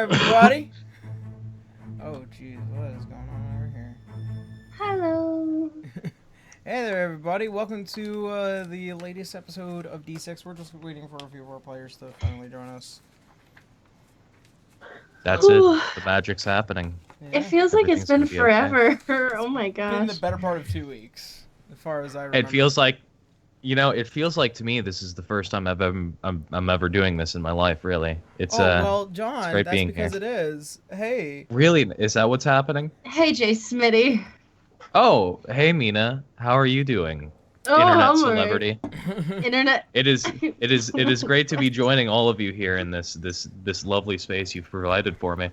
everybody. Oh, jeez, what is going on over here? Hello. Hey there, everybody. Welcome to the latest episode of D6. We're just waiting for a few of our players to finally join us. That's it. The magic's happening. Yeah. It feels like it's been forever. Okay. Oh my It's been the gosh. better part of 2 weeks, as far as I remember. It feels like, it feels like to me this is the first time I'm ever doing this in my life. Really, it's well, John, great that's being because here. it is. Hey. Really, is that what's happening? Hey, Jay Smitty. Oh, hey Mina, how are you doing? Oh, Internet I'm celebrity. alright. Internet. It is great to be joining all of you here in this lovely space you've provided for me.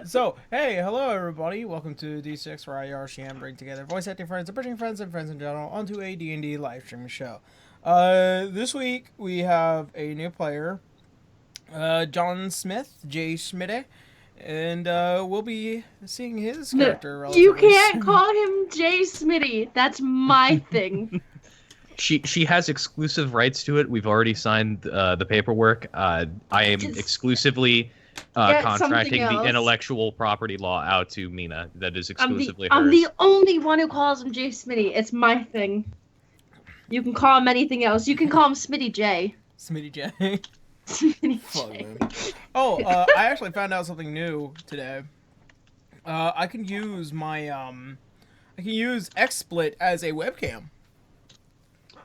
So, hey, hello everybody. Welcome to D6, where I, Yaro, Shien bring together voice acting friends, bridging friends, and friends in general onto a D&D live streaming show. This week we have a new player, John Smith, Jay Schmidt, and we'll be seeing his character relatively You can't soon. call him Jay Smitty. That's my thing. She has exclusive rights to it. We've already signed the paperwork. I am Just exclusively get contracting something the else. intellectual property law out to Mina. That is I'm exclusively I'm hers. the only one who calls him Jay Smitty. It's my thing. You can call him anything else. You can call him Smitty J. Smitty J. Smitty Fuck, J. man. Oh, I actually found out something new today. I can use my I can use XSplit as a webcam.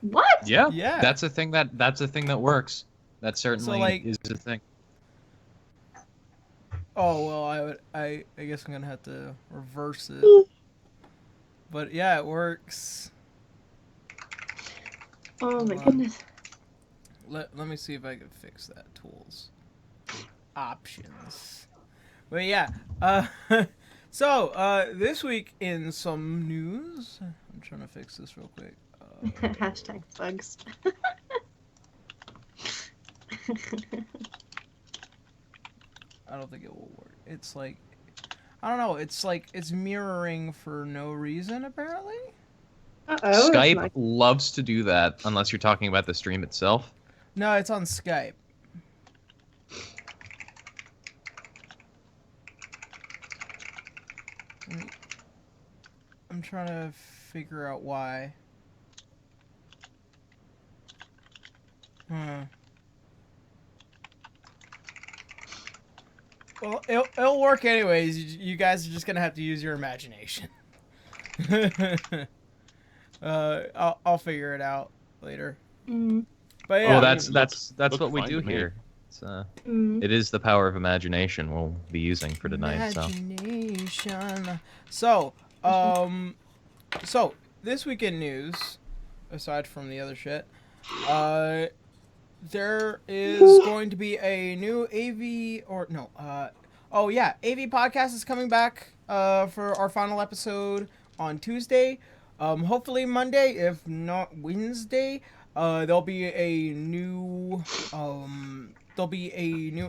What? Yeah, Yeah. That's a thing that works. That certainly like- is a thing. Oh well, I guess I'm gonna have to reverse it. But yeah, it works. Oh my Hold on. goodness. Let me see if I can fix that. Tools, options. But yeah, so this week in some news, I'm trying to fix this real quick. Hashtag Fugs. I don't think it will work. It's like, I don't know. It's like it's mirroring for no reason apparently. Uh-oh. Skype loves to do that unless you're talking about the stream itself. No, it's on Skype. I'm trying to figure out why. Well, it'll work anyways. You guys are just gonna have to use your imagination. I'll figure it out later. Mm. But yeah, Oh, that's looks what we fine do to me. here. It's, Mm. it is the power of imagination we'll be using for tonight. So. Imagination. So this weekend news, aside from the other shit, there is going to be a new AV AV podcast is coming back for our final episode on Tuesday. Hopefully Monday, if not Wednesday. There'll be a new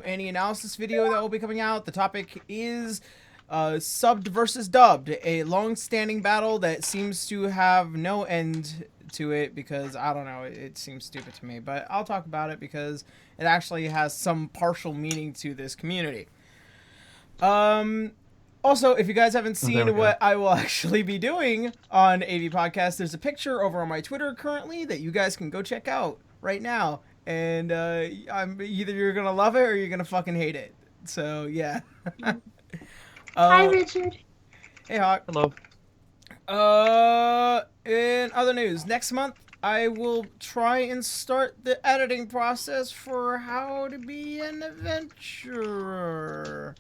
Annie analysis video that will be coming out. The topic is subbed versus dubbed, a long-standing battle that seems to have no end to it because I don't know, it seems stupid to me, but I'll talk about it because it actually has some partial meaning to this community. Also, if you guys haven't seen what I will actually be doing on AV Podcast, there's a picture over on my Twitter currently that you guys can go check out right now. And I'm either you're gonna love it or you're gonna fucking hate it. So yeah. Hi, Richard. Hey Hawk. Hello. In other news, next month I will try and start the editing process for How to Be an Adventurer.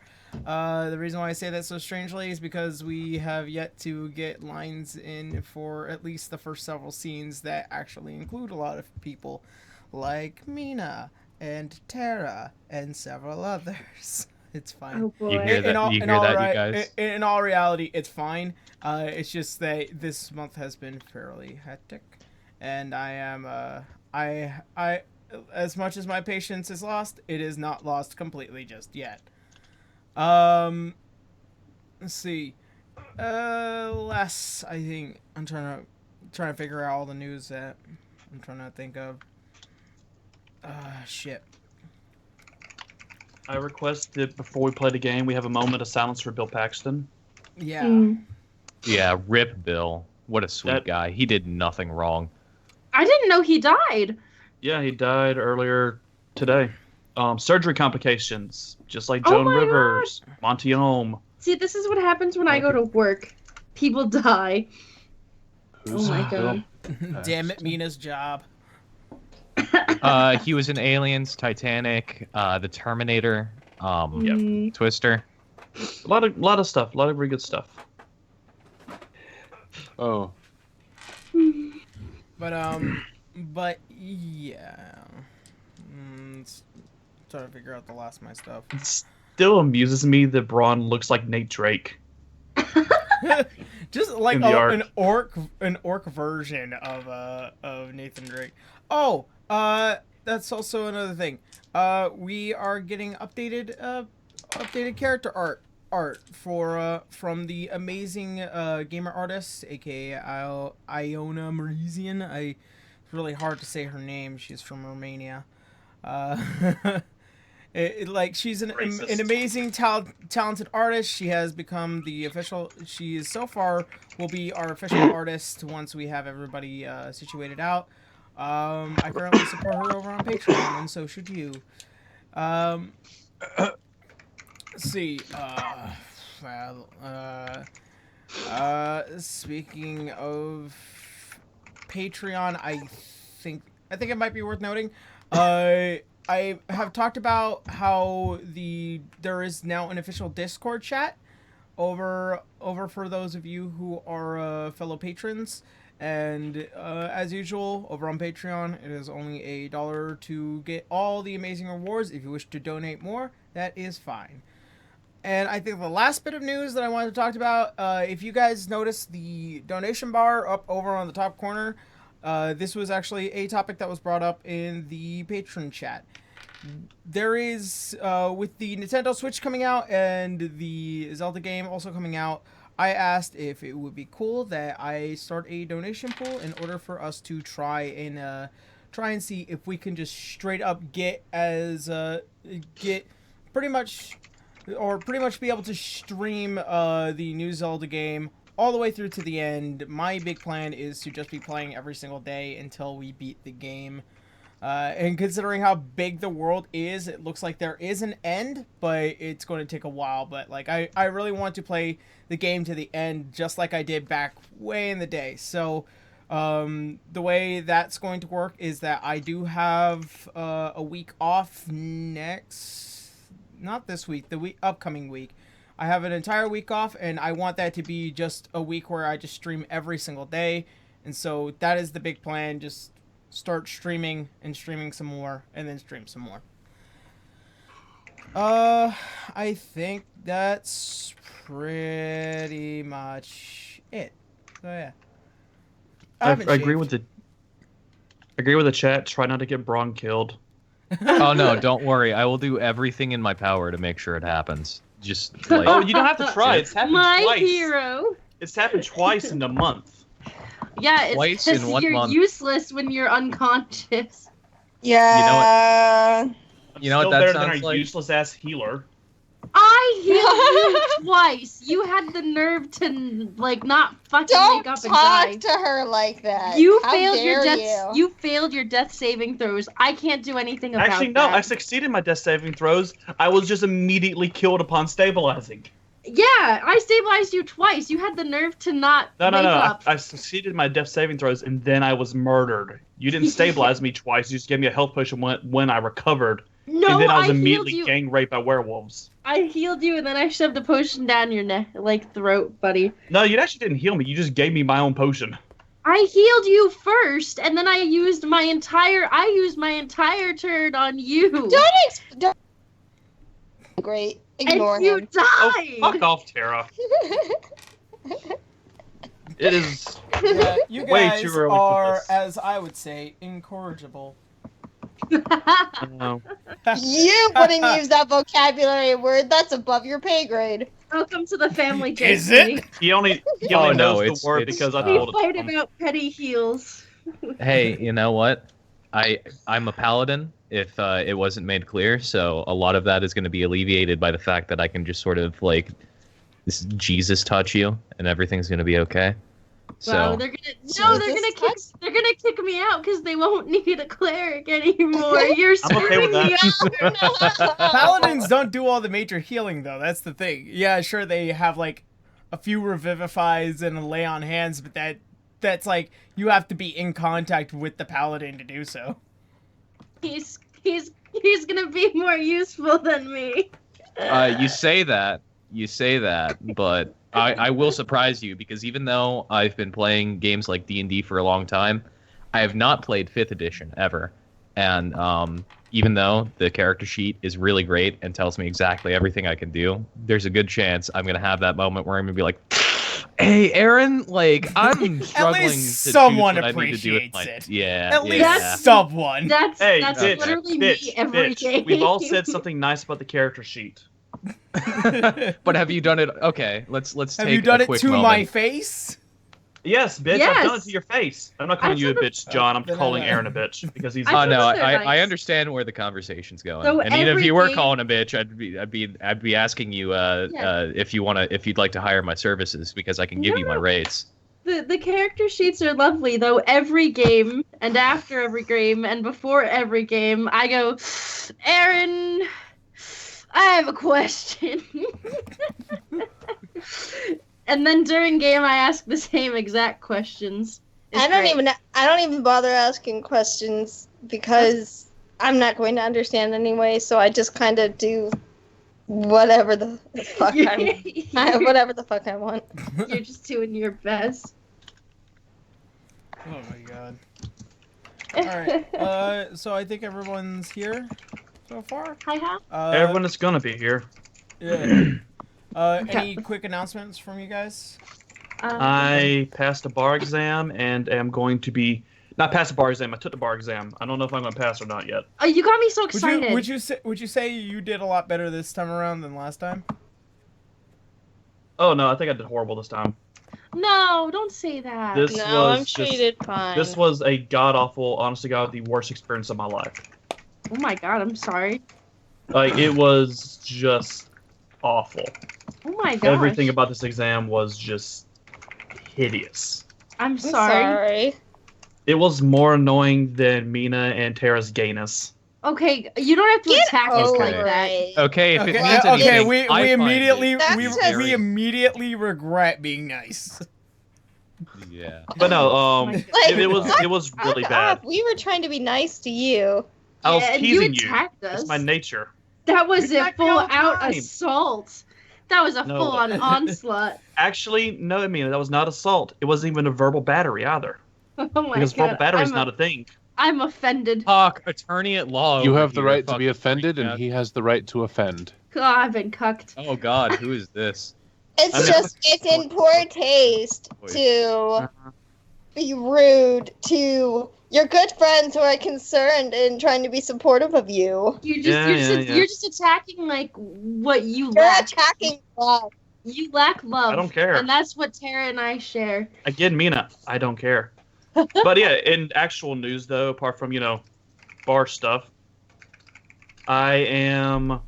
The reason why I say that so strangely is because we have yet to get lines in for at least the first several scenes that actually include a lot of people, like Mina and Tara and several others. It's fine. Oh boy. You hear that? You hear that, you guys? In all reality, it's fine. It's just that this month has been fairly hectic, and I am I as much as my patience is lost, it is not lost completely just yet. Let's see. Less, I think I'm trying to figure out all the news that I'm trying to think of. Shit. I requested before we play the game, we have a moment of silence for Bill Paxton. Yeah. Yeah, rip Bill. What a sweet guy. He did nothing wrong. I didn't know he died. Yeah, he died earlier today. Surgery complications, just like Oh Joan my Rivers, Monty Ohm. See, this is what happens when I go to work. People die. Oh my god. Damn it, Mina's job. He was in Aliens, Titanic, The Terminator, Twister. A lot of stuff. A lot of really good stuff. Oh. But yeah. Trying to figure out the last of my stuff. It still amuses me that Braun looks like Nate Drake. Just like In the an orc version of Nathan Drake. Oh, that's also another thing. We are getting updated character art for from the amazing gamer artist, aka Iona Marizian. It's really hard to say her name. She's from Romania. She's an amazing, talented artist. She has become the official. She is so far will be our official artist once we have everybody situated out. I currently support her over on Patreon, and so should you. Let's see. Speaking of Patreon, I think it might be worth noting. I have talked about how there is now an official Discord chat over for those of you who are fellow patrons, and as usual over on Patreon, it is only $1 to get all the amazing rewards. If you wish to donate more, that is fine. And I think the last bit of news that I wanted to talk about, if you guys notice the donation bar up over on the top corner, this was actually a topic that was brought up in the patron chat. There is, with the Nintendo Switch coming out and the Zelda game also coming out, I asked if it would be cool that I start a donation pool in order for us to try and see if we can just straight up get pretty much be able to stream the new Zelda game all the way through to the end. My big plan is to just be playing every single day until we beat the game. And considering how big the world is, it looks like there is an end, but it's going to take a while. But like, I really want to play the game to the end, just like I did back way in the day. So the way that's going to work is that I do have a week off not this week, the upcoming week. I have an entire week off, and I want that to be just a week where I just stream every single day. And so that is the big plan. Just start streaming and streaming some more, and then stream some more. I think that's pretty much it. So yeah. I agree with the chat. Try not to get Braun killed. Oh no, don't worry. I will do everything in my power to make sure it happens. Just like Oh, you don't have to try. It's happened My twice. hero. It's happened twice in a month. Yeah, it's Twice because in 1 you're month. useless when you're unconscious. Yeah. You know what Still that better sounds than our like? useless ass healer. I healed you twice. You had the nerve to not fucking Don't wake up and talk die. to her like that. You How failed your dare death. you? You failed your death saving throws. I can't do anything about Actually, no. that. I succeeded my death saving throws. I was just immediately killed upon stabilizing. Yeah, I stabilized you twice. You had the nerve to not No. wake up. I succeeded my death saving throws, and then I was murdered. You didn't stabilize me twice. You just gave me a health potion when I recovered. No, and then I was healed immediately you. gang raped by werewolves. I healed you, and then I shoved a potion down your neck, throat, buddy. No, you actually didn't heal me. You just gave me my own potion. I healed you first, and then I used my entire turn on you. Don't. Great. And Ignore you him. died. Oh, fuck off, Tara. It is. Yeah, you Way guys too early for are, this. as I would say, incorrigible. No. You wouldn't use that vocabulary word. That's above your pay grade. Welcome to the family. Is Jason. it? He only Oh, knows no, the it's- word it's, because I We told it fight to him. about petty heals. Hey, you know what? I'm a paladin. if it wasn't made clear. So a lot of that is going to be alleviated by the fact that I can just sort of like this Jesus touch you, and everything's going to be okay. So Wow, they're gonna kick me out because they won't need a cleric anymore. You're I'm okay screwing with me out. Paladins don't do all the major healing though. That's the thing. Yeah, sure they have like a few revivifies and a lay on hands, but that's like you have to be in contact with the paladin to do so. He's gonna be more useful than me. you say that, but I will surprise you, because even though I've been playing games like D&D for a long time, I have not played 5th edition ever. And even though the character sheet is really great and tells me exactly everything I can do, there's a good chance I'm going to have that moment where I'm going to be like, hey, Aaron, like, I'm struggling At to least someone choose what I need to do with appreciates my... it. Yeah, At least yeah. someone. That's bitch, literally bitch, me every bitch. game. We've all said something nice about the character sheet. But have you done it? Okay, let's Have take you done a it quick to moment. my face? Yes, bitch, I've done it Yes. to your face. I'm not calling you a I've done bitch, John. I'm Then calling I- Aaron a bitch because he's. I Oh thought no, those were I nice. understand where the conversation's going. So And even if every you were game- calling a bitch, I'd be asking you Yeah. if you'd like to hire my services, because I can give you my No. rates. The character sheets are lovely, though. Every game, and after every game, and before every game, I go, Aaron, I have a question. And then during game, I ask the same exact questions. It's I don't great. even bother asking questions because I'm not going to understand anyway. So I just kind of do whatever the fuck whatever the fuck I want. You're just doing your best. Oh my god. Alright, so I think everyone's here so far. Hi, Hal. Everyone is gonna be here. Yeah. Any quick announcements from you guys? I passed a bar exam and am going to be not passed a bar exam. I took the bar exam. I don't know if I'm going to pass or not yet. Oh, you got me so excited. Would you say you did a lot better this time around than last time? Oh no, I think I did horrible this time. No, don't say that. This No, was I'm just- treated fine. This was a god awful, honest to God, the worst experience of my life. Oh my god, I'm sorry. Like it was just awful. Oh my god. Everything about this exam was just hideous. I'm I'm sorry. It was more annoying than Mina and Tara's gayness. Okay, you don't have to Get attack us over like that. it. Okay, if it Okay, means okay, anything, we I find immediately it That's we, just- we immediately regret being nice. Yeah. But no, Oh my God. it was really Fuck bad. off. We were trying to be nice to you. I was Yeah, and teasing you you. attacked us. It's my nature. That was You a attack me all full the out time. assault. That was a No. full on onslaught. Actually, no, I mean that was not assault. It wasn't even a verbal battery either. Oh my Because god. verbal battery is not a thing. I'm offended. Talk, attorney at law. You over have the here, right to be fucking offended, freak and out. he has the right to offend. Oh, I've been cucked. Oh God, who is this? It's I'm just, it's in poor taste to be rude to your good friends who are concerned and trying to be supportive of you. You're just attacking like what you You're lack. attacking love. You lack love. I don't care. And that's what Tara and I share. Again, Mina, I don't care. But yeah, in actual news though, apart from, bar stuff, I am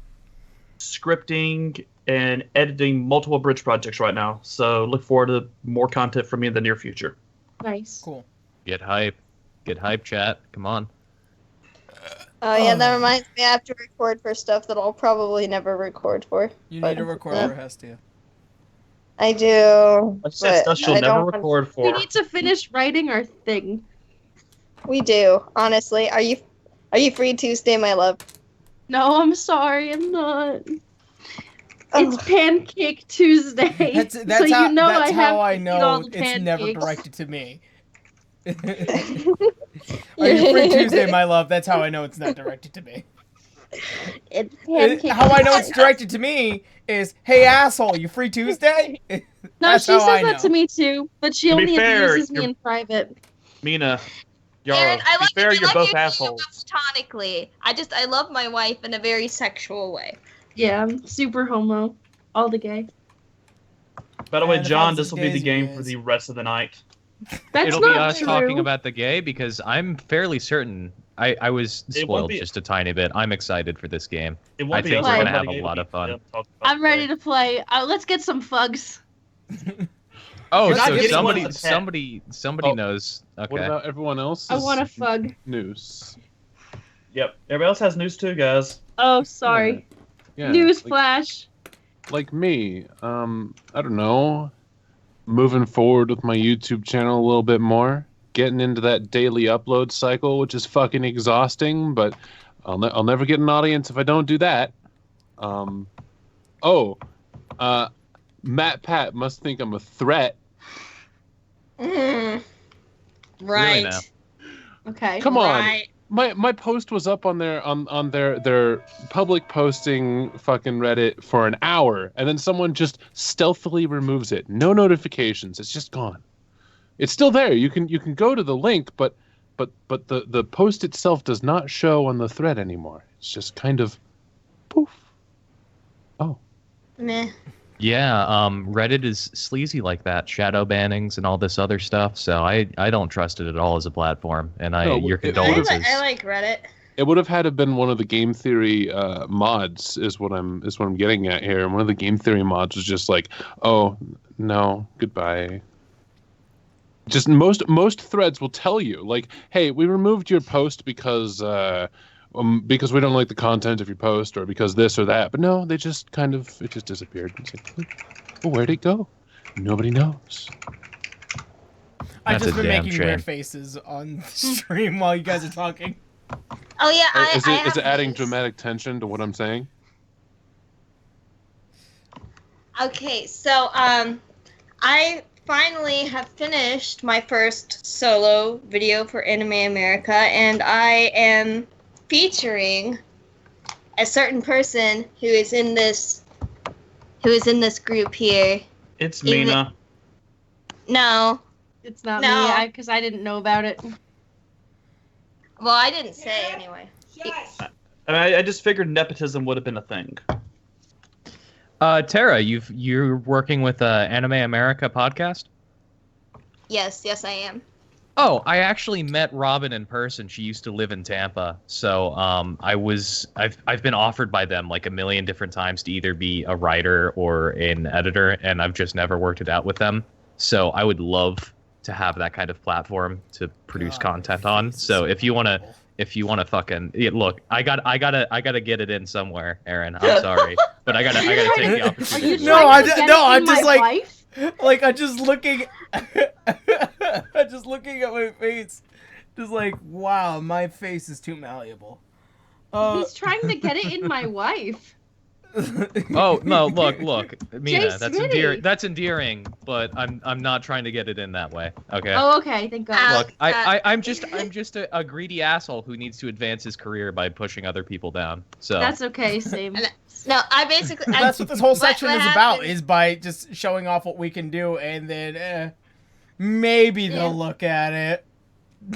scripting and editing multiple bridge projects right now. So look forward to more content from me in the near future. Nice. Cool. Get hype, chat. Come on. Oh yeah, that Oh. reminds me I have to record for stuff that I'll probably never record for. You But, need to record yeah. for Hestia. I do. I said but stuff she'll I never don't- record We for. need to finish writing our thing. We do, honestly. Are you free Tuesday, my love? No, I'm sorry, I'm not. Oh. It's Pancake Tuesday. That's so how, you know that's I how have I to eat all know the it's never pancakes. directed to me. Are you free Tuesday, my love? That's how I know it's not directed to me. It's Pancake How I know it's Tuesday. directed to me is, hey asshole, you free Tuesday? No, That's she how says I that know. to me too, but she To be only fair, abuses me you're- in private. Mina, Aaron, Yaro, I to be love fair, you. you're I love both you assholes. platonically. I love my wife in a very sexual way. Yeah, I'm super homo. All the gay. By the way, And if John, I was this will be the Daisy game is- for the rest of the night. That's It'll not be us true. talking about the gay, because I'm fairly certain I was It won't spoiled be- just a tiny bit. I'm excited for this game. It I won't be think us we're gonna talking have a lot of fun. I'm ready to play. Let's get some Fugs. Oh, You're not so getting somebody one with a pet. somebody Oh, knows. Okay. What about everyone else? I want a Fug. News. Yep. Everybody else has news too, guys. Oh, sorry. Yeah, Newsflash. like me. I don't know. Moving forward with my YouTube channel a little bit more. Getting into that daily upload cycle, which is fucking exhausting, but I'll never get an audience if I don't do that. Matt Pat must think I'm a threat. Right. Really now? Okay. Come on. Right. My post was up on their public posting fucking Reddit for an hour, and then someone just stealthily removes it. No notifications. It's just gone. It's still there. You can go to the link, but the post itself does not show on the thread anymore. It's just kind of poof. Oh. Meh. Yeah, Reddit is sleazy like that, shadow bannings and all this other stuff. So I don't trust it at all as a platform. And your condolences. I like Reddit. It would have had to been one of the game theory mods is what I'm getting at here. And one of the game theory mods was just like, oh no, goodbye. Just most threads will tell you like, hey, we removed your post because we don't like the content of your post or because this or that. But no, it just disappeared. It's like, well, where'd it go? Nobody knows. I've That's just a been damn making shame. weird faces on stream while you guys are talking. Oh yeah, Is I it have adding news. dramatic tension to what I'm saying? Okay, so I finally have finished my first solo video for Anime America, and I am featuring a certain person who is in this group here. It's Even- Mina. No, It's not No. me, because I didn't know about it. well, I didn't say anyway. I mean, I just figured nepotism would have been a thing. Tara, you're working with Anime America podcast? Yes, I am. Oh, I actually met Robin in person. She used to live in Tampa. So I've been offered by them like a million different times to either be a writer or an editor, and I've just never worked it out with them. So I would love to have that kind of platform to produce God, content your on. face is So if you wanna horrible. fucking look, I gotta get it in somewhere, Aaron. I'm sorry, but I gotta take the Are opportunity. you No, trying to get it I'm in just my like- wife? Like I'm just looking, I'm just looking at my face, just like wow, my face is too malleable. He's trying to get it in my wife. Oh no! Look, Mina. Jay That's Smitty. endearing. That's endearing, but I'm not trying to get it in that way. Okay. Oh, okay. Thank God. Look, I'm just a greedy asshole who needs to advance his career by pushing other people down. So That's okay. Same. No, I basically. That's what this whole section what is about, happened- is by just showing off what we can do, and then maybe they'll Yeah. look at it.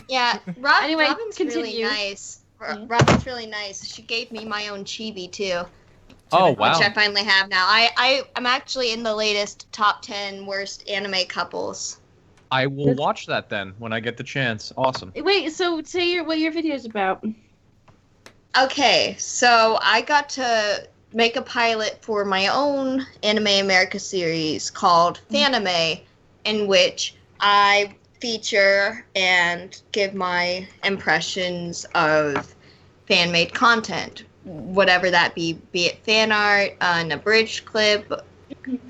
Yeah, Anyway, Robin's really continue. nice. Yeah. Robin's really nice. She gave me my own chibi too, oh wow. which I finally have now. I'm actually in the latest top 10 worst anime couples. I will watch that then when I get the chance. Awesome. Wait. So say what your video's about. Okay, so I got to make a pilot for my own Anime America series called Fanime, in which I feature and give my impressions of fan-made content, whatever that be it fan art, an abridged clip,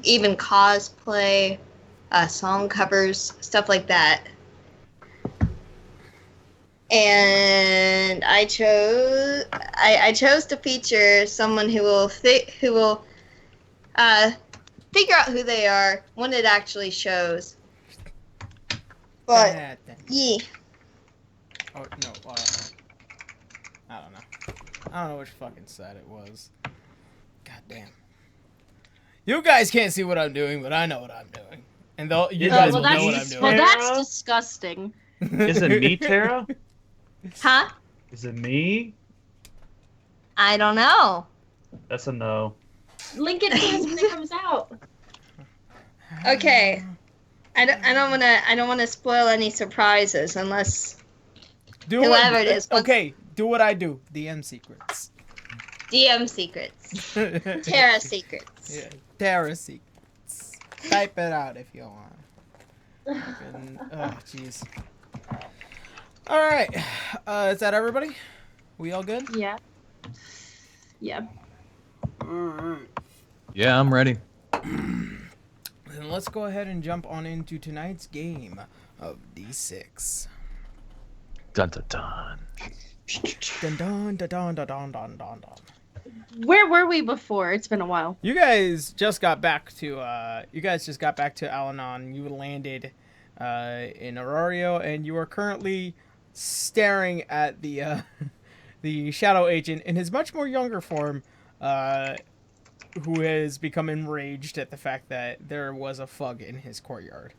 even cosplay, song covers, stuff like that. And I chose to feature someone who will figure out who they are when it actually shows. But yeah, Oh no, I don't know. I don't know which fucking side it was. God damn. You guys can't see what I'm doing, but I know what I'm doing, and you Yeah, guys well, will know what I'm that's doing. well, that's Tara? disgusting. Is it me, Tara? huh? Is it me? I don't know. That's a no. Link it to us when it comes out. Okay, I don't want to spoil any surprises unless Do Whoever it is. Okay, do what I do. DM secrets. DM secrets. Terra secrets. Yeah, Terra secrets. Type it out if you want. Oh, jeez. All right. Is that everybody? We all good? Yeah. Yeah. Yeah, I'm ready. Then let's go ahead and jump on into tonight's game of D6. Dun dun dun. Dun dun dun dun dun dun dun dun. Where were we before? It's been a while. You guys just got back to Al-Anon. You landed in Aurora, and you are currently staring at the the shadow agent in his much more younger form, who has become enraged at the fact that there was a Fug in his courtyard.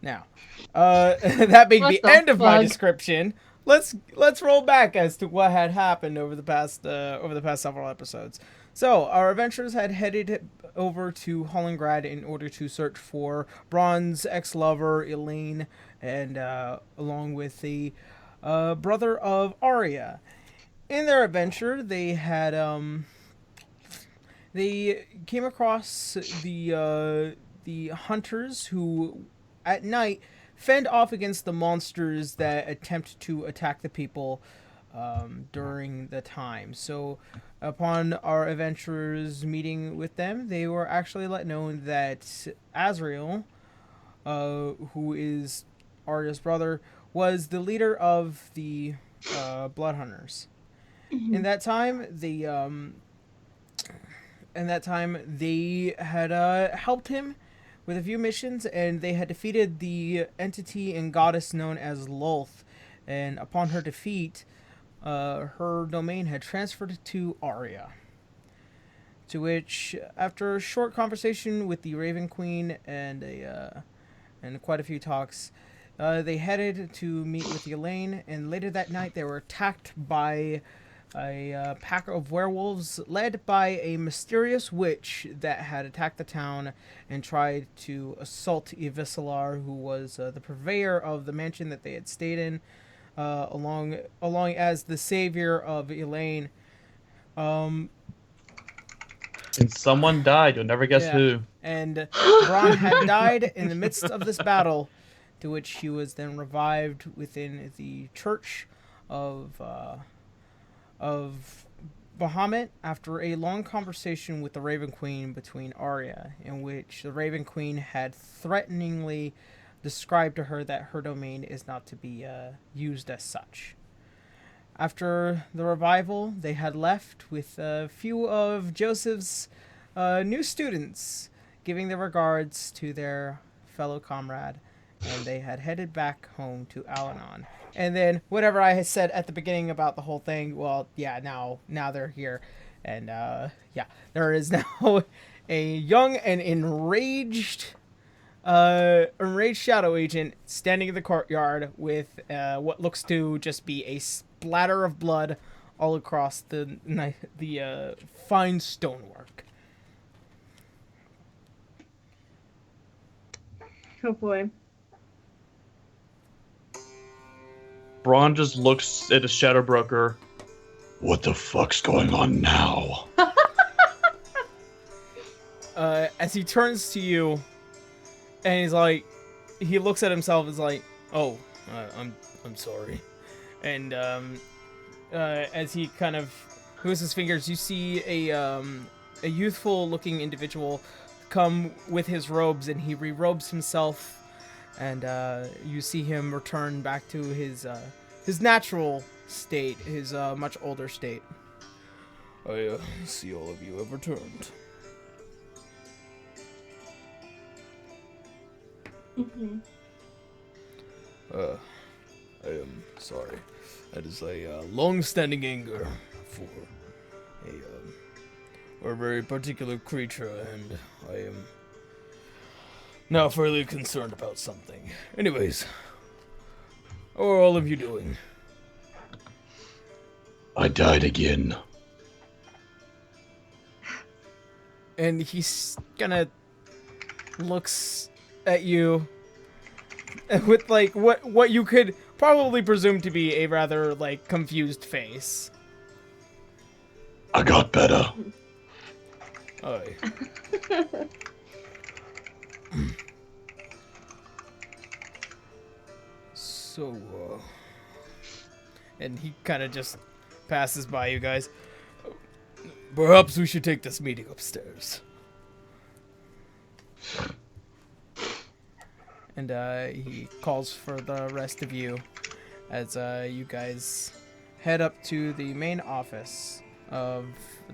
Now, that being the end of my description, let's roll back as to what had happened over the past several episodes. So, our adventurers had headed over to Hollingrad in order to search for Braun's ex-lover, Elaine, and along with the brother of Arya. In their adventure, they had they came across the hunters who, at night, fend off against the monsters that attempt to attack the people during the time. So, upon our adventurers meeting with them, they were actually let know that Azrael, who is Arya's brother, was the leader of the Blood Hunters. In that time, they had helped him with a few missions, and they had defeated the entity and goddess known as Lolth. And upon her defeat, her domain had transferred to Arya. To which, after a short conversation with the Raven Queen and quite a few talks, they headed to meet with Elaine. And later that night, they were attacked by a pack of werewolves led by a mysterious witch that had attacked the town and tried to assault Yvisalar, who was the purveyor of the mansion that they had stayed in, along as the savior of Elaine. And someone died. You'll never guess who. And Braun had died in the midst of this battle, to which he was then revived within the church of Bahamut after a long conversation with the Raven Queen between Arya, in which the Raven Queen had threateningly described to her that her domain is not to be used as such. After the revival, they had left with a few of Joseph's new students, giving their regards to their fellow comrade, and they had headed back home to Al-Anon. And then whatever I had said at the beginning about the whole thing, well, yeah, now they're here. And, there is now a young and enraged shadow agent standing in the courtyard with what looks to just be a splatter of blood all across the fine stonework. Oh, boy. Braun just looks at his shadow broker. What the fuck's going on now? As he turns to you, and he's like, he looks at himself as like, oh, I'm sorry. And as he kind of moves his fingers, you see a youthful-looking individual come with his robes, and he re-robes himself. And you see him return back to his natural state, his much older state. I see all of you have returned. Mm-hmm. I am sorry. That is a long-standing anger for a very particular creature, and I am now fairly concerned about something. Anyways, how are all of you doing? I died again. And he's gonna looks at you with like what you could probably presumed to be a rather, like, confused face. I got better. Aye. So, and he kind of just passes by you guys. Perhaps we should take this meeting upstairs. And he calls for the rest of you as you guys head up to the main office of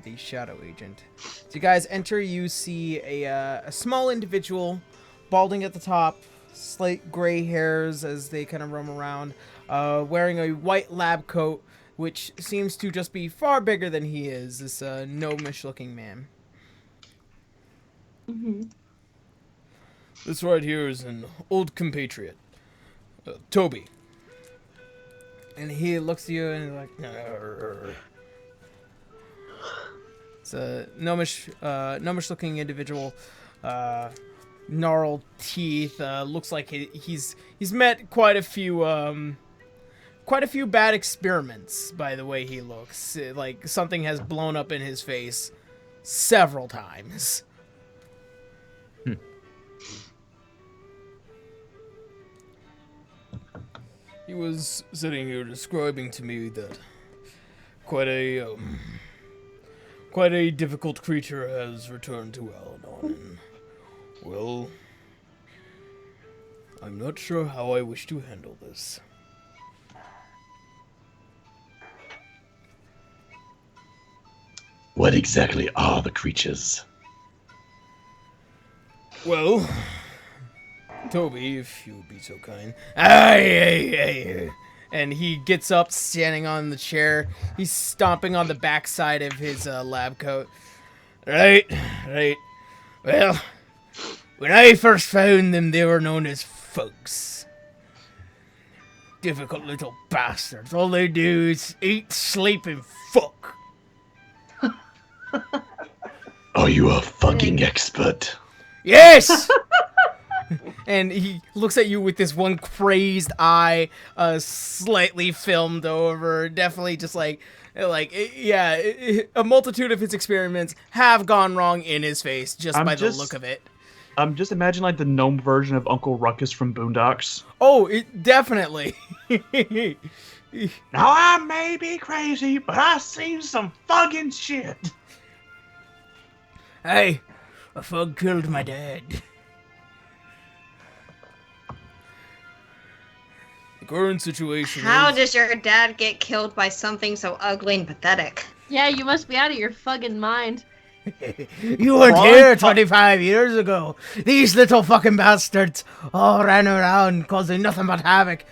the Shadow Agent. As you guys enter, you see a small individual, balding at the top, slight gray hairs as they kind of roam around, wearing a white lab coat, which seems to just be far bigger than he is, this gnomish-looking man. Mm-hmm. This right here is an old compatriot, Toby. And he looks at you and he's like, "Arr." It's a gnomish-looking individual, gnarled teeth. Looks like he's met quite a few bad experiments by the way he looks. Like something has blown up in his face several times. He was sitting here describing to me that quite a difficult creature has returned to Al-Anon, and, well, I'm not sure how I wish to handle this. What exactly are the creatures? Well, Toby, if you would be so kind. Aye. And he gets up, standing on the chair. He's stomping on the backside of his lab coat. Right. Well, when I first found them, they were known as Fugs. Difficult little bastards. All they do is eat, sleep, and fuck. Are you a fucking expert? Yes! And he looks at you with this one crazed eye, slightly filmed over, definitely just a multitude of his experiments have gone wrong in his face just by the look of it. Just imagine like the gnome version of Uncle Ruckus from Boondocks. Oh, definitely. Now I may be crazy, but I've seen some fucking shit. Hey, a fug killed my dad. The current situation How is... does your dad get killed by something so ugly and pathetic? Yeah, you must be out of your fucking mind. You weren't here 25 years ago. These little fucking bastards all ran around causing nothing but havoc.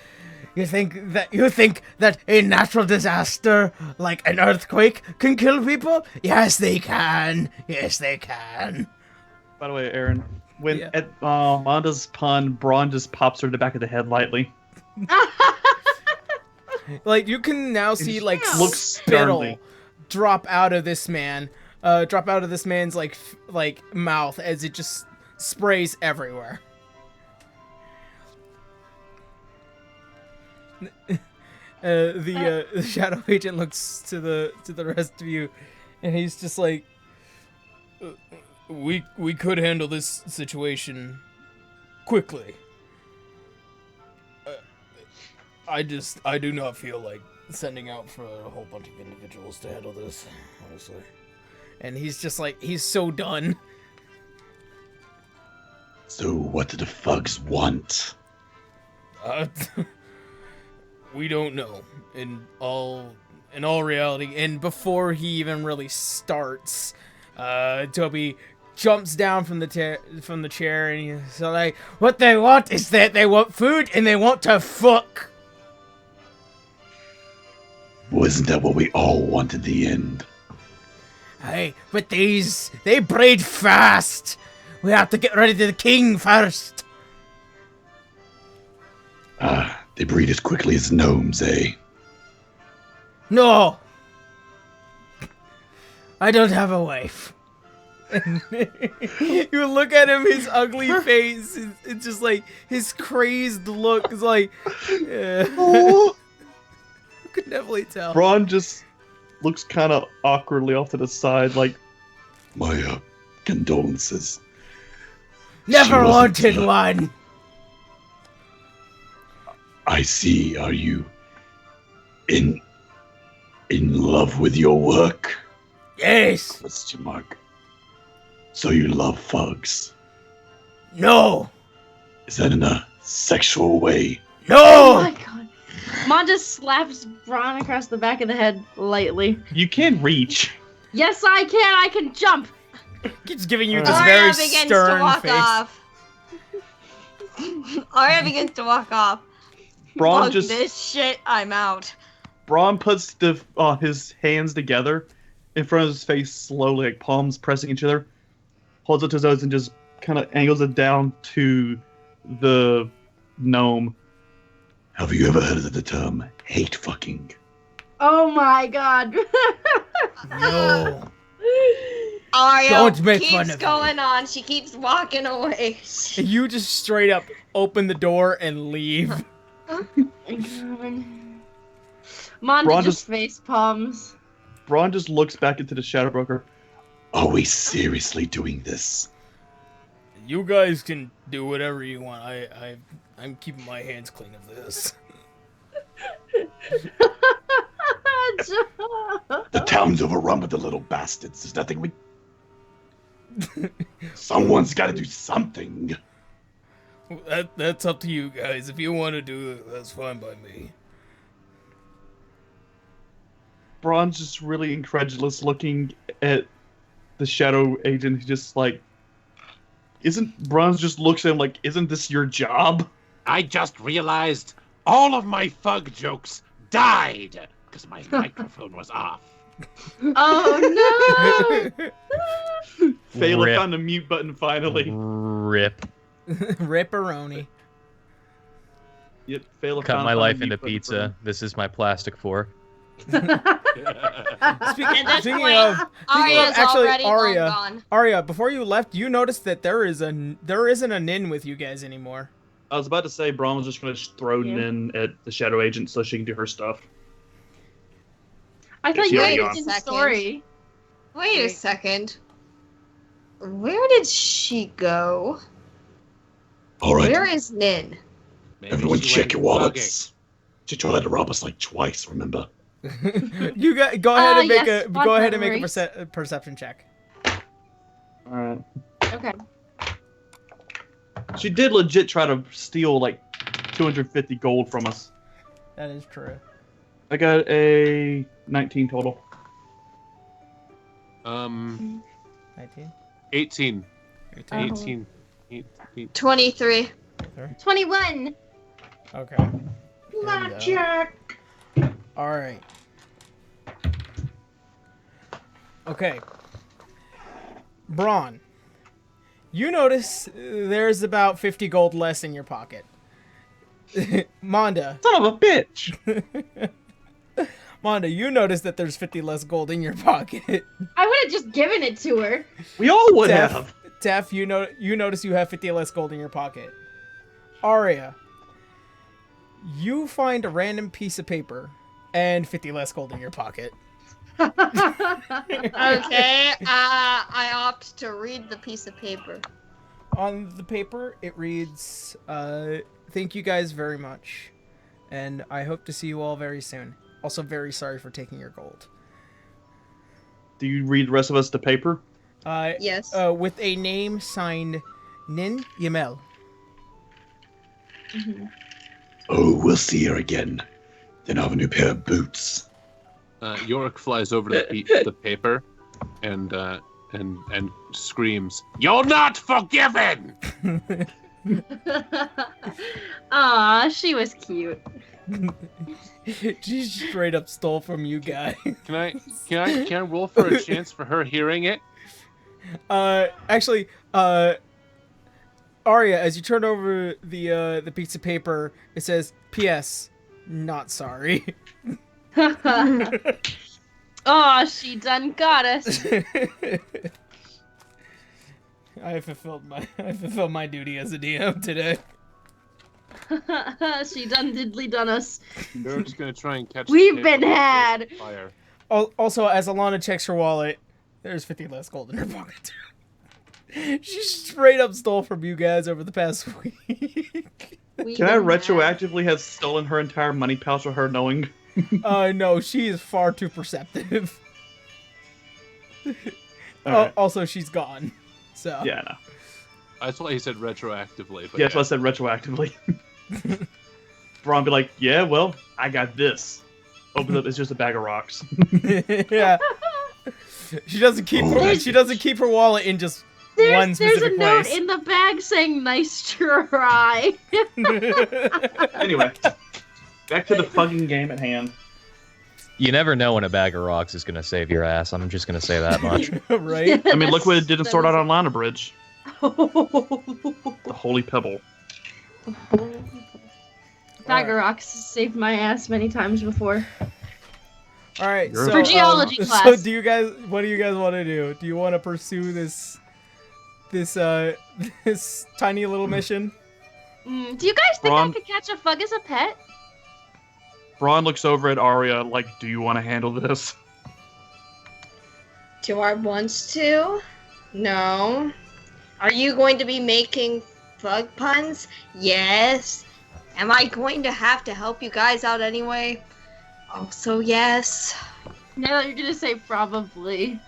You think that a natural disaster like an earthquake can kill people? Yes, they can. Yes, they can. By the way, Aaron, when at Monda's pun, Braun just pops her in the back of the head lightly. Like you can now see like looks spittle drop out of this man's like mouth as it just sprays everywhere. The Shadow Agent looks to the rest of you, and he's just like, we could handle this situation quickly. I do not feel like sending out for a whole bunch of individuals to handle this, honestly. And he's just like, he's so done. So what do the Fugs want? We don't know. In all reality, and before he even really starts, Toby jumps down from the chair, and he's like, "What they want is that they want food and they want to fuck." Wasn't that what we all want in the end? Hey, but they breed fast. We have to get ready to the king first. They breed as quickly as gnomes, eh? No. I don't have a wife. And you look at him, his ugly face, it's just like, his crazed look is like, yeah. Oh. You could definitely tell. Braun just looks kind of awkwardly off to the side, like, My condolences. Never She wasn't, wanted one. I see. Are you in love with your work? Yes. Question mark. So you love Fugs? No. Is that in a sexual way? Oh my No. god. Mon just slaps Braun across the back of the head lightly. you can reach. Yes, I can. I can jump. Keeps giving you this Alright. very Arya begins to stern walk face. off. Arya begins to walk off. Braun Fuck just this shit, I'm out. Braun puts his hands together in front of his face slowly, like palms pressing each other, holds it to his nose and just kind of angles it down to the gnome. Have you ever heard of the term hate fucking? Oh my god. No. Arya Don't make fun keeps of me. going on. She keeps walking away. You just straight up open the door and leave. Mon Braun just just- face palms. Braun just looks back into the Shadow Broker. Are we seriously doing this? You guys can do whatever you want. I'm keeping my hands clean of this. The town's overrun with the little bastards. There's nothing we... Someone's got to do something. That's up to you guys. If you want to do it, that's fine by me. Braun's just really incredulous looking at the Shadow Agent. He's just like, Braun just looks at him like, isn't this your job? I just realized all of my Fug jokes died because my microphone was off. Oh no! Phala Rip. found the mute button finally. Rip. Ripperoni. Yep, Phala Cut found my the life mute into button pizza. This is my plastic fork. Speaking At this speaking point, of, Arya's actually, already Arya, long gone. Arya, before you left, you noticed that there isn't a Nin with you guys anymore. I was about to say Braun was just going to throw Yeah. Nin at the Shadow Agent so she can do her stuff. I thought She you already were gone. in the story. Wait a Wait. second. Where did she go? All right, Where is Nin? Maybe everyone she check went your wallets. She tried to rob us like twice, remember? You go ahead and make yes, a blood go ahead and make a memories. perception check. Alright. Okay. She did legit try to steal like 250 gold from us. That is true. I got a 19 total. 19. 18. 18. 18. 23. 21. Okay. There you go. Jack. All right. Okay. Braun, you notice there's about 50 gold less in your pocket. Monda, Son of a bitch. Monda, you notice that there's 50 less gold in your pocket. I would have just given it to her. We all would have. Tef, you notice you have 50 less gold in your pocket. Arya, you find a random piece of paper and 50 less gold in your pocket. Okay, I opt to read the piece of paper. On the paper, it reads, thank you guys very much, and I hope to see you all very soon. Also, very sorry for taking your gold. Do you read the rest of us the paper? Yes. With a name signed Nin Yamel. Oh, we'll see her again. Then I'll have a new pair of boots. Yorick flies over to the paper and screams, "You're not forgiven!" Aw, she was cute. She straight up stole from you guys. Can I roll for a chance for her hearing it? Actually, Arya, as you turn over the piece of paper, it says, "P.S. Not sorry." Aw, she done got us. I fulfilled my duty as a DM today. She done diddly done us. They're just gonna try and catch. the We've paper been with had. Fire. Also, as Alana checks her wallet, there's 50 less gold in her pocket. She straight up stole from you guys over the past week. Can I retroactively have stolen her entire money pouch with her knowing? No, she is far too perceptive. Alright. Also, she's gone. So Yeah, no. That's why he said retroactively. But Yeah, that's why I said retroactively. Braun be like, yeah, well, I got this. Opens up, it's just a bag of rocks. yeah. She doesn't keep her wallet in just one There's a specific note place. in the bag saying "nice try." Anyway, back to the fucking game at hand. You never know when a bag of rocks is gonna save your ass. I'm just gonna say that much. Right? I mean, look what it did in That Sword Art is- Online Bridge. The Holy Pebble. Bag of rocks saved my ass many times before. All right. For So, geology So, class. what do you guys want to do? Do you want to pursue this tiny little mission? Do you guys think Braun- I could catch a Fug as a pet? Braun looks over at Arya like, do you want to handle this? Do I want to? No. Are you going to be making Fug puns? Yes. Am I going to have to help you guys out anyway? Also, yes. No, you're gonna say probably.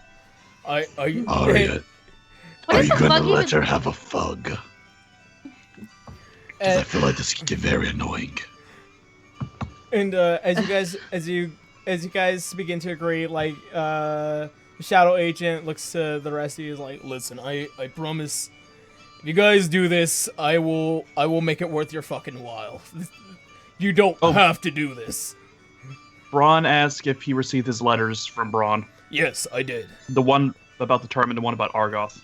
Are you? Arya, What are is you a going to Fug let even? her have a fug? Because I feel like this can get very annoying. And as you guys begin to agree, like the Shadow Agent looks to the rest of you is like, listen, I promise, if you guys do this, I will make it worth your fucking while. You don't have to do this. Braun asked if he received his letters from Braun. Yes, I did. The one about the tournament, the one about Argoth.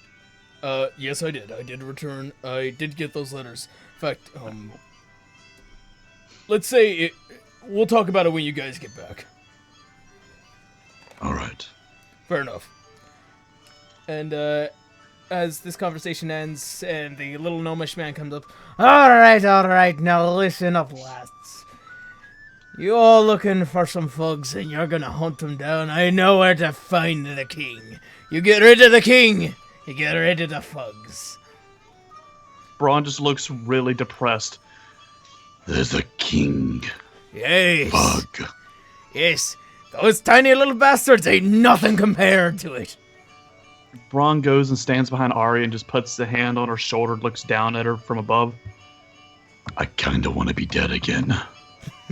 Yes, I did. I did return. I did get those letters. In fact, let's say it. We'll talk about it when you guys get back. All right. Fair enough. And as this conversation ends, and the little gnomish man comes up, all right, now listen up, lads. You all looking for some Fugs, and you're gonna hunt them down. I know where to find the king. You get rid of the king, you get rid of the Fugs. Braun just looks really depressed. There's a king Yes, bug. yes, those tiny little bastards ain't nothing compared to it. Braun goes and stands behind Arya and just puts the hand on her shoulder, looks down at her from above. I kind of want to be dead again.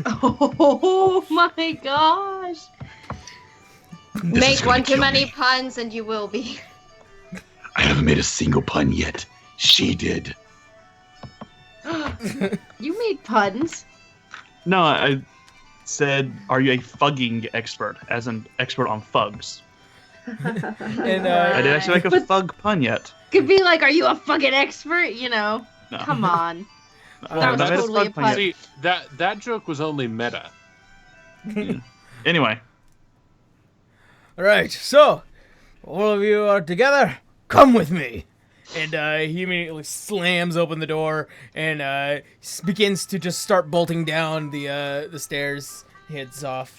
Oh my gosh! This is Make gonna one too kill many me. puns and you will be. I haven't made a single pun yet. She did. You made puns. No, I said, are you a fugging expert? As an expert on fugs. And I didn't actually make a But- fug pun yet. Could be like, are you a fucking expert? You know? No. Come on. I That was made a totally fug a pun pun. yet. See, that joke was only meta. Anyway, all right, so all of you are together. Come with me. And he immediately slams open the door and begins to just start bolting down the stairs. He heads off.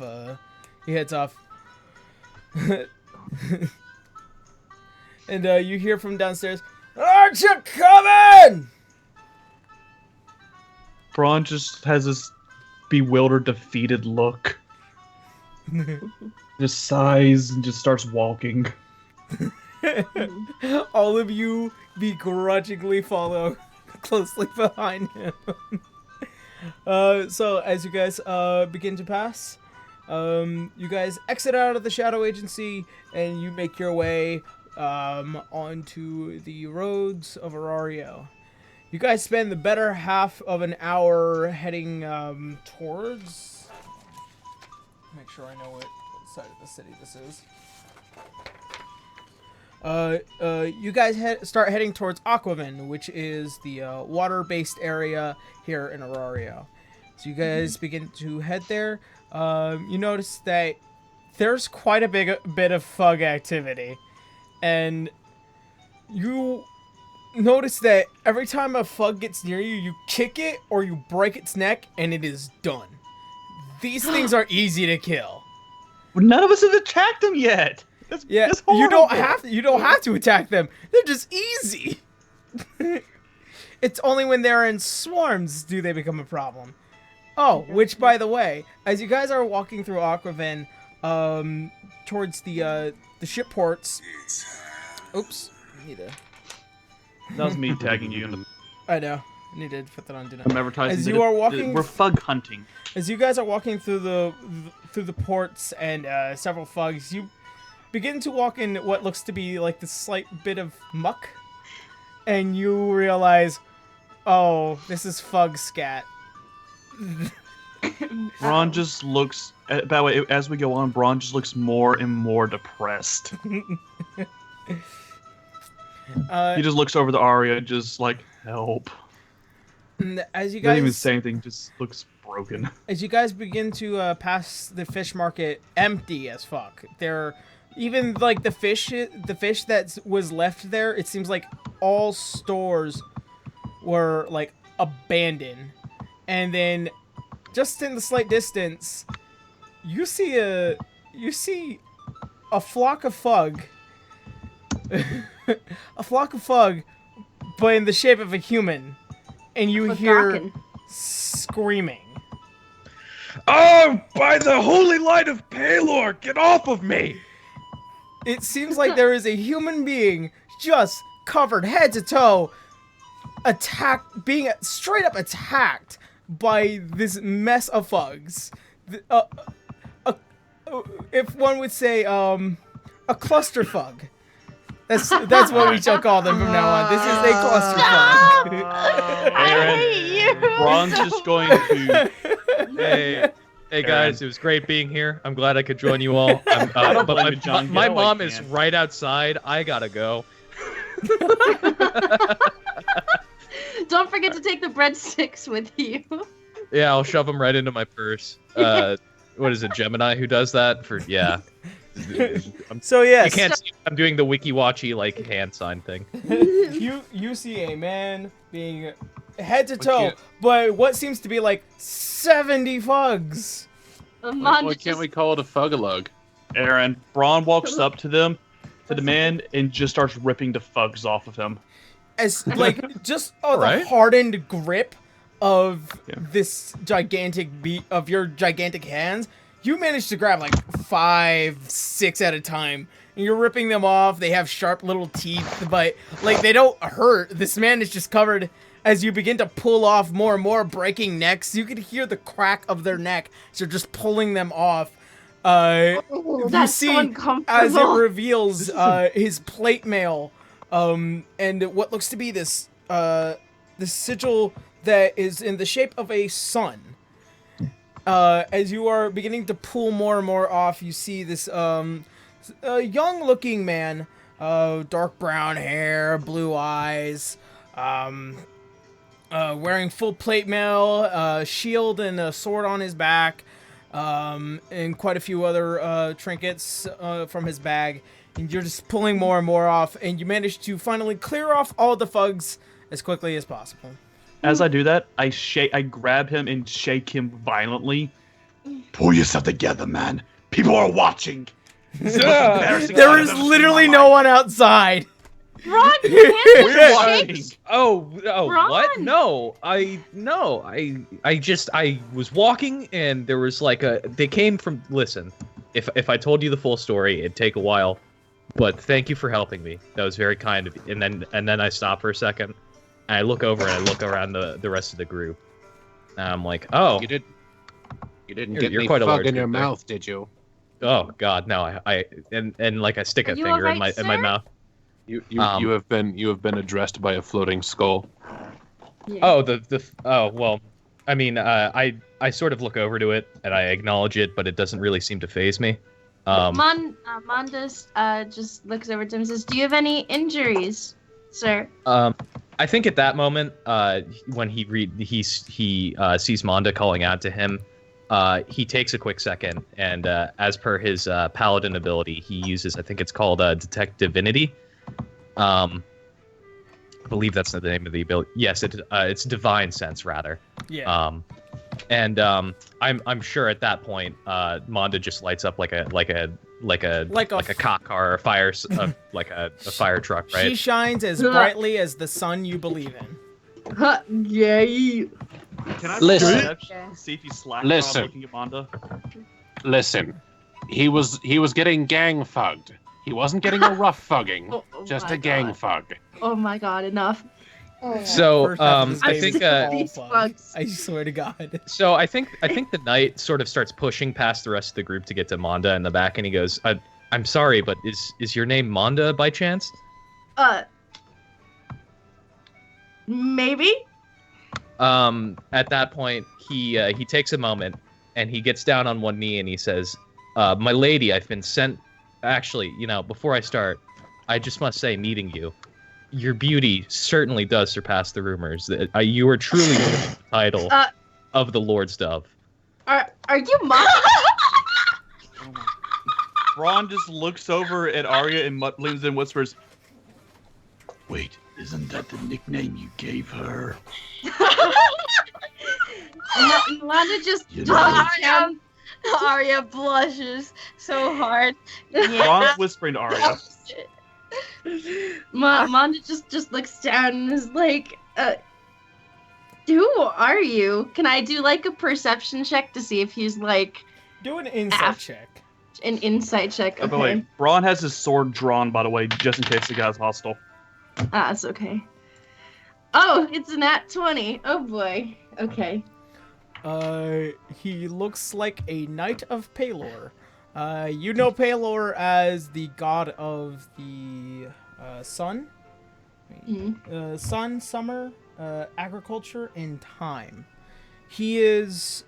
And you hear from downstairs, "Aren't you coming?" Braun just has this bewildered, defeated look. Just sighs and just starts walking. All of you begrudgingly follow closely behind him. So as you guys begin to pass, you guys exit out of the Shadow Agency and you make your way onto the roads of Arario. You guys spend the better half of an hour heading towards... Make sure I know what side of the city this is. You guys start heading towards Aquaman, which is the water-based area here in Arario. So you guys begin to head there. You notice that there's quite a bit of Fug activity, and you notice that every time a Fug gets near you, you kick it or you break its neck, and it is done. These things are easy to kill. None of us have attacked him yet. That's you don't have to attack them. They're just easy. It's only when they're in swarms do they become a problem. Oh, which by the way, as you guys are walking through Aquaven, towards the ship ports. Oops, I need to. That was me tagging you in the. I know. I need to put that on. I'm advertising. As you are walking, we're Fug hunting. As you guys are walking through the ports and several Fugs, you begin to walk in what looks to be like this slight bit of muck, and you realize, oh, this is Fug scat. Braun just looks. By the way, as we go on, Braun just looks more and more depressed. He just looks over the Aria, just like help. As you guys doesn't even say anything, just looks broken. As you guys begin to pass the fish market, empty as fuck. There, even like the fish that was left there, it seems like all stores were like abandoned. And then, just in the slight distance, you see a flock of Fug. A flock of Fug, but in the shape of a human. And you hear screaming. Oh, by the holy light of Palor, get off of me! It seems like there is a human being just covered head to toe, being straight up attacked by this mess of Fugs. If one would say, a cluster Fug. That's what we shall call them from now on. This is a cluster Fug. Aaron, Braun's just going to. Hey guys, it was great being here. I'm glad I could join you all. But my mom is right outside. I gotta go. Don't forget to take the breadsticks with you. Yeah, I'll shove them right into my purse. What is it, Gemini who does that? So yes, you can't see. I'm doing the wiki-watchy like hand sign thing. You see a man being head to toe, but what seems to be like 70 Fugs. Why can't we call it a Fugalug? Aaron, Braun walks up to the man, and just starts ripping the Fugs off of him. As like just the hardened grip of this gigantic of your gigantic hands. You managed to grab like 5, 6 at a time. And you're ripping them off. They have sharp little teeth, but like they don't hurt. This man is just covered. As you begin to pull off more and more, breaking necks, you can hear the crack of their neck. So you're just pulling them off. That's you see so uncomfortable. As it reveals his plate mail, and what looks to be this sigil that is in the shape of a sun. As you are beginning to pull more and more off, you see this young-looking man, dark brown hair, blue eyes, wearing full plate mail, shield and a sword on his back, and quite a few other trinkets from his bag. And you're just pulling more and more off, and you manage to finally clear off all the Fugs as quickly as possible. As I do that, I grab him and shake him violently. Pull yourself together, man. People are watching. There is literally no one outside. Ron, you can't shake. Oh, Ron. what? No, I was walking and there was like they came from, listen, if I told you the full story, it'd take a while, but thank you for helping me. That was very kind of you. And then I stop for a second. I look over and I look around the rest of the group. And I'm like, oh. You didn't You're get me quite a Fug large in your group there. mouth, did you? Oh God, no! I like I stick a finger in my mouth. You have been addressed by a floating skull. Yeah. Oh, well, I mean, I sort of look over to it and I acknowledge it, but it doesn't really seem to faze me. Mondas just looks over to him and says, "Do you have any injuries, sir?" I think at that moment, when he sees Manda calling out to him, he takes a quick second, and as per his paladin ability, he uses, I think it's called Detect Divinity. believe that's the name of the ability. Yes, it's divine sense rather. Yeah. I'm sure at that point, Monda just lights up like a cop car or a fire like a fire truck, right? She shines as brightly as the sun you believe in. Yay! Can I Listen. perception see if he's slack Listen. looking at Monda? Listen, he was getting gang fugged. He wasn't getting a rough fugging, Oh just my a gang God. fug. Oh my God! Enough. So First half of this I game think is all These fun. bugs. I swear to God. so I think the knight sort of starts pushing past the rest of the group to get to Monda in the back, and he goes, "I'm sorry, but is your name Monda by chance?" Maybe. At that point, he takes a moment and he gets down on one knee and he says, "My lady, I've been sent. Actually, before I start, I just must say, meeting you, your beauty certainly does surpass the rumors. That you are truly the title of the Lord's Dove." Are you mocking? Ron just looks over at Arya and leans in and whispers, Wait, isn't that the nickname you gave her? Lana just You know- down. Arya blushes so hard. Ron's whispering to Arya. Manda just looks down and is like, who are you? Can I do like a perception check to see if he's like Do an insight check. an insight check? By the way, Okay. Ron has his sword drawn, by the way, just in case the guy's hostile. It's okay. Oh, it's a nat 20. Oh boy. Okay. He looks like a knight of Pelor. You know Pelor as the god of the sun, sun, summer, agriculture, and time. He is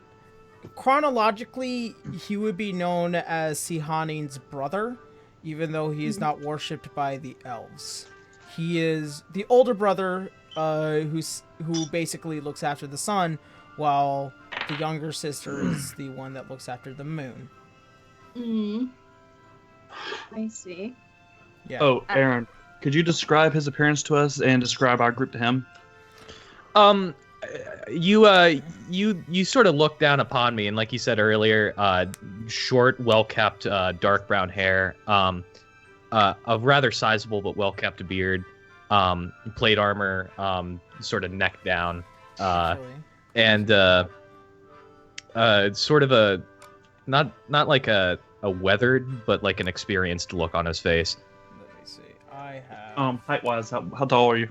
chronologically he would be known as Sihanin's brother, even though he is not worshipped by the elves. He is the older brother who basically looks after the sun, while the younger sister is the one that looks after the moon. I see. Yeah. Oh, Aaron, could you describe his appearance to us and describe our group to him? You sort of look down upon me, and like you said earlier, short, well-kept, dark brown hair, a rather sizable but well-kept beard, plate armor, sort of neck down, and sort of a not like a weathered, but like an experienced look on his face. Let me see. I have. Height-wise, how tall are you?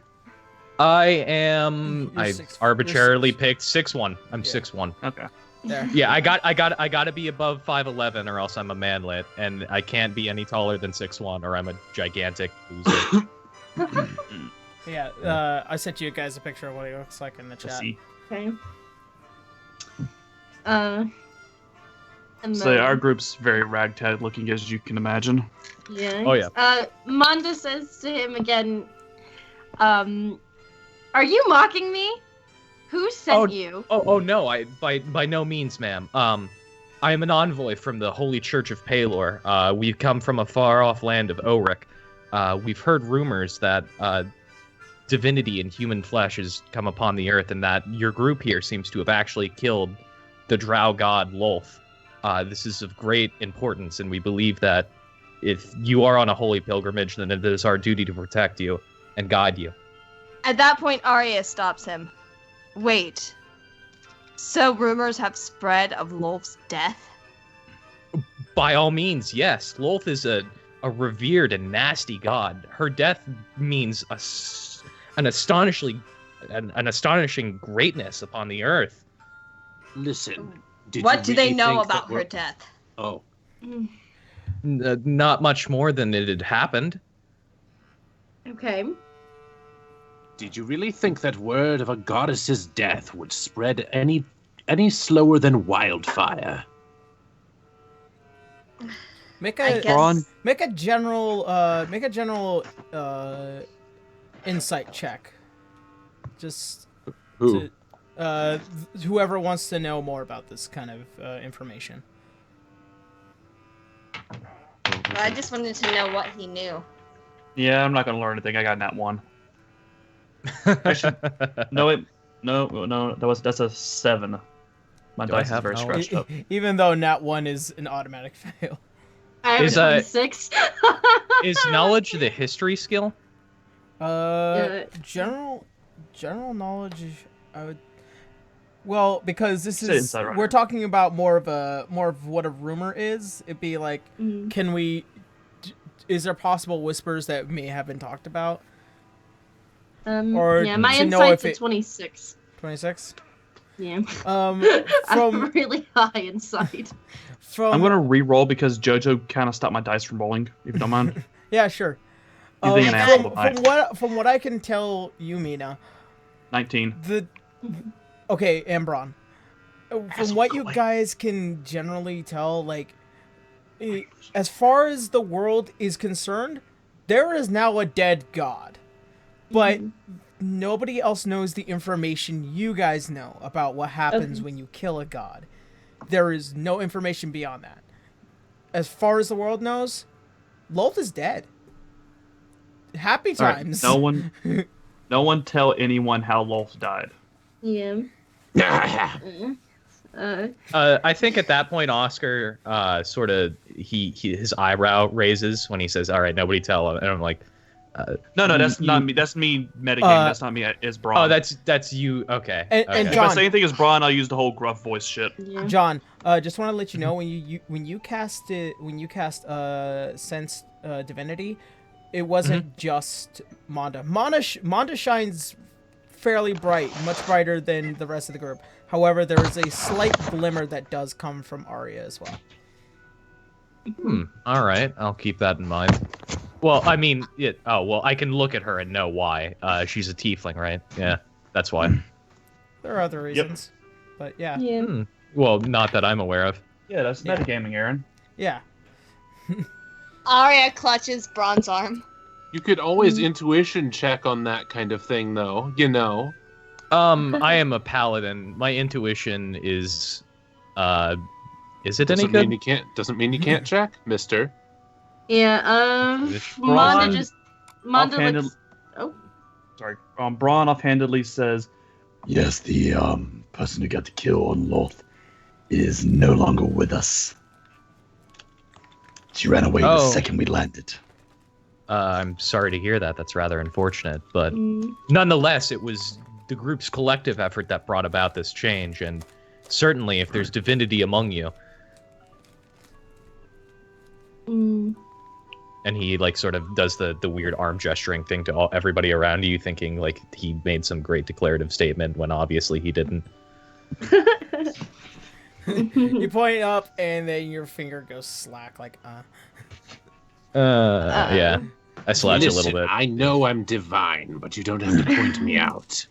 I am. You're I six- arbitrarily you're picked 6'1". I'm Yeah. 6'1". Okay. There. Yeah, I gotta be above 5'11", or else I'm a manlet, and I can't be any taller than 6'1", or I'm a gigantic loser. Yeah. I sent you guys a picture of what he looks like in the I chat. see. Okay. And So our group's very ragtag looking, as you can imagine. yeah. Oh, yeah. Manda says to him again, are you mocking me? Who sent you? Oh no, I by no means, ma'am. I am an envoy from the Holy Church of Pelor. We've come from a far-off land of Oric. We've heard rumors that divinity in human flesh has come upon the earth, and that your group here seems to have actually killed the drow god Lolth. This is of great importance, and we believe that if you are on a holy pilgrimage, then it is our duty to protect you and guide you. At that point, Arya stops him. Wait. So rumors have spread of Lolth's death? By all means, yes. Lolth is a revered and nasty god. Her death means an astonishing greatness upon the earth. Listen. What do they know about her death? Oh. Not much more than it had happened. Okay. Did you really think that word of a goddess's death would spread any slower than wildfire? Make I a guess. make a general insight check. Just Who? to, whoever wants to know more about this kind of information. I just wanted to know what he knew. Yeah, I'm not gonna learn anything. I got nat 1. Actually, no, that's a 7. My Do I dice is have very knowledge? scratched up. Even though nat 1 is an automatic fail. I have Is, a 26. Is knowledge the history skill? General knowledge. I would. Well, because this Say is inside runner. we're talking about more of what a rumor is. It'd be like, can we? Is there possible whispers that may have been talked about? Or yeah, my to know insight's if at it- 26. 26. Yeah. From I'm really high insight. from. I'm gonna re-roll because JoJo kind of stopped my dice from rolling. If you don't mind. Yeah, sure. He's being an asshole tonight. From what I can tell, you, Mina, 19. Okay, Ambron. From Asshole what you Cullen. guys can generally tell, like, as far as the world is concerned, there is now a dead god, but nobody else knows the information you guys know about what happens when you kill a god. There is no information beyond that. As far as the world knows, Lolth is dead. Happy All right, times. no one tell anyone how Lolth died. Yeah. I think at that point, Oscar sort of his eyebrow raises when he says, "All right, nobody tell him." And I'm like, No, that's not me. That's me metagaming. That's not me. It's Braun. "Oh, that's you." Okay. And okay. If I John- say anything is Braun, I'll use the whole gruff voice shit. Yeah. John, just want to let you know when you cast Sense Divinity, it wasn't just Manda. Manda shines fairly bright, much brighter than the rest of the group. However, there is a slight glimmer that does come from Arya as well. All right, I'll keep that in mind. Well, I mean, I can look at her and know why. She's a tiefling, right? Yeah, that's why. There are other reasons, but yeah. Yeah. Well, not that I'm aware of. Yeah, that's metagaming, Aaron. Yeah. Arya clutches Braun's arm. You could always intuition check on that kind of thing, though. You know. I am a paladin. My intuition is it any Doesn't good? mean you can't. Doesn't mean you can't check, Mister. Yeah. Braun Manda offhanded- looks. Oh. Sorry. Braun offhandedly says, Yes, the person who got the kill on Loth is no longer with us. She ran away the Oh. second we landed. I'm sorry to hear that. That's rather unfortunate, but nonetheless, it was the group's collective effort that brought about this change, and certainly, if there's divinity among you, and he like sort of does the weird arm gesturing thing to everybody around you, thinking like he made some great declarative statement when obviously he didn't. You point up, and then your finger goes slack, like, Yeah, I slouch a little Listen, bit. I know I'm divine, but you don't have to point me out.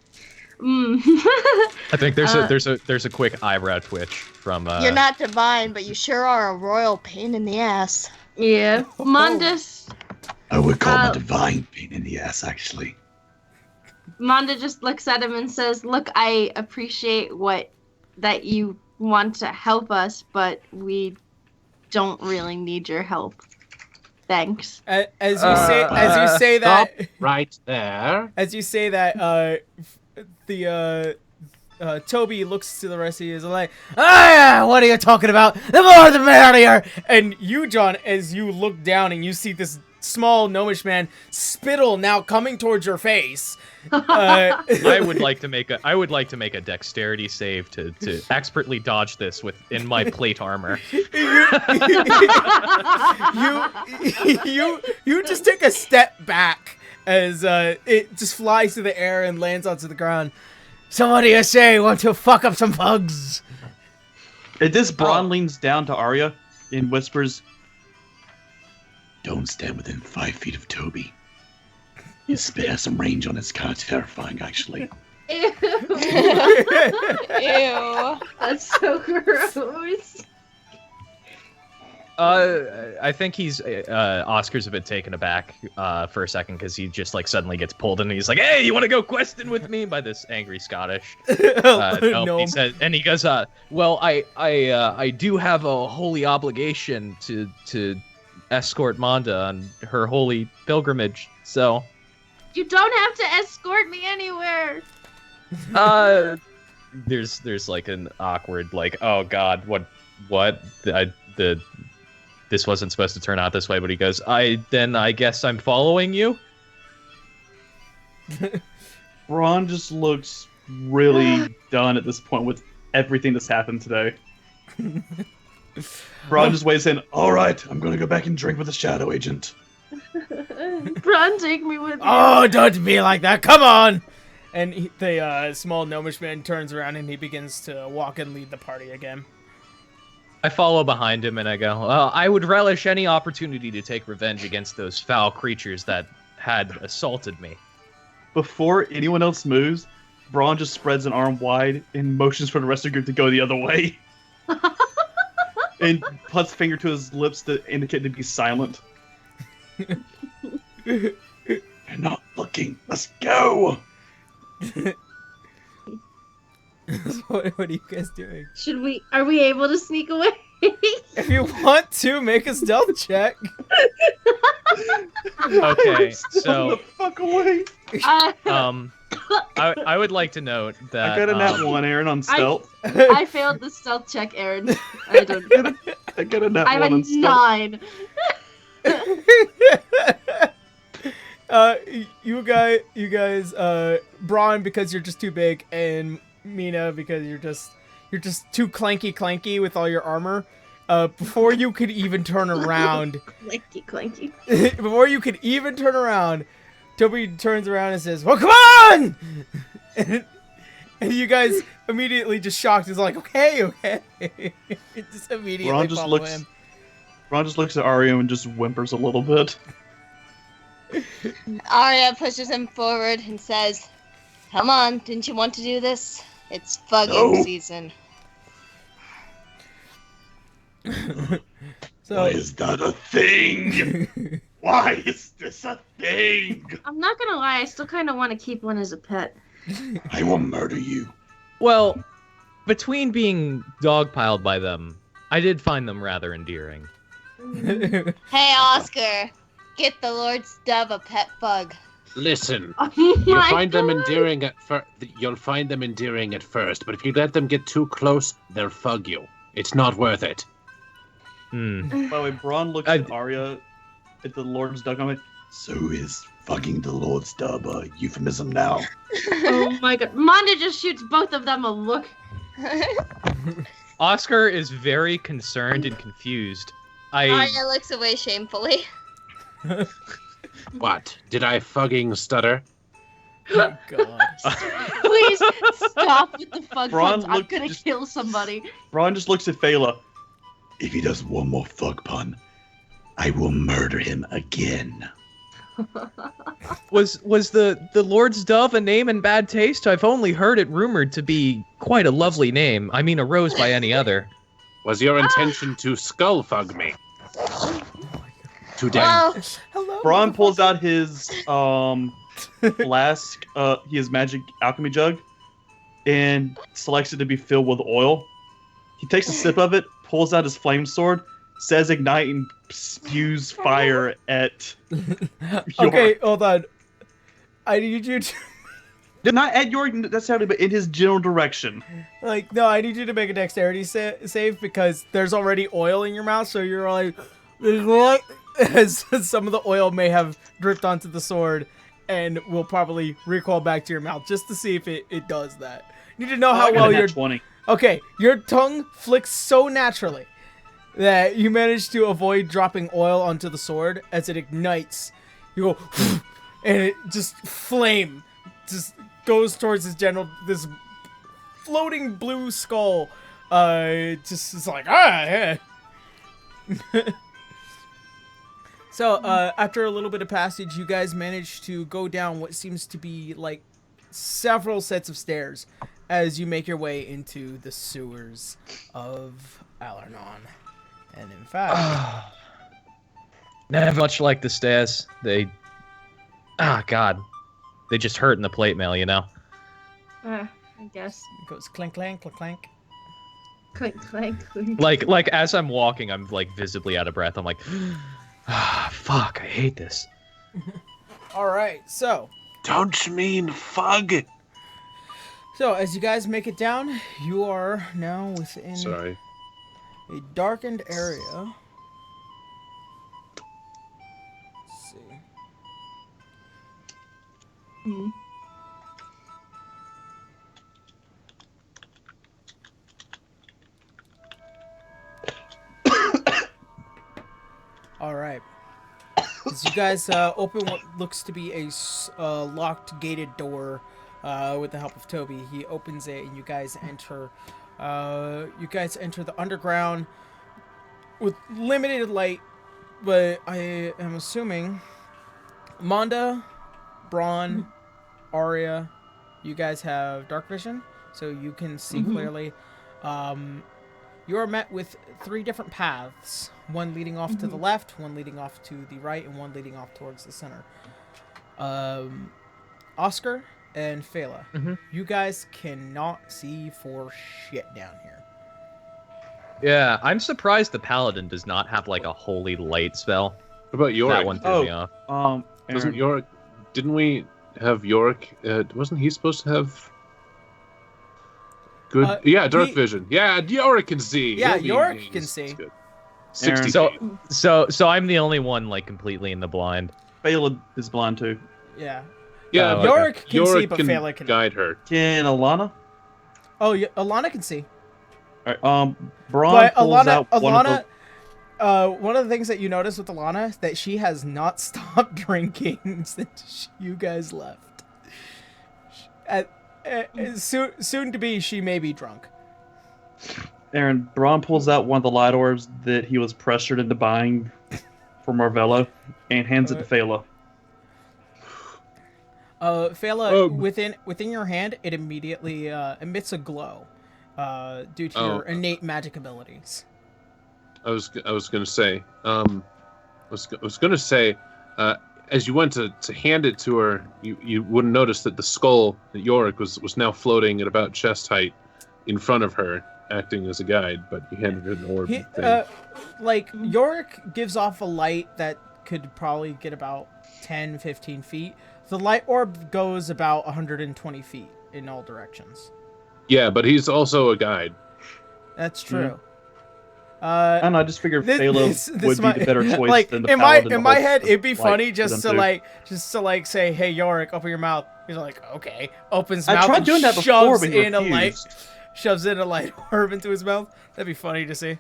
I think there's a quick eyebrow twitch from. You're not divine, but you sure are a royal pain in the ass. Yeah. Mandus. I would call him a divine pain in the ass, actually. Manda just looks at him and says, "Look, I appreciate that you want to help us, but we don't really need your help. Thanks." as you say that, Stop right there. as you say that, Toby looks to the rest of you and is like, what are you talking about? The more the merrier. And you, John, as you look down and you see this small gnomish man spittle now coming towards your face. I would like to make a dexterity save to expertly dodge this in my plate armor. you just take a step back as it just flies through the air and lands onto the ground. So what do you say? Want to fuck up some Fugs? At this, Braun leans down to Arya and whispers, Don't stand within 5 feet of Toby. His spit has some range on it. It's kind of terrifying, actually. Ew. Ew. That's so gross. I think he's Oscar's a bit taken aback for a second because he just like suddenly gets pulled in and he's like, "Hey, you want to go questing with me?" by this angry Scottish. No. He says, and he goes, "Well, I do have a holy obligation to escort Manda on her holy pilgrimage, so." You don't have to escort me anywhere. There's like an awkward like, oh god, what this wasn't supposed to turn out this way, but he goes, I guess I'm following you. Braun just looks really done at this point with everything that's happened today. Braun just waits in. All right, I'm gonna go back and drink with the Shadow Agent. Braun, take me with you. Oh, don't be like that. Come on. And the small gnomish man turns around and he begins to walk and lead the party again. I follow behind him and I go, well, I would relish any opportunity to take revenge against those foul creatures that had assaulted me. Before anyone else moves, Braun just spreads an arm wide and motions for the rest of the group to go the other way. And puts finger to his lips to indicate to be silent. You're not looking. Let's go. What are you guys doing? Are we able to sneak away? If you want to, make a stealth check. Okay, so the fuck away. I would like to note that I got a nat 1, Aaron, on stealth. I failed the stealth check, Aaron. I don't. I got a nat I have 1 a on stealth. 9. You guys, Braun, because you're just too big, and Mina, because you're just too clanky with all your armor. Before you could even turn around, Clanky. before you could even turn around, Toby turns around and says, "Well, come on!" and you guys immediately just shocked. Is like, okay. Just immediately follow him. Ron just looks at Ario and just whimpers a little bit. Arya pushes him forward and says, "Come on, didn't you want to do this? It's fugging season." So, Why is that a thing? Why is this a thing? I'm not gonna lie, I still kind of want to keep one as a pet. I will murder you. well, between being dogpiled by them, I did find them rather endearing. Hey, Oscar, get the Lord's dove a pet bug. Listen, Oh you'll my find them God. endearing you'll find them endearing at first, but if you let them get too close, they'll fug you. It's not worth it. Hmm. By the way, Braun looks at Arya at the Lord's dove comment. So is fucking the Lord's dub a euphemism now? Oh my god. Manda just shoots both of them a look. Oscar is very concerned and confused. Arya looks away shamefully. What? Did I fucking stutter? oh God. Please stop with the fug Braun puns. I'm looked gonna just- kill somebody. Braun just looks at Phala. If he does one more fuck pun, I will murder him again. Was the Lord's Dove a name in bad taste? I've only heard it rumored to be quite a lovely name. I mean, a rose by any other. Was your intention to skull fug me? Too damn. Well, Hello. Braun pulls out his flask, his magic alchemy jug, and selects it to be filled with oil. He takes a sip of it, pulls out his flame sword, says ignite, and spews fire at Okay, hold on. I need you to not at your necessarily, but in his general direction. I need you to make a dexterity save because there's already oil in your mouth, so you're like, what? As some of the oil may have dripped onto the sword and will probably recoil back to your mouth just to see if it does that. You need to know how well you're. 20. Okay, your tongue flicks so naturally that you manage to avoid dropping oil onto the sword as it ignites. You go, and it just flame just goes towards this floating blue skull. Just is like yeah. So after a little bit of passage, you guys manage to go down what seems to be like several sets of stairs as you make your way into the sewers of Alernon. And in fact, Never much like the stairs. They just hurt in the plate mail, you know. I guess. it goes clink, clank, clink, clank. Clink, clank, clink. Like as I'm walking, I'm like visibly out of breath. I'm like, fuck, I hate this. All right, so Don't you mean fug? So, as you guys make it down, you are now within Sorry. a darkened area. Let's see. All right. As you guys open what looks to be a locked, gated door with the help of Toby, he opens it, and you guys enter. You guys enter the underground with limited light, but I am assuming Manda, Braun, Arya, you guys have dark vision, so you can see clearly. You are met with 3 different paths, one leading off to the left, one leading off to the right, and one leading off towards the center. Oscar and Fela, you guys cannot see for shit down here. Yeah, I'm surprised the Paladin does not have like a holy light spell. What about Yorick? That one threw me off. Doesn't Aaron, Yorick? Didn't we have Yorick? Wasn't he supposed to have good? Dark vision. Yeah, Yorick can see. Yeah, He'll be- Yorick he's- can he's see. good. Aaron. 60. So I'm the only one like completely in the blind. Phelan is blind too. Yeah. Yeah, Oh, but Yorick can see, Yorick but can Fela cannot. guide her. Can Alana? Oh, yeah, Alana can see. All right, Braun But pulls out Alana, one of the things that you notice with Alana is that she has not stopped drinking since you guys left. Soon to be, she may be drunk. Aaron, Braun pulls out one of the light orbs that he was pressured into buying for Marvello and hands it to Fela. Fela, within your hand, it immediately emits a glow due to your innate magic abilities. I was gonna say, as you went to hand it to her, you wouldn't notice that the skull that Yorick was now floating at about chest height in front of her, acting as a guide. But you handed her an orb thing. Yorick gives off a light that could probably get about 10-15 feet. The light orb goes about 120 feet in all directions. Yeah, but he's also a guide. That's true. I don't know. I just figured Fela would be the better choice like, than the in Paladin. my head, it'd be funny for them just too. to say, "Hey Yorick, open your mouth." He's like, "Okay." Opens I mouth tried and doing that before, shoves but he in a light, refused. shoves in a light orb into his mouth. That'd be funny to see.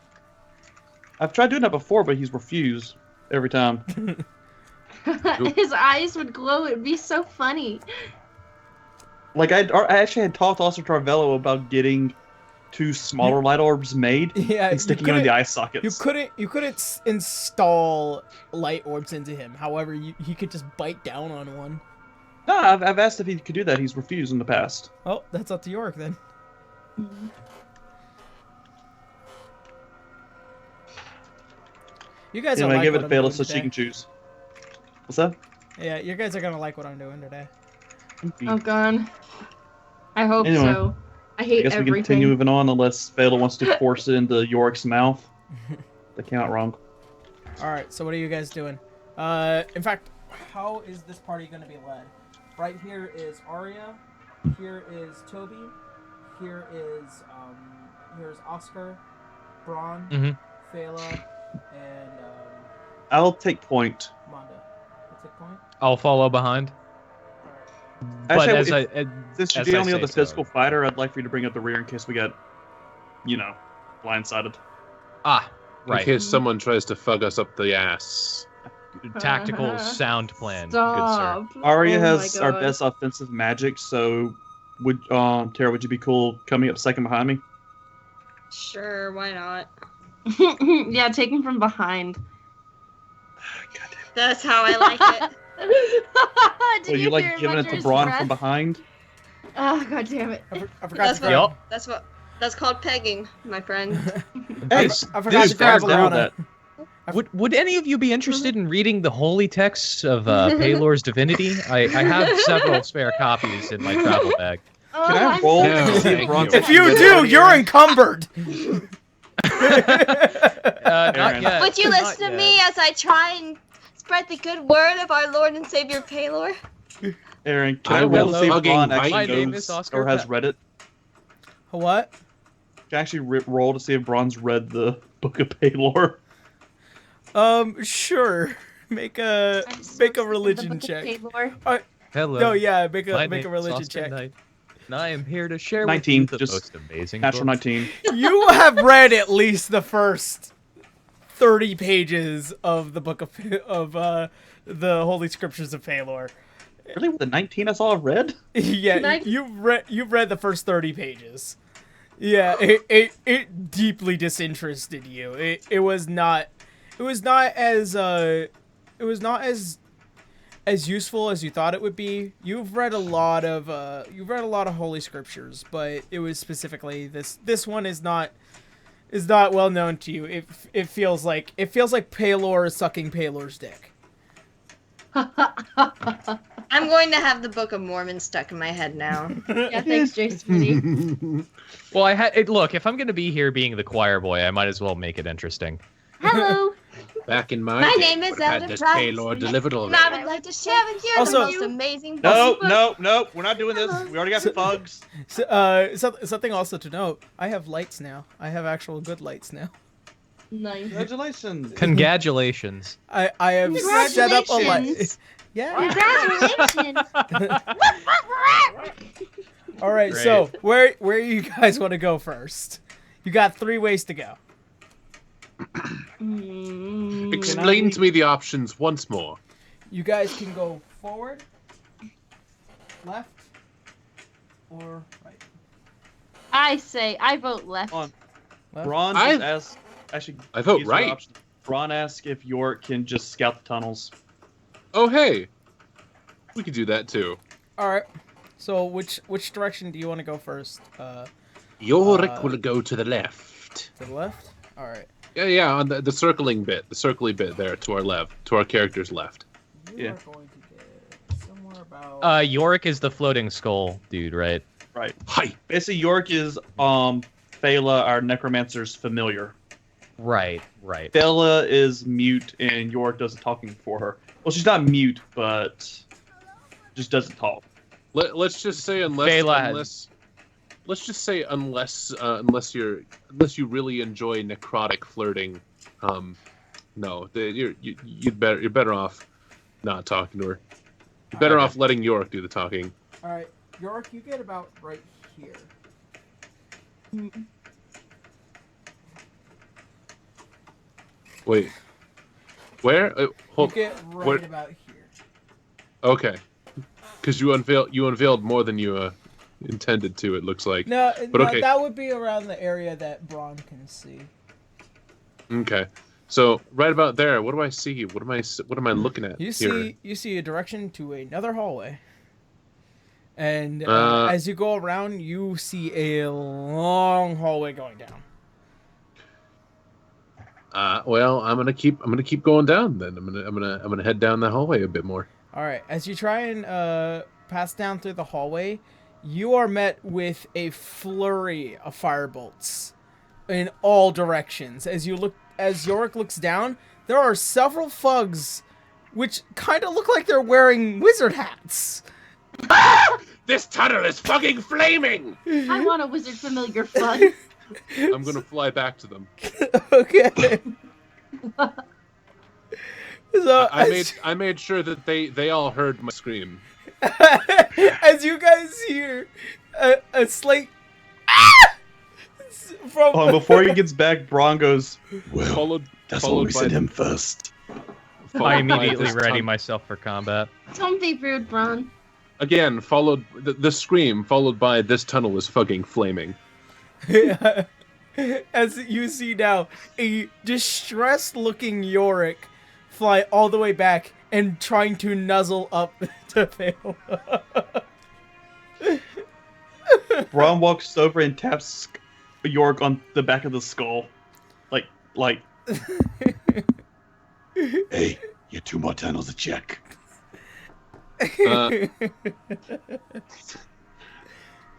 I've tried doing that before, but he's refused every time. His eyes would glow. It'd be so funny. Like I actually had talked to Oscar Tarvello about getting 2 smaller light orbs made and sticking them in the eye sockets. You couldn't install light orbs into him. However, he could just bite down on one. No, I've asked if he could do that. He's refused in the past. Oh, that's up to Yorick then. You guys are Anyway, like give it what to I'm Fela doing so she today. can choose. What's that? Yeah, you guys are gonna like what I'm doing today. Oh god. I hope Anyway, so. I hate I guess we everything. continue moving on unless Fela wants to force it into Yorick's mouth. That came out wrong. All right, so what are you guys doing? In fact, how is this party going to be led? Right here is Arya. Here is Toby. Here is here's Oscar, Braun, Fela, and I'll take point. Manda. You take point. I'll follow behind. But Actually, as since you're as I the only say other so. physical fighter, I'd like for you to bring up the rear in case we get, blindsided. In Right. case someone tries to fug us up the ass. Tactical sound plan. Stop. Good sir. Arya Oh has my our God. best offensive magic, so would Tara, would you be cool coming up second behind me? Sure, why not? Yeah, take him from behind. That's how I like it. Did So you like hear him giving it under to his Braun breath? from behind? Oh god damn it. I forgot That's to what, grab. that's called pegging, my friend. Hey, I forgot to grab Alana. Would any of you be interested in reading the holy texts of Paylor's divinity? I have several spare copies in my travel bag. Oh, Can I I'm roll so No, to see if thank Braun's you. If you do, you're encumbered. Not Aaron. yet. Would you Not listen to yet. me as I try and spread the good word of our Lord and Savior Paylor? Aaron, can I I roll will to see if fucking Braun bite actually My name knows is Oscar or has Pat- read it? What? Can I actually roll to see if Braun's read the Book of Paylor? Sure. Make a religion check. Hello. No, yeah, make My a name is religion Oscar check. Knight, and I am here to share 19, with you the just most amazing Natural books. 19. You have read at least the first 30 pages of the book of the Holy Scriptures of Paylor. Really, with the 19 that's all I've read? Yeah, you've read the first 30 pages. Yeah, it deeply disinterested you. It was not as useful as you thought it would be. You've read a lot of Holy Scriptures, but it was specifically this one is not well known to you. It feels like Paylor is sucking Paylor's dick. I'm going to have the Book of Mormon stuck in my head now. Yeah, thanks, Jason. Well, look. If I'm going to be here being the choir boy, I might as well make it interesting. Hello. Back in my My day, name is would have had Elder this Price, Paylor delivered And already. I would like to share with you Also- the most amazing No, book. no, we're not doing this. We already got Fugs. Something also to note. I have lights now. I have actual good lights now. Nice. Congratulations. Congratulations. I have set up a light. Congratulations. Yeah. Congratulations. All right. Great. So where you guys want to go first? You got 3 ways to go. Explain to me the options once more. You guys can go forward, left, or right. I vote left. On. Left? Braun I- just asked. Actually, I vote these are the right. options. Braun asked if York can just scout the tunnels. Oh, hey. We could do that too. All right. So which direction do you want to go first? Yorick will go to the left. To the left. All right. Yeah, on the circling bit, the circly bit there to our left, to our character's left. You Yeah. are going to get somewhere about. Yorick is the floating skull dude, right? Right. Hi. Basically, York is Phala, our necromancer's familiar. Right. Phala is mute, and York does the talking for her. Well, she's not mute, but just doesn't talk. Let's just say unless you really enjoy necrotic flirting, you're better off not talking to her. You're better off letting York do the talking. All right, York, you get about right here. Wait, where? You Hold. get right where- about here. Okay, because you unveiled more than you intended to. It looks like. No, But no, okay. that would be around the area that Braun can see. Okay, so right about there. What do I see? What am I looking at? You here? see a direction to another hallway, and Uh, as you go around, you see a long hallway going down. Well, I'm gonna keep going down. Then I'm gonna head down the hallway a bit more. All right, as you try and pass down through the hallway, you are met with a flurry of firebolts in all directions. As Yorick looks down, there are several Fugs, which kind of look like they're wearing wizard hats. This tunnel is fucking flaming! I want a wizard familiar fun. I'm gonna fly back to them. Okay. So I made sure that they all heard my scream. as you guys hear a slight from Before he gets back, Braun goes, Well, that's why we sent him first. I followed by immediately this ready ton- myself for combat. Don't be rude, Braun. Again, followed the scream followed by this tunnel is fucking flaming. as you see now a distressed-looking Yorick fly all the way back and trying to nuzzle up to Phil. Braun walks over and taps York on the back of the skull. Like, Hey, you 2 more tunnels to check.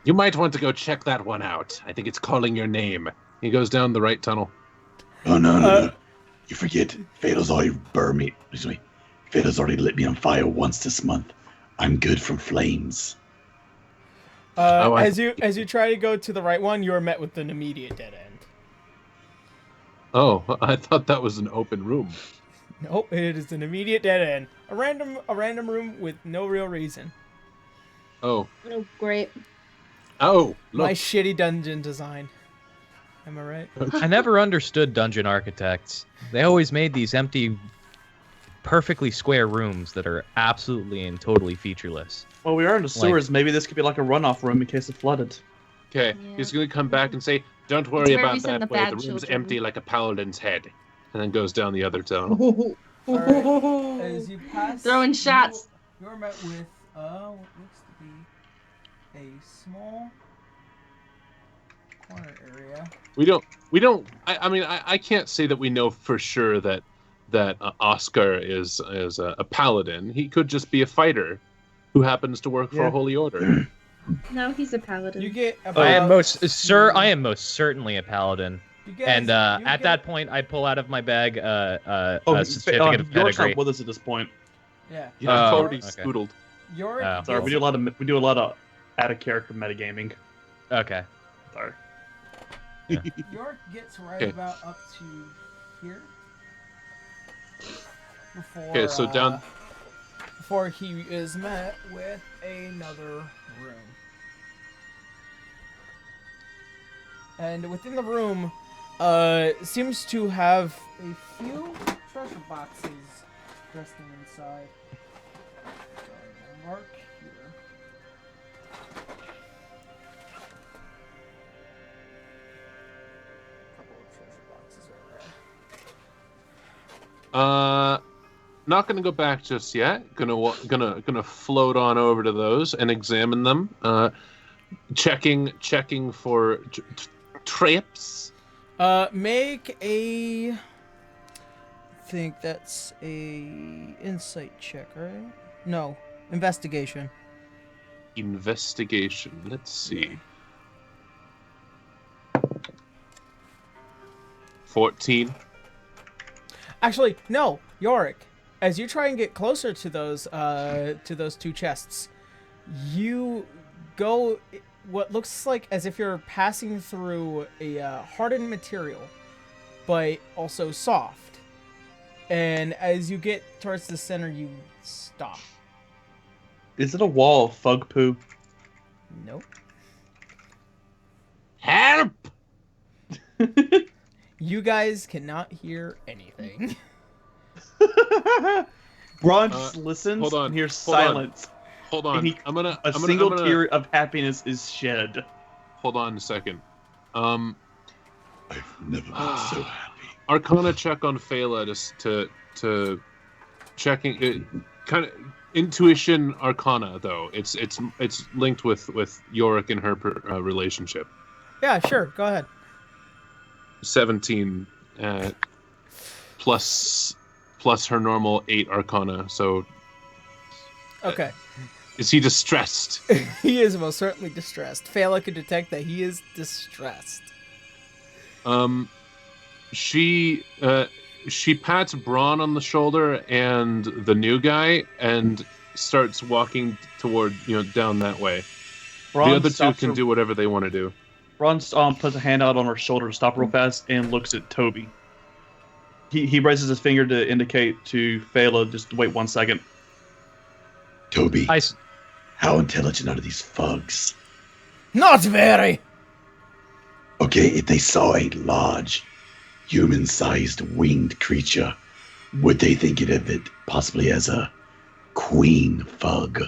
You might want to go check that one out. I think it's calling your name. He goes down the right tunnel. Oh, no. You forget, Phaedr's already burned me. Excuse me. Phaedr's already lit me on fire once this month. I'm good from flames. As you try to go to the right one, you are met with an immediate dead end. Oh, I thought that was an open room. Nope, it is an immediate dead end. A random room with no real reason. Oh. Oh, great. Oh, My look. shitty dungeon design. Am I right? I never understood dungeon architects. They always made these empty, perfectly square rooms that are absolutely and totally featureless. Well, we are in the sewers. Maybe this could be like a runoff room in case it flooded. Okay, Yeah. he's going to come back and say, don't worry where we about send that the way. bad The room's children." empty like a paladin's head. And then goes down the other tunnel. Alright, as you pass, Throwing shots. You're met with what looks to be a small corner area. We don't. I mean, I can't say that we know for sure that Oscar is a paladin. He could just be a fighter who happens to work for a holy order. No, he's a paladin. You get about I am most certainly a paladin. you guys- And you at get- that point, I pull out of my bag a certificate of York's pedigree. not with us at this point. Yeah. Yeah, I've Oh, already okay. scoodled. Yorick Oh. Sorry, we do a lot of out of character metagaming. Okay. Sorry. York gets right Okay. about up to here. Okay, so down. Before he is met with another room. And within the room, seems to have a few treasure boxes resting inside. Mark here. Couple of treasure boxes over there. Not gonna go back just yet. Gonna float on over to those and examine them. Checking for traps. Make a. I think that's a insight check, right? No, investigation. Investigation. Let's see. 14. Actually, no, Yorick. As you try and get closer to those two chests, you go what looks like as if you're passing through a hardened material, but also soft. And as you get towards the center, you stop. Is it a wall of fug poo? Nope. Help! You guys cannot hear anything. Ron just listens hold on, and hears hold on. silence. Hold on. He- I'm gonna Single tear of happiness is shed. hold on a second. I've never been so happy. Arcana check on Phala to checking kind of intuition Arcana though. It's linked with Yorick and her relationship. Yeah, sure. Go ahead. 17 plus her normal 8 Arcana. So Okay. is he distressed? He is most certainly distressed. Phala can detect that he is distressed. She pats Braun on the shoulder and the new guy and starts walking toward down that way. Ron the other two stops can her- do whatever they want to do. Ron puts a hand out on her shoulder to stop real fast and looks at Toby. He raises his finger to indicate to Phala just wait 1 second. Toby, I how intelligent are these Fugs? Not very. Okay, if they saw a large, human-sized winged creature, would they think of it possibly as a queen Fug?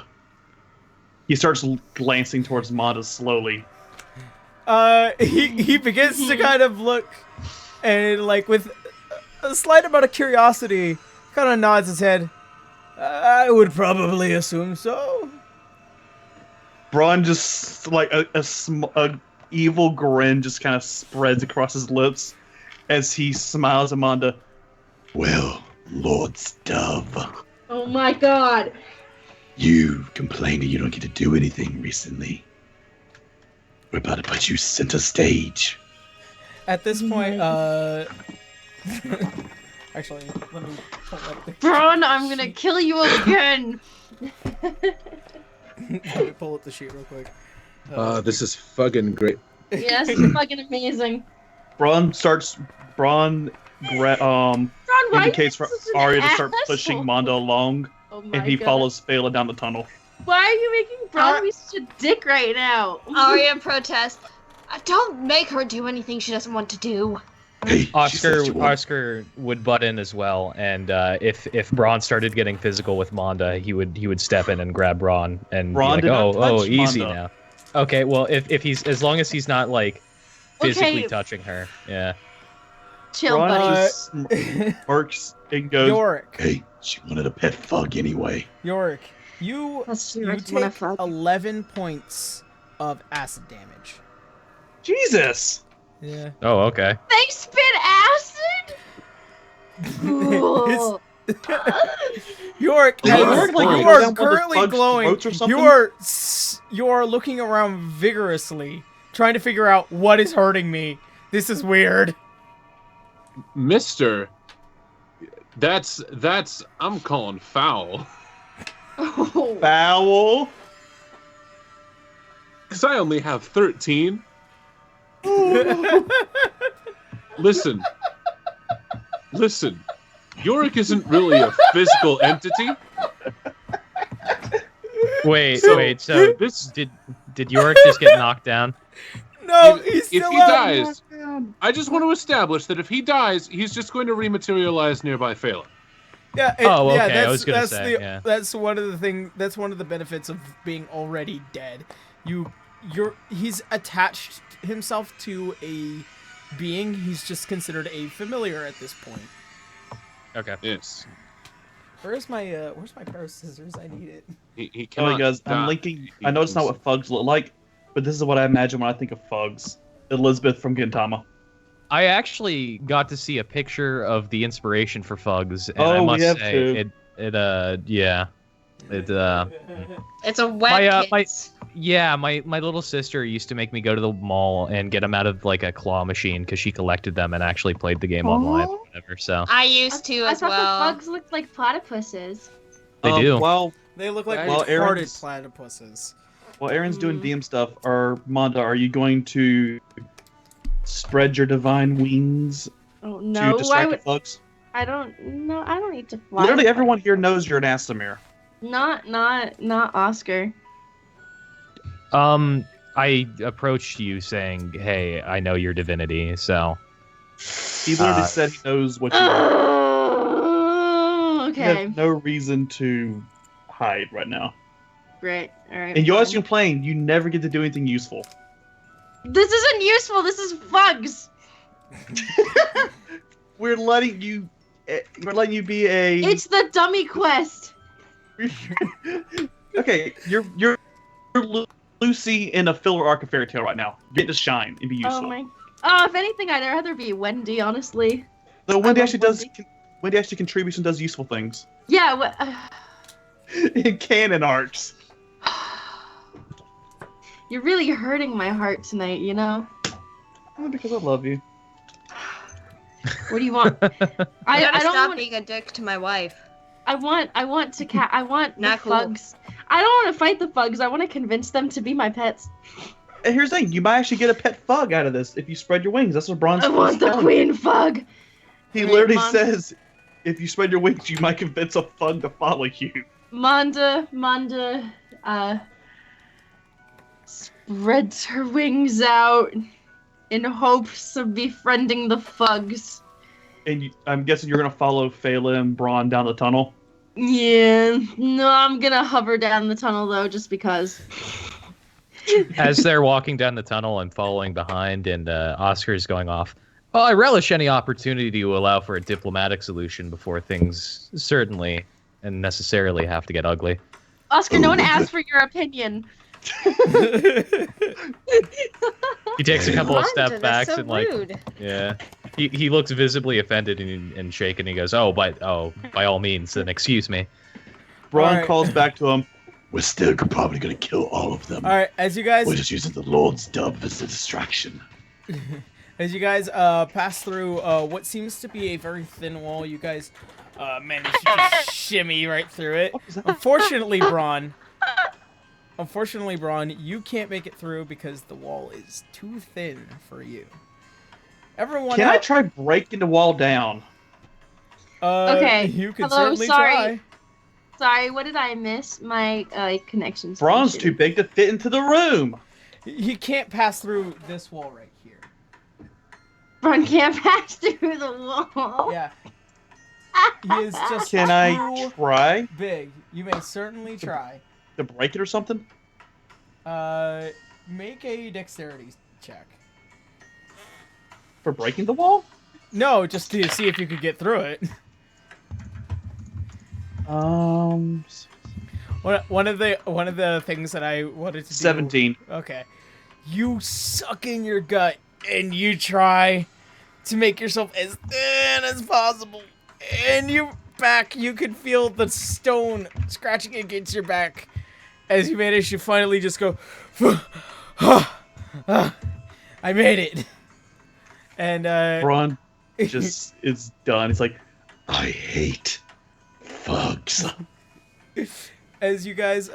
He starts glancing towards Manda slowly. He begins to kind of look, and like with a slight amount of curiosity, kind of nods his head. I would probably assume so. Braun just like a evil grin just kind of spreads across his lips as he smiles at Manda. Well, Lord's dove, Oh my god. you complained that you don't get to do anything recently. We're about to put you center stage. At this point, Actually, let me pull up the Braun, I'm gonna kill you again. let me pull up the sheet real quick. This is fucking great. Yes, it's fucking amazing. Braun Braun, why indicates are for you such an Arya to start asshole? pushing Mondo along, Oh my and he God. follows Phelan down the tunnel. Why are you making Braun be such a dick right now? Arya protests. Don't make her do anything she doesn't want to do. Hey, she says you want- Oscar would butt in as well, and if Braun started getting physical with Monda, he would step in and grab Braun and Braun be did like, not oh, touch easy Monda. now. Okay, well, if he's as long as he's not like physically Okay. touching her, yeah. Chill, Braun buddy. just smirks and goes, Yorick, Hey, she wanted a pet fug anyway. Yorick, you That's you true, I just wanna take fuck. 11 points of acid damage. Jesus! Yeah. Oh, okay. They spit acid? Ooh. Yorick, Did as you work, like, you go are down one of the currently Fugs' glowing. throats or something? You are looking around vigorously, trying to figure out what is hurting me. This is weird. Mister, that's I'm calling foul. Oh. Foul! Because I only have 13. Listen. Yorick isn't really a physical entity. Wait, So, so this did Yorick just get knocked down? No, if, he's if still he up. dies, I just want to establish that if he dies, he's just going to rematerialize nearby Phelan. Yeah. Oh, yeah, okay, I That's, was gonna that's say, the, yeah. That's one of the thing. That's one of the benefits of being already dead. He's attached himself to a being. He's just considered a familiar at this point. Okay. Yes. Where's my pair of scissors? I need it. He Oh, cannot guys, I'm die. linking. I know it's not what Fugs look like, but this is what I imagine when I think of Fugs. Elizabeth from Gintama. I actually got to see a picture of the inspiration for Fugs, and Oh, I we must have say to. It's a wet my little sister used to make me go to the mall and get them out of like a claw machine because she collected them and actually played the game online or whatever. So I used to I as thought well. the Fugs looked like platypuses. they do. Well, They look like Well, retarded Aaron's- platypuses. while Aaron's doing DM stuff, Monda, are you going to spread your divine wings Oh to no! Why distract would the Fugs? I don't? No, I don't need to fly. Literally everyone here knows you're an Asimir. Not Oscar. I approached you saying, "Hey, I know your divinity." So He literally said he knows what you are. Oh, You okay. have no reason to hide right now. Great. All right. And you always fine. complain you never get to do anything useful. This isn't useful. This is Fugs. We're letting you be a. It's the dummy quest. Okay, you're Lucy in a filler arc of fairy tale right now. Get to shine and be useful. Oh my. Oh, if anything, I'd rather be Wendy. Honestly. So Wendy I love actually does. Wendy. Wendy actually contributes and does useful things Yeah. in canon arcs. You're really hurting my heart tonight. You know. Because I love you. What do you want? I gotta I don't stop want. being a dick to my wife. I want I want the Not cool. Fugs. I don't want to fight the Fugs. I want to convince them to be my pets. And here's the thing: you might actually get a pet Fug out of this if you spread your wings. That's what Bronze. I want the Queen Fug. He Alright, literally Mom. says, if you spread your wings, you might convince a Fug to follow you. Manda, spreads her wings out in hopes of befriending the Fugs. And I'm guessing you're gonna follow Phelan and Braun down the tunnel. Yeah, no, I'm gonna hover down the tunnel though, just because. as they're walking down the tunnel, I'm following behind, and Oscar's going off. Well, I relish any opportunity to allow for a diplomatic solution before things certainly and necessarily have to get ugly. Oscar, no one asked for your opinion. He takes a couple of Wanda, steps that's back so and like, rude. yeah, he looks visibly offended and shaken. He goes, "Oh, by all means, then excuse me." Braun Alright. calls back to him. We're still probably gonna kill all of them. All right, as you guys We're just using the Lord's dub as a distraction. As you guys pass through what seems to be a very thin wall, you guys manage to just shimmy right through it. Unfortunately, Braun, you can't make it through because the wall is too thin for you. Everyone, Can I try breaking the wall down? Okay. You can Hello, certainly sorry. try. Sorry, what did I miss? My connection's Braun's too big to fit into the room. He can't pass through this wall right here. Braun can't pass through the wall. Yeah. He is just Can I too try big. You may certainly try. to break it or something? Make a dexterity check. For breaking the wall? No, just to see if you could get through it. One of the things that I wanted to do. 17. Okay. You suck in your gut and you try to make yourself as thin as possible. And you can feel the stone scratching against your back as you manage to finally just go, I made it. And Braun just is done. He's like, I hate Fugs. as you guys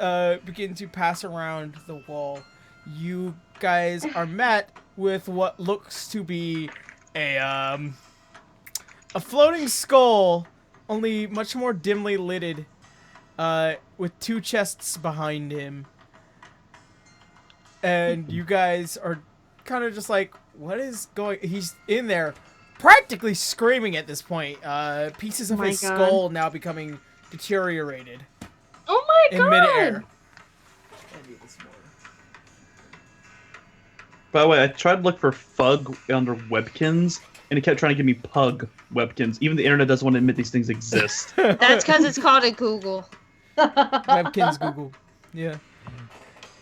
begin to pass around the wall, you guys are met with what looks to be a floating skull, only much more dimly lidded, with two chests behind him. And you guys are kind of just like, what is going... He's in there practically screaming at this point. Pieces of his skull now becoming deteriorated. Oh my god! In midair. by the way, I tried to look for Fug under Webkins, and it kept trying to give me Pug Webkins. Even the internet doesn't want to admit these things exist. That's because it's called a Google. Webkins Google. Yeah.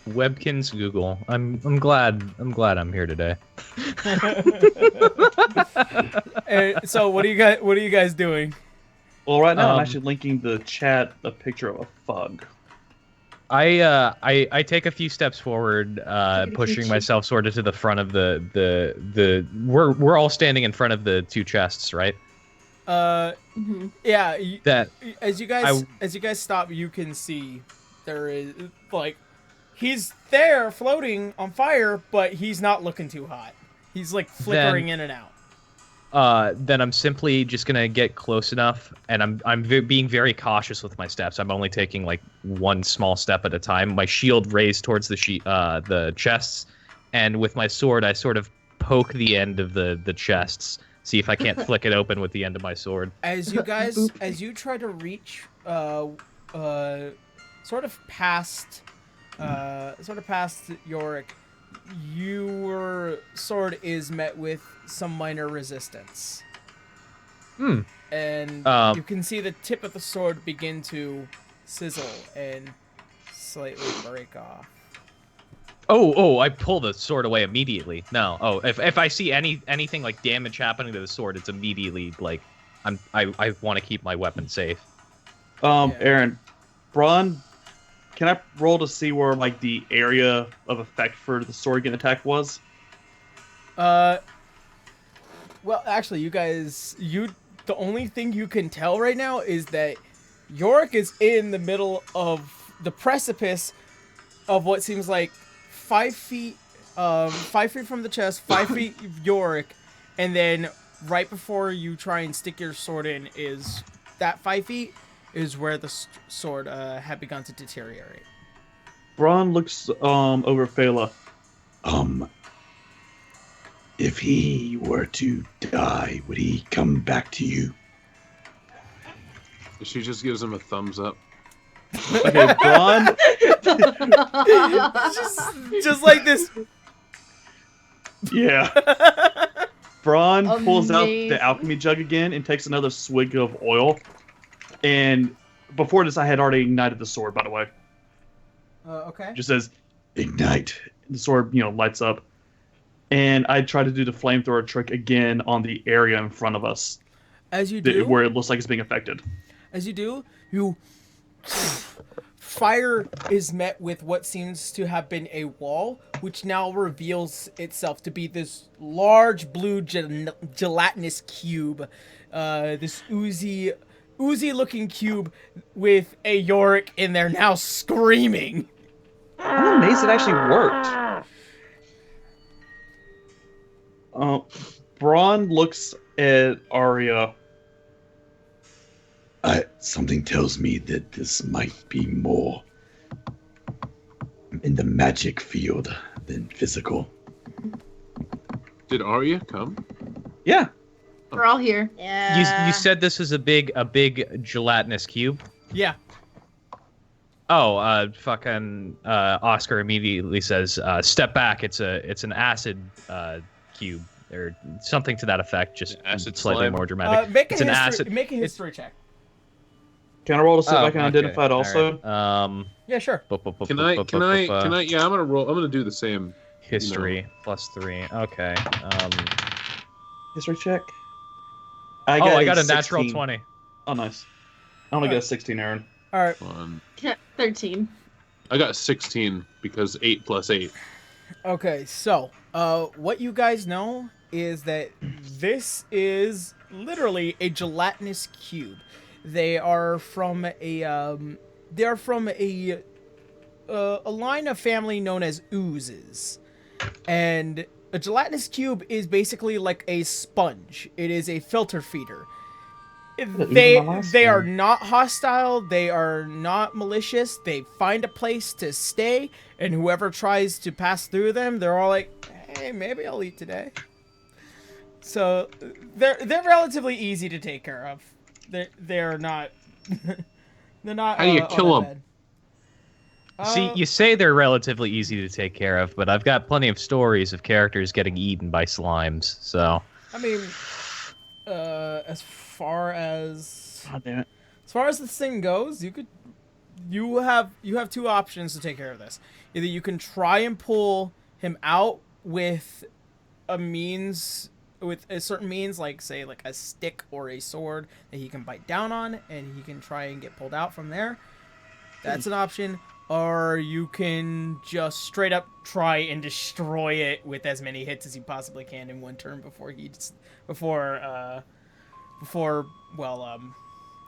Webkins Google. I'm glad I'm here today. So what are you guys doing? Well, right now I'm actually linking the chat a picture of a Fug. I take a few steps forward, pushing myself sort of to the front of the we're all standing in front of the two chests, right? Yeah. That as you guys stop, you can see there is like he's there floating on fire, but he's not looking too hot. He's like flickering in and out. Then I'm simply just gonna get close enough, and I'm being very cautious with my steps. I'm only taking like one small step at a time. My shield raised towards the chests, and with my sword, I sort of poke the end of the chests, see if I can't flick it open with the end of my sword. As you guys, as you try to reach, sort of past Yorick, your sword is met with some minor resistance. And you can see the tip of the sword begin to sizzle and slightly break off. Oh! I pull the sword away immediately. No. Oh, if I see anything like damage happening to the sword, it's immediately like I want to keep my weapon safe. Aaron, Braun, can I roll to see where like the area of effect for the sword getting attacked was? Well, actually, you guys, the only thing you can tell right now is that Yorick is in the middle of the precipice of what seems like 5 feet, 5 feet from the chest, 5 feet Yorick, and then right before you try and stick your sword in is that 5 feet is where the sword had begun to deteriorate. Braun looks over Phala. If he were to die, would he come back to you? She just gives him a thumbs up. Okay, Braun. just like this. Yeah. Braun pulls out the alchemy jug again and takes another swig of oil. And before this, I had already ignited the sword, by the way. Okay. Just says, Ignite. the sword, lights up. And I try to do the flamethrower trick again on the area in front of us. As you do, where it looks like it's being affected. As you do, you fire is met with what seems to have been a wall, which now reveals itself to be this large blue gelatinous cube, this oozy-looking cube with a Yorick in there now screaming. I'm amazed it actually worked. Braun looks at Arya. Something tells me that this might be more in the magic field than physical. Did Arya come? Yeah. We're all here. Yeah. You said this was a big gelatinous cube. Yeah. Oh, fucking Oscar immediately says, "Step back! It's an acid cube or something to that effect. Just Acid slightly slime. more dramatic. Make It's a an history, acid. Make a history check. Can I roll to see if I can okay, identify it also? all right. Yeah, sure. Can I? Yeah, I'm gonna roll. I'm gonna do the same. History +3. Okay. History check. I got a natural 16. 20. Oh, nice. I only got a 16, Aaron. All right. 13. I got 16 because 8 + 8. Okay, so what you guys know is that this is literally a gelatinous cube. They are from a line of family known as oozes, and a gelatinous cube is basically like a sponge. It is a filter feeder. They are not hostile. They are not malicious. They find a place to stay, and whoever tries to pass through them, they're all like, "Hey, maybe I'll eat today." So they're relatively easy to take care of. They're not. They're not. How do you kill all that them? bad. See, you say they're relatively easy to take care of, but I've got plenty of stories of characters getting eaten by slimes. So. I mean, as far as God damn it. as far as this thing goes, you have two options to take care of this. Either you can try and pull him out with a certain means, like say like a stick or a sword that he can bite down on, and he can try and get pulled out from there. That's an option. Or you can just straight up try and destroy it with as many hits as you possibly can in one turn before